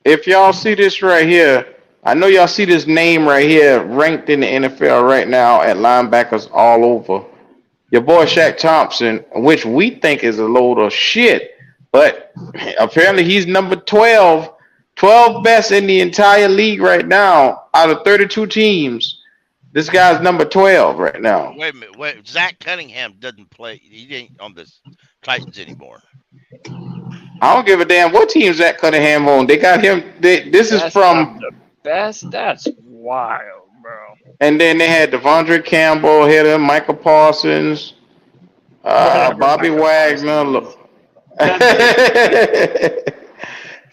if y'all see this right here, I know y'all see this name right here ranked in the NFL right now at linebackers all over. Your boy Shaq Thompson, which we think is a load of shit, but apparently he's number 12, 12 best in the entire league right now out of 32 teams. This guy's number 12 right now. Wait a minute. Wait, Zach Cunningham doesn't play. He ain't on the Titans anymore. I don't give a damn what team Zach Cunningham on. They got him. This is from the best. That's wild, bro. And then they had Devondre Campbell, hitter, Michael Parsons, Bobby Wagner.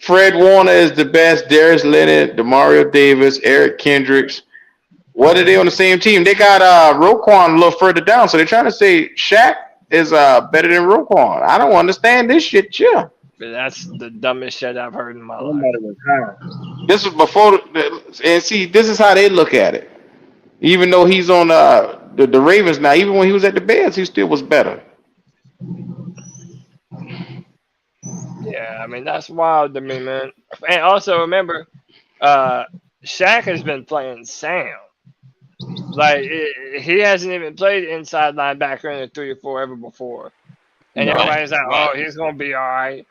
Fred Warner is the best. Darius Leonard, Demario Davis, Eric Kendricks. What are they on the same team? They got Roquan a little further down, so they're trying to say Shaq is better than Roquan. I don't understand this shit, yeah. That's the dumbest shit I've heard in my life. This was before, and see, this is how they look at it. Even though he's on the Ravens now, even when he was at the Bears, he still was better. Yeah, I mean, that's wild to me, man. And also remember, Shaq has been playing Sam. Like, he hasn't even played inside linebacker in a 3 or 4 ever before. And everybody's like, oh, he's going to be all right.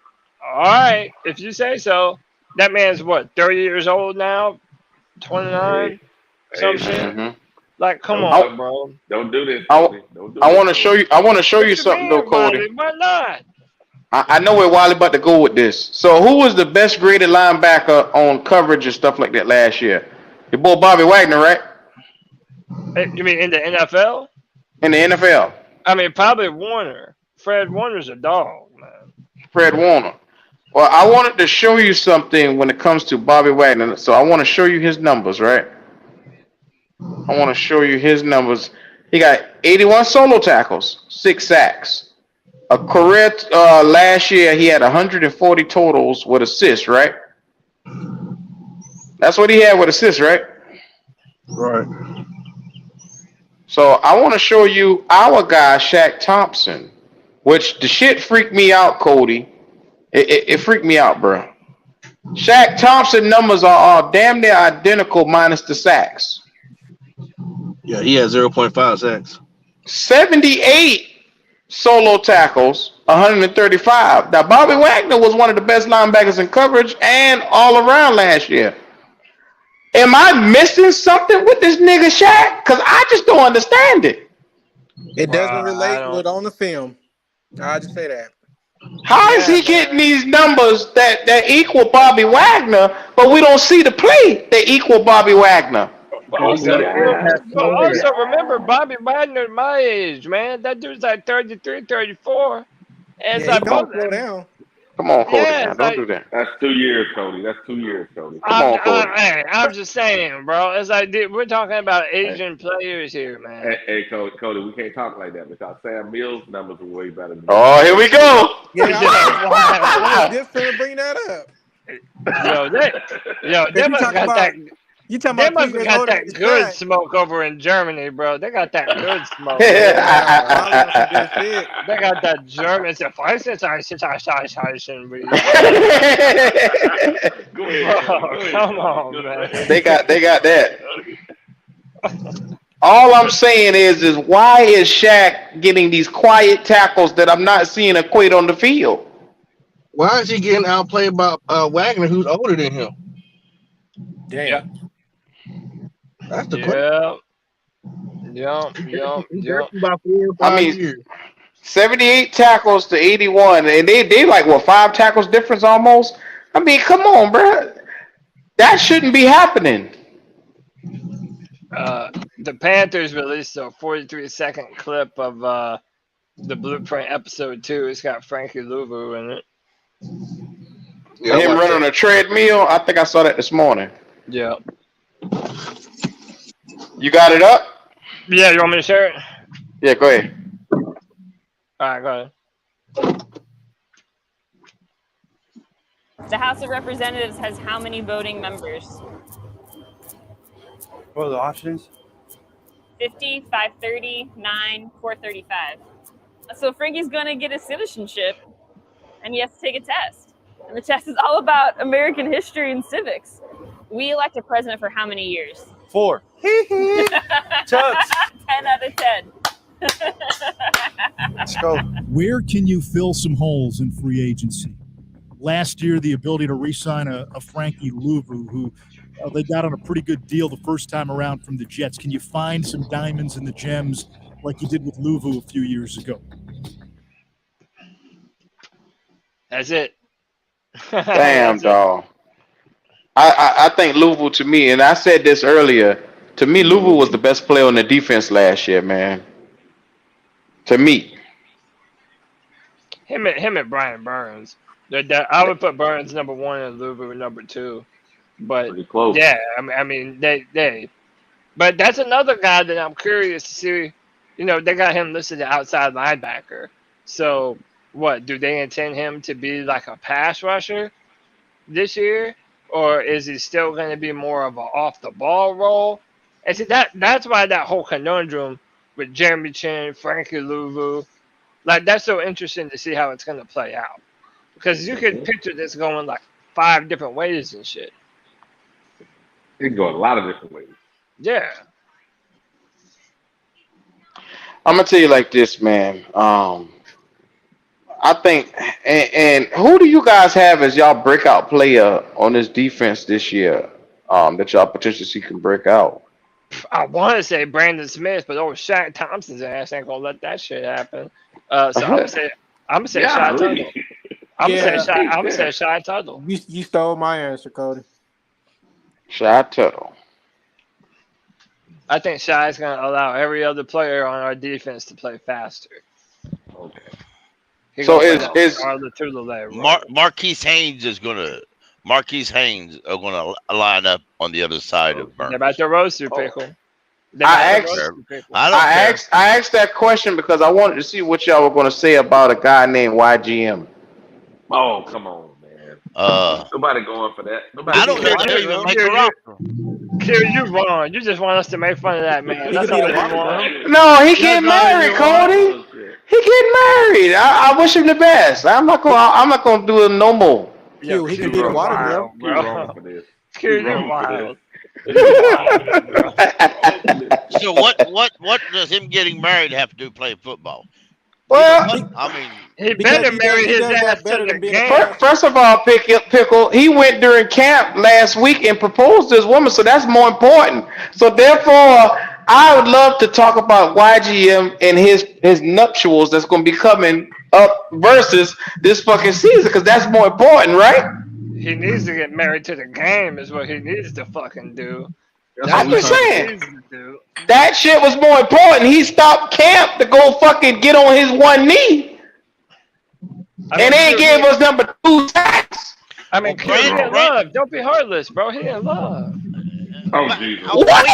All right, if you say so. That man's what, 30 years old now? 29? Some shit? Mm-hmm. Like, come on, bro. Don't do this. I want to show you. I want to show you something, though, Cody. Why not? I know where Wiley about to go with this. So, who was the best graded linebacker on coverage and stuff like that last year? Your boy Bobby Wagner, right? You mean in the NFL? In the NFL. I mean, probably Warner. Fred Warner's a dog, man. Fred Warner. Well, I wanted to show you something when it comes to Bobby Wagner. So, I want to show you his numbers, right? I want to show you his numbers. He got 81 solo tackles, 6 sacks. A career last year, he had 140 totals with assists, right? That's what he had with assists, right? Right. So I want to show you our guy, Shaq Thompson, which the shit freaked me out, Cody. It freaked me out, bro. Shaq Thompson numbers are damn near identical minus the sacks. Yeah, he had 0.5 sacks. 78 solo tackles, 135. Now, Bobby Wagner was one of the best linebackers in coverage and all around last year. Am I missing something with this nigga Shaq? Because I just don't understand it. It doesn't I relate don't. with on the film. I'll just say that. How is Yeah, he getting man. these numbers that equal Bobby Wagner, but we don't see the play that equal Bobby Wagner? But Because he got there. also remember Bobby Wagner my age, man. That dude's like 33, 34. And it's Yeah, he like gonna both. slow down. Come on, Cody, Yeah, man. it's Don't like do that. That's 2 years, Cody. That's 2 years, Cody. Come on, Cody. I'm just saying, bro. It's like dude, we're talking about Hey, Asian players here, man. hey, Cody, we can't talk like that because Sam Mills' numbers were way better than Bobby Oh, here we Wagner's. go. Yeah, I was Wow. just finna bring that up. Yo, Cause they must got that. you talking They about must people have that's got older than that good Shaq. smoke over in Germany, bro. They got that good smoke. Yeah, Wally on some good shit. They got that German. It's a Go ahead, Cody. Bro, Go ahead, come Cody. on, Go man. ahead. they got that. All I'm saying is why is Shaq getting these quiet tackles that I'm not seeing equate on the field? Why is he getting outplayed by Wagner, who's older than him? Damn. That's the question. He's Yep. about 4 or I 5 mean, years. 78 tackles to 81, and they like what 5 tackles difference almost. I mean, come on, bro. That shouldn't be happening. The Panthers released a 43-second clip of the Blueprint episode 2. It's got Frankie Louvu in it. Yeah, Him running on a treadmill. I think I saw that this morning. Yeah. You got it up? Yeah, you want me to share it? Yeah, go ahead. All right, go ahead. The House of Representatives has how many voting members? What are the options? 50, 530, 9, 435. So Frankie's going to get his citizenship, and he has to take a test. And the test is all about American history and civics. We elect a president for how many years? 4. Chucks. 10 out of 10. Let's go. Where can you fill some holes in free agency? Last year, the ability to re-sign a Frankie Louvu, who they got on a pretty good deal the first time around from the Jets. Can you find some diamonds in the gems like you did with Louvu a few years ago? That's it. Damn, That's dog. I think Louisville to me, and I said this earlier. To me, Louisville was the best player on the defense last year, man. To me, Him and Brian Burns. I would put Burns number 1 and Louvu number 2. But Pretty close. yeah, I mean they. But that's another guy that I'm curious to see. You know, they got him listed as outside linebacker. So what do they intend him to be like a pass rusher this year, or is he still going to be more of an off the ball role? And see that's why that whole conundrum with Jeremy Chin, Frankie Louvu, like that's so interesting to see how it's going to play out, because you could picture this going like 5 different ways and shit. It can go a lot of different ways. Yeah. I'm gonna tell you like this, man. I think, and who do you guys have as y'all breakout player on this defense this year? That y'all potentially see can break out. I want to say Brandon Smith, but Shaq Thompson's ass ain't gonna let that shit happen. So I'm gonna say Yeah, Shy really. Tuttle. I'm gonna say Shy Tuttle. You stole my answer, Cody. Shy Tuttle. I think Shy's gonna allow every other player on our defense to play faster. Okay. He's So gonna play is that Arthur Tulele role. Marquise Haynes are gonna line up on the other side of Burns. They're about to roast you, pickle. They're I about to asked- roast you, pickle. I don't care. I asked that question because I wanted to see what y'all were gonna say about a guy named YGM. Oh, come on, man. Nobody going for that. Nobody I don't going know for that they that. even make a roster. Kid, you wrong. You just want us to make fun of that man. He That's could be all the you Whopper, want. No, he That's getting all married, you Cody. want. He getting married. I wish him the best. I'm not gonna do it no more. Q, he Q, can be the you're water wild, girl. You're wrong for this. Q, You're you're wrong for wild. this. You're wild, bro. So what does him getting married have to do with playing football? Well, I mean, He Because better he marry does his that ass to better the than being a game. first of all, Pickle, he went during camp last week and proposed to his woman, so that's more important. So therefore, I would love to talk about YGM and his nuptials that's going to be coming up versus this fucking season because that's more important, right? He needs to get married to the game, is what he needs to fucking do. That's what That's I'm we what just trying to he do. saying needs to do. that shit was more important. He stopped camp to go fucking get on his one knee, I and mean, they Q, gave us number 2 sacks. Well, Q, he in Brand, love. Don't be heartless, bro. He in love. Oh but Jesus. What?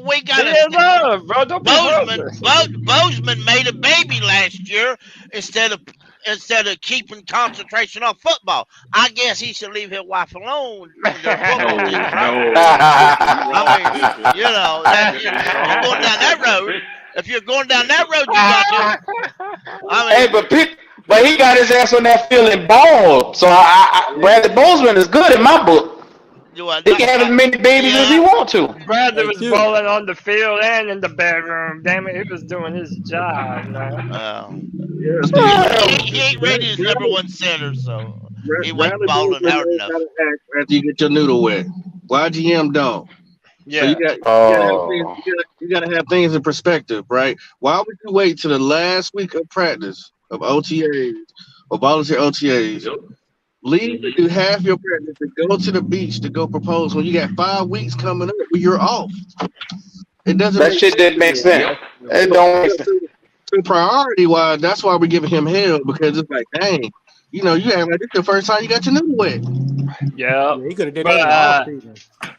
we He got in to. love, bro. Don't be heartless. Bozeman made a baby last year instead of keeping concentration on football. I guess he should leave his wife alone when their football No, team's hurt. no. You I wrong, mean, Bishop. you know, if you're going down that road, you got to. I Hey, mean, but he got his ass on that field and balled. So Bradley Bozeman is good in my book. He can have as many babies as he yeah. want to. Bradley Hey, was Q. balling on the field and in the bedroom. Damn it, he was doing his job, man. Yeah, see, He ain't rated his number one center, so he wasn't Bradley balling Bozeman hard knows enough. how to act after you get your noodle wet. YGM don't. So Yeah. you gotta have things, Oh, you gotta have things in perspective, right? Why would you wait to the last week of practice of OTAs or volunteer OTAs? Leave and do half your practice to go to the beach to go propose when you got 5 weeks coming up where you're off. It doesn't that make shit sense didn't to make me. sense. It don't make sense. So priority wise, that's why we're giving him hell because it's like, dang, you act like this the first time you got your noodle wet. Yeah. Yeah, he could have did But that in the off season.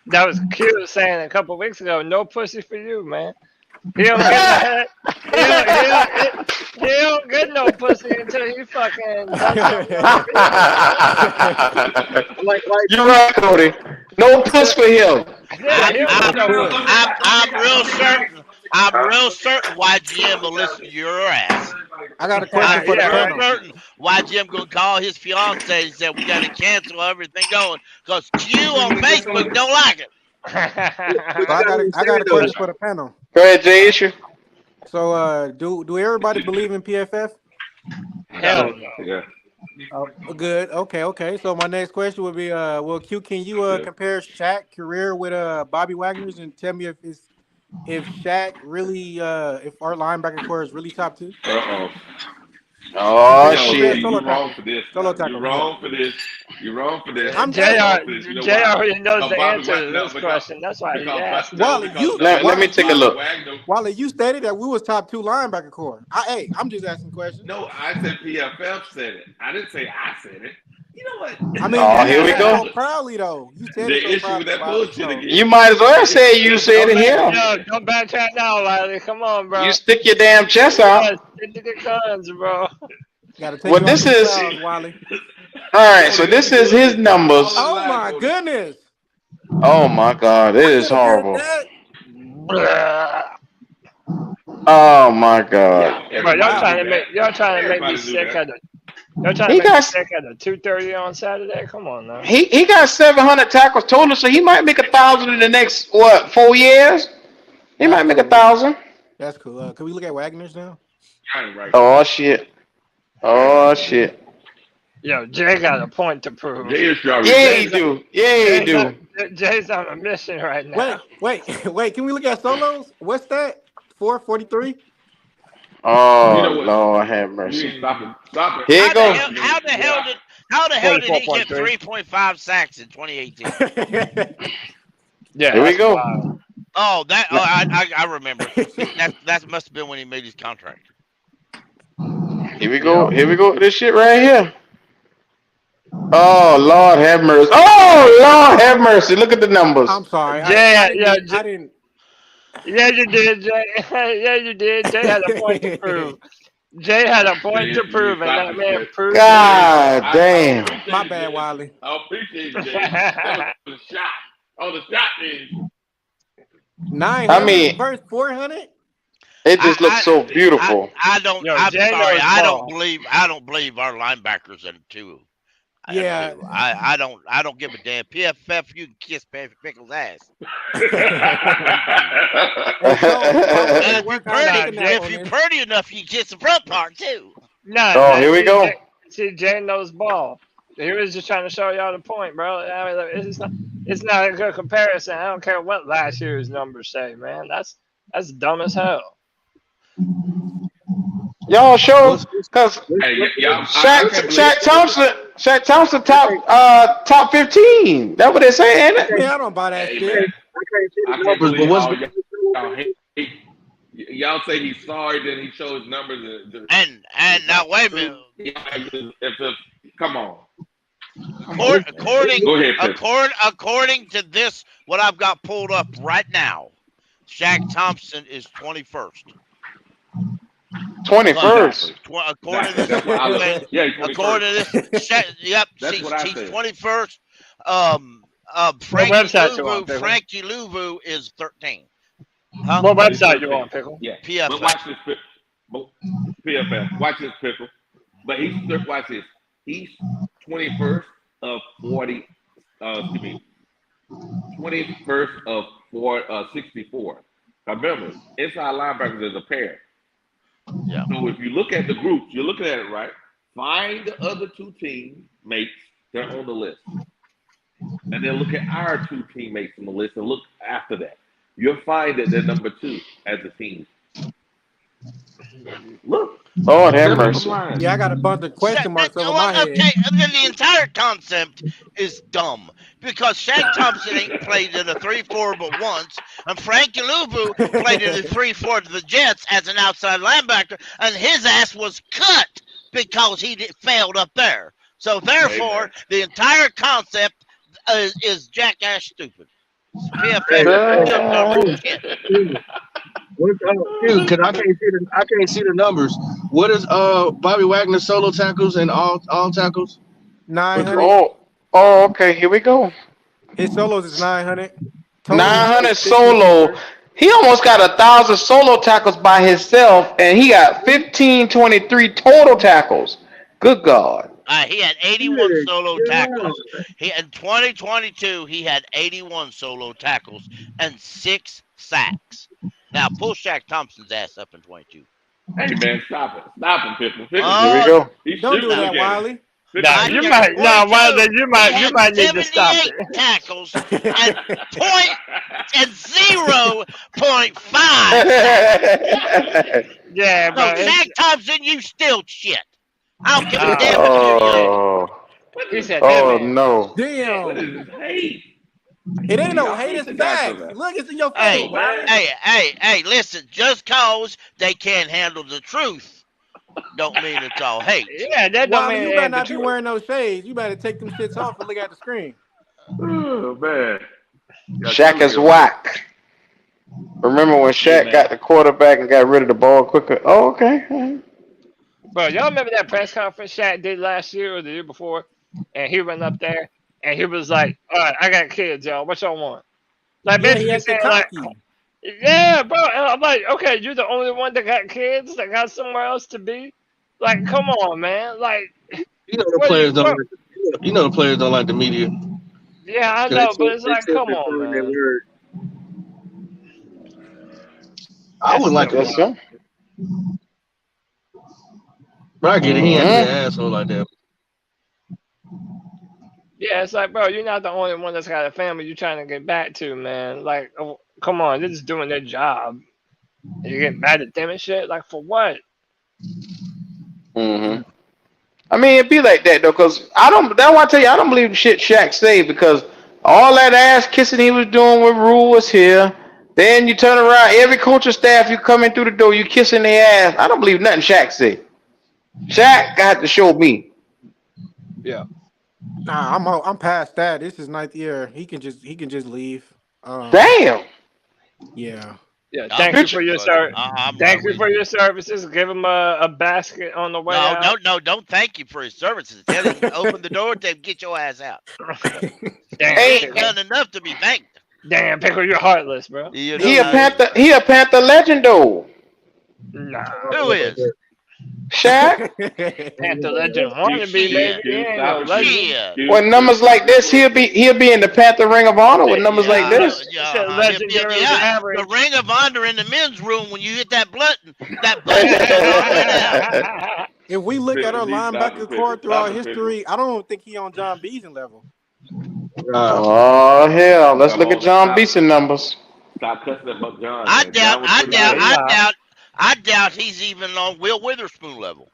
that was cute saying a couple weeks ago, no pussy for you, man. He don't get no head. He don't get no pussy until he fucking does something on the Like You're right, Cody. No puss field. for him. Yeah, he don't get no pussy. I'm real certain YGM will listen to your ass. I got a question for the Yeah, Real right. panel. certain YGM gonna call his fiance and say we gotta cancel everything going because Q on Facebook don't like it. So I got a question for the panel. Go ahead, Jay Issue. So do everybody believe in PFF? Hell no. Yeah. Oh, good. Okay. So my next question would be, well, Q, can you compare Shaq career with Bobby Wagner's and tell me if Shaq really if our linebacker core is really top 2? Uh-oh. Oh Compare shit. solo You wrong tackle. for this. Solo You tackle. wrong for this. You wrong for this. I'm JR, just You wrong for this. You know JR why? already knows the Bobby answer to Wagner, this question. That's why he asked. Wally, you Let me take a look. Wally, you stated that we was top 2 linebacker core. I'm just asking questions. No, I said PFF said it. I didn't say I said it. You know what? I mean, Oh, you here we said go. it so proudly though. You said The it so issue proudly. with that Wally, bullshit so- again. You might as well say you said it here. Yo, don't backtrack now, Riley. Come on, bro. You stick your damn chest out. Yeah, stick to the guns, bro. Gotta take Well, you this off the is clouds, Wally. all right. So this is his numbers. Oh my goodness! Oh my god, it is Coulda did horrible. that. Oh my god. Bro, y'all trying to make me sick at the. Y'all trying to He make me got sick at the 2:30 on Saturday? Come on now. he got 700 tackles total, so he might make 1,000 in the next 4 years. He might make 1,000. That's cool. Can we look at Wagner's now? Oh shit. Oh shit. Yo, Jay got a point to prove. Yeah, he do. Yeah, he do. Jay's on a mission right now. Wait. Can we look at solos? What's that? 443. Oh You know what? Lord have mercy. Stop it. Here you go. How the hell did he get 3.5 sacks in 2018? Yeah, Here we that's go. wild. Oh, I remember. That must have been when he made his contract. Here we go. Here we go. This shit right here. Oh Lord have mercy. Oh Lord have mercy. Look at the numbers. I'm sorry. Jay, I didn't. Yeah, you did, Jay. Yeah, you did. Jay had a point to prove. Jay had a point to prove, and that man proved it. God damn. My bad, Wally. I appreciate it, Jay. That was the shot. Oh, the shot is. 900 I mean- versus 400. It just looks so beautiful. I'm sorry. I don't believe our linebackers in 2. Yeah. I don't give a damn. PFF, you can kiss Pickle's ass. If you're pretty enough, you can kiss the front part too. No. Oh, here we go. See, Jay knows ball. He was just trying to show y'all the point, bro. I mean, it's not a good comparison. I don't care what last year's numbers say, man. That's dumb as hell. Y'all show What's because Hey, y'all, I Shaq can't believe Shaq Thompson top 15. That's what they're saying, ain't it? Man, I don't buy that Hey, shit. man, I can't see I the can't numbers, but believe what's y'all hate. Y'all say he's sorry, then he shows numbers. And It's now not wait a true. minute. Come on. According Go ahead, Pip. according to this, what I've got pulled up right now, Shaq Thompson is 21st. 21st. According to this, That's what I look. Yeah, he's 21st. according to this, yep, That's what I she's said. 21st. What website you on, Pickle? Frankie Louvu is 13. Huh? What website you on, Pickle? Yeah. PFF. But watch this, PFF. Watch this, Pickle. But watch this. He's 21st of 40. Excuse me. 21st of 64. Now remember, inside linebackers is a pair. Yeah. So if you look at the groups, you're looking at it right. Find the other two teammates that are on the list, and then look at our two teammates on the list, and look after that. You'll find that they're number 2 as a team. Look. Lord have mercy. Yeah, I got a bunch of question marks over my head. Okay, the entire concept is dumb because Shaq Thompson ain't played in a 3-4 but once, and Frankie Louvu played in a 3-4 to the Jets as an outside linebacker, and his ass was cut because he failed up there. So therefore, the entire concept is jackass stupid. PFF shit. Because I can't see the numbers. What is Bobby Wagner's solo tackles and all tackles? 900. Oh, okay. Here we go. His solos is 900. 900 solo. He almost got 1,000 solo tackles by himself, and he got 1,523 total tackles. Good God. He had 81 solo tackles. In 2022, he had 81 solo tackles and 6 sacks. Now, pull Shaq Thompson's ass up in 22. Hey, man, stop it. Stop him, Pickle. Here we go. Don't do that, Wiley. Nah, you might need to stop it. Tackles and 0.5. Yeah, So bro. Shaq Thompson, you still shit. I don't give a damn if He said, oh no. Damn. What is this hate? It ain't no Y'all hate, hate it's the guy for facts. that. Look, it's in your Hey, face, man. hey, listen, just cause they can't handle the truth don't mean it's all hate. Yeah, that don't Wiley, mean you it better ain't the not be truth. wearing no shades. You better take them shits off and look at the screen. Oh, man. Shaq is whack. Remember when Shaq got the quarterback and got rid of the ball quicker? Oh, okay. Bro, y'all remember that press conference Shaq did last year or the year before? And he went up there and he was like, all right, I got kids, y'all. What y'all want? Like, Yeah, he basically has the saying, like, cocky. yeah, bro. And I'm like, okay, you're the only one that got kids that got somewhere else to be? Like, come on, man. Like, You know the players don't. You know the players don't like the media. yeah, I know, but it's like, come on, man. I would like That's him. But I get it. He ain't an asshole like that. Yeah, it's like, bro, you're not the only one that's got a family you're trying to get back to, man. Like, oh, come on, they're just doing their job. And you get mad at them and shit? Like, for what? I mean, it'd be like that though, cause that's why I tell you I don't believe the shit Shaq say, because all that ass kissing he was doing with Rule was here. Then you turn around, every coaching staff you come in through the door, you kissing their ass. I don't believe nothing Shaq say. Shaq got to show me. Yeah. Nah, I'm past that. This is ninth year. He can just leave. Damn. Yeah. Yeah. Thank you for your service. Thank you for your services. Give him a basket on the way out. No, don't thank you for his services. Tell him to open the door, tell him get your ass out. Damn, he ain't done enough to be thanked. Damn, Pickle, you're heartless, bro. He a Panther legend though. Nah. Who is? Shaq. Panther legend wannabe, baby. He ain't no legend. With numbers like this, he'll be in the Panther Ring of Honor with numbers like this. The Ring of Honor in the men's room when you hit that button. If we look at our linebacker core throughout history, I don't think he on John Beason level. Oh hell! Let's look at John Beason numbers. Stop cussing at Buck John, I man. doubt, John was I pretty doubt, good. He's I not. doubt, I doubt he's even on Will Witherspoon level.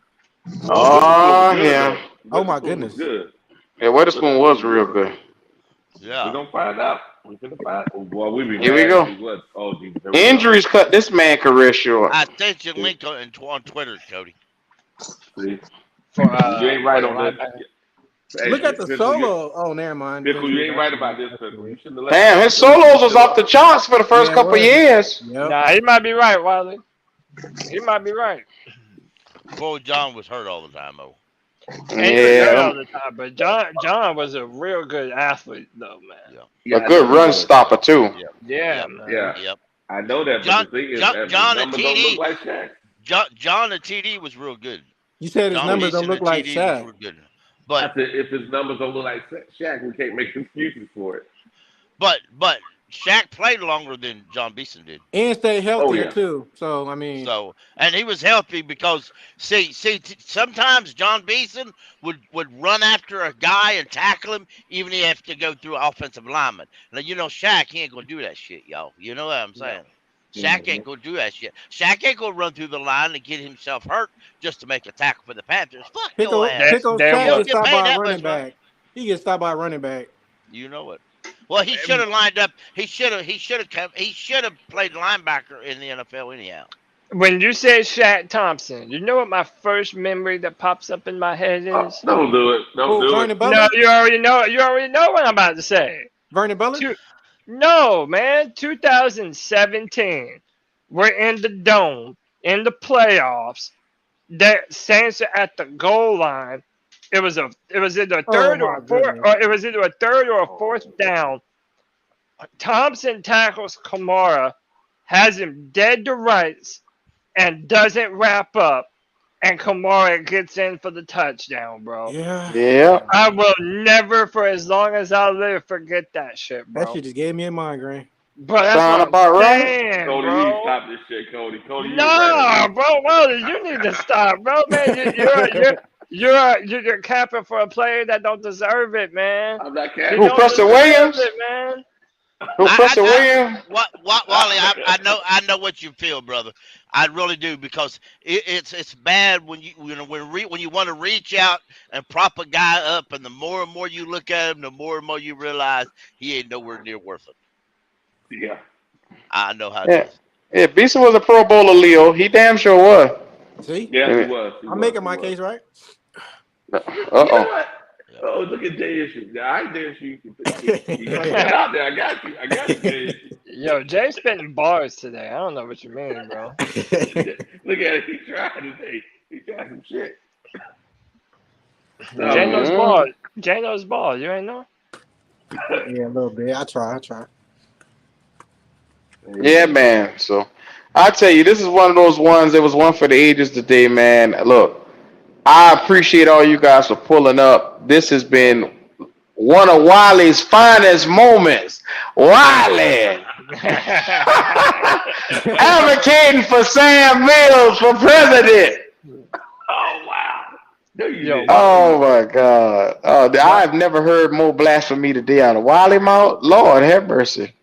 Oh, Witherspoon was Oh good yeah. though. Oh my Witherspoon was goodness. good. Yeah, Witherspoon Witherspoon was was real good. good. We're Yeah. gonna find out. We're gonna find. Oh boy, we'd be Here we mad go. if he was. Oh Jesus, here we go. Injuries cut this man career short. I sent you a See, link on Twitter, Cody. see, For you ain't right the on this. linebacker. Hey, Look at the Pickle, solo. Oh, never mind. Pickle, you Injuries ain't right actually about this, affected Pickle. You it. shouldn't have let Damn, his them solos was show off the up. charts for the first Yeah, it couple was. years. Yep. Nah, he might be right, Wiley. He might be right. Boy, John was hurt all the time, though. And he was Yeah, hurt all the time, but John was a real good athlete, though, man. Yeah. Yeah, a I good know he run was. stopper too. Yep. Yeah, Yep. man. Yeah, Yep. I know that, but John, the thing is, John, his John at numbers don't look TD, like Shaq. John at TD was real good. You said his John numbers don't Beeson look at like TD was Shaq. real good. I But said if his numbers don't look like Shaq, we can't make excuses for it. but Shaq played longer than John Beeson did. And stay Oh healthier yeah, too. So I mean, So and he was healthy because sometimes John Beeson would run after a guy and tackle him, even if he have to go through offensive lineman. Now Shaq he ain't gonna do that shit, y'all. You know what I'm saying? Shaq ain't gonna do that shit. Shaq ain't gonna run through the line and get himself hurt just to make a tackle for the Panthers. Fuck your ass. Pickle There Shaq You don't was gets get stopped paid by a that running much money. back. He gets stopped by a running back. You know it. Well, he should have lined up. He should have played linebacker in the NFL anyhow. when you say Shaq Thompson. You know what my first memory that pops up in my head is? don't do it. Don't Who? do it. Vernon No, Butler. you already know. You already know what I'm about to say. Vernon Butler. No, man. 2017. We're in the dome in the playoffs. That Saints are at the goal line. It was either a Oh third my or a fourth, goodness. or it was either a third or a fourth down. Thompson tackles Kamara, has him dead to rights, and doesn't wrap up. And Kamara gets in for the touchdown, bro. Yeah. Yeah. I will never, for as long as I live, forget that shit, That bro. shit just gave me a migraine. Bro, that's Sound what about I'm right? saying, Cody, you need to bro. stop this shit, Cody. Cody, you was Nah, right. bro, Willie, you need to stop, bro, man. You're capping for a player that don't deserve it, man. I'm not You capping. Who, don't Preston deserve Williams? it, man. Who, Preston Williams? Wally, I know what you feel, brother. I really do because it's bad when you when you want to reach out and prop a guy up, and the more and more you look at him, the more and more you realize he ain't nowhere near worth it. Yeah. I know how it Yeah. is. Yeah, Beeson was a Pro Bowler, Leo. He damn sure was. See, Yes, Yeah. he was. He I'm was. making He my was. case right. You know Uh-oh. what? Oh, look at Jay Issue. Yeah, I dare you. You got that out there. I got you. I got you, Jay Issue. Yo, Jay's spitting bars today. I don't know what you mean, bro. Look at it. He tried today. He tried some shit. Jay knows ball. Jay knows ball. You ain't know? Yeah, a little bit. I try. Yeah, man. So I tell you, this is one of those ones. It was one for the ages today, man. Look, I appreciate all you guys for pulling up. This has been one of Wiley's finest moments. Wiley advocating for Sam Mills for president. Oh, wow. No, you Yo, didn't. Oh my God! Oh, I've never heard more blasphemy today out of Wiley mouth. Lord have mercy.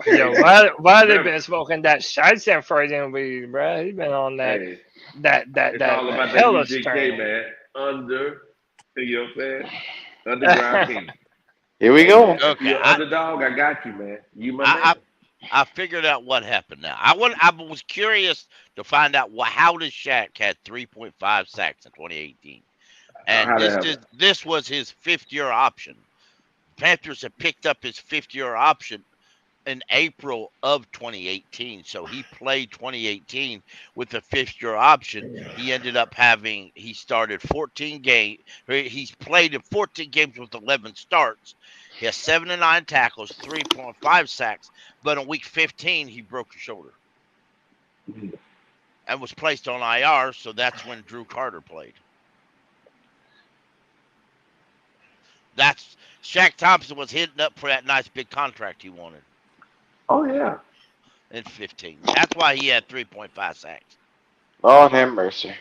Yo, why they been smoking that Scheisenfrieden weed, bro? He been on that Hey, that it's all about that hella UGK, strain. man. You know what I'm saying? Underground king. Here we go. If you're an underdog, I got you, man. You my man. I figured out what happened now. I was curious to find out how does Shaq had 3.5 sacks in 2018, and this was his fifth-year option. Panthers had picked up his fifth-year option in April of 2018, so he played 2018 with a fifth-year option. He started 14 games. He's played in 14 games with 11 starts. He has 79 tackles, 3.5 sacks, but in week 15 he broke his shoulder and was placed on IR. So that's when Drew Carter played. That's Shaq Thompson was hitting up for that nice big contract he wanted. Oh, yeah. In 15. That's why he had 3.5 sacks. Lord have mercy.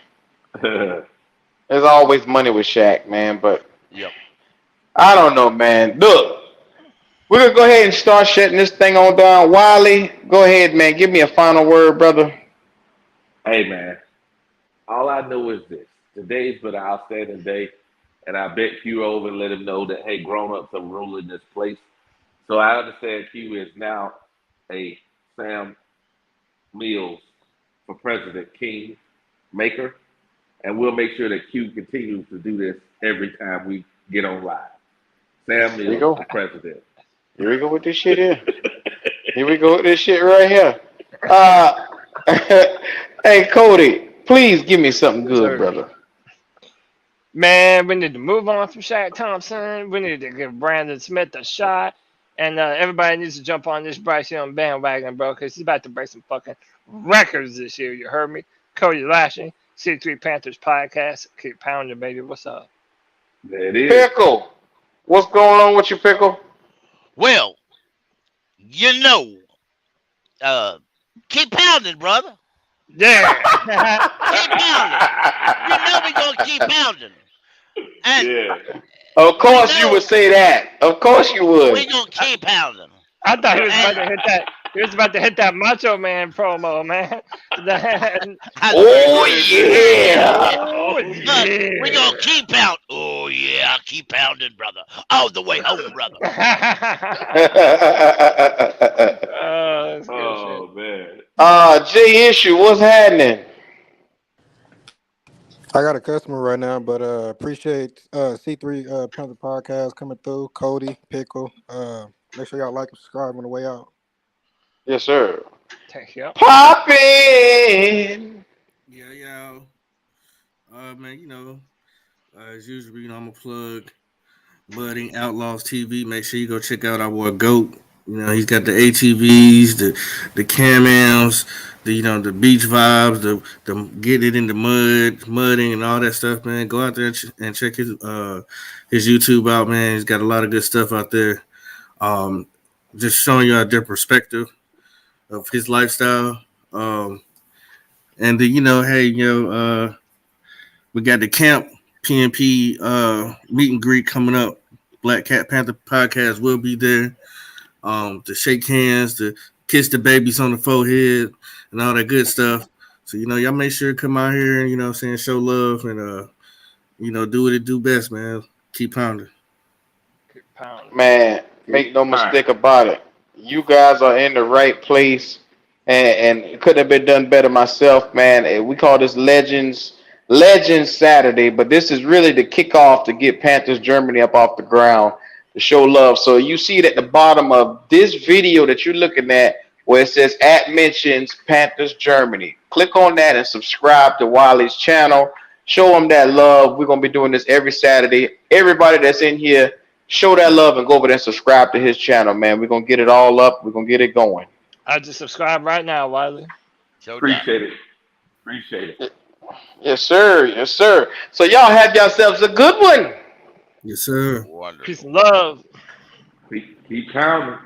There's always money with Shaq, man, but Yep. I don't know, man. Look, We're gonna go ahead and start shutting this thing on down. Wiley, go ahead, man. Give me a final word, brother. Hey, man. All I know is this. Today's been an outstanding day. And I bet Q over and let him know that, hey, grown-ups are ruling this place. So I understand Q is now a Sam Mills for President King maker. And we'll make sure that Q continues to do this every time we get on live. Sam Here we Mills go. for President. Here we go with this shit here. Here we go with this shit right here. Hey, Cody, please give me something good, Sir. brother. Man, we need to move on from Shaq Thompson. We need to give Brandon Smith a shot. And everybody needs to jump on this Bryce Young bandwagon, bro, because he's about to break some fucking records this year. You heard me? Cody Lashing, C3 Panthers podcast. Keep pounding, baby. What's up? There it is. Pickle, what's going on with you, Pickle? Well, you know, keep pounding, brother. Yeah. Keep pounding. You know we're going to keep pounding. And Yeah. Of course you would say that. Of course you would. we're going to keep pounding. I thought he was about to hit that. He was about to hit that Macho Man promo, man. Oh yeah. Oh, yeah. We're going to keep pounding. Oh, yeah, keep pounding, brother. All the way home, brother. That's good Oh, shit. man. J Issue, what's happening? I got a customer right now, but appreciate C3 Panther podcast coming through. Cody, Pickle. Make sure y'all like and subscribe on the way out. Yes, sir. Thank you. Poppin'. Yeah. Man, you know, as usual, you know, I'm gonna plug Budding Outlaws TV. Make sure you go check out our boy Goat. You know, he's got the ATVs, the Cam-Ams, the beach vibes, the get it in the mudding and all that stuff, man. Go out there and check his YouTube out, man. He's got a lot of good stuff out there. Just showing you a different perspective of his lifestyle. And we got the camp PNP meet and greet coming up. Black Cat Panther podcast will be there. To shake hands, to kiss the babies on the forehead, and all that good stuff. So, y'all make sure to come out here and, show love and, do what it do best, man. Keep pounding. Keep pounding. Man, make no mistake about it. You guys are in the right place, and it couldn't have been done better myself, man. We call this Legends Saturday, but this is really the kickoff to get Panthers Germany up off the ground, to show love. So you see it at the bottom of this video that you're looking at where it says @mentions Panthers Germany. Click on that and subscribe to Wiley's channel. Show him that love. We're going to be doing this every Saturday. Everybody that's in here, show that love and go over there and subscribe to his channel, man. We're going to get it all up. We're going to get it going. I just subscribe right now, Wiley. Appreciate it. Yes, sir. Yes, sir. So y'all have yourselves a good one. Yes, sir. Wonderful. Peace and love. Keep pounding.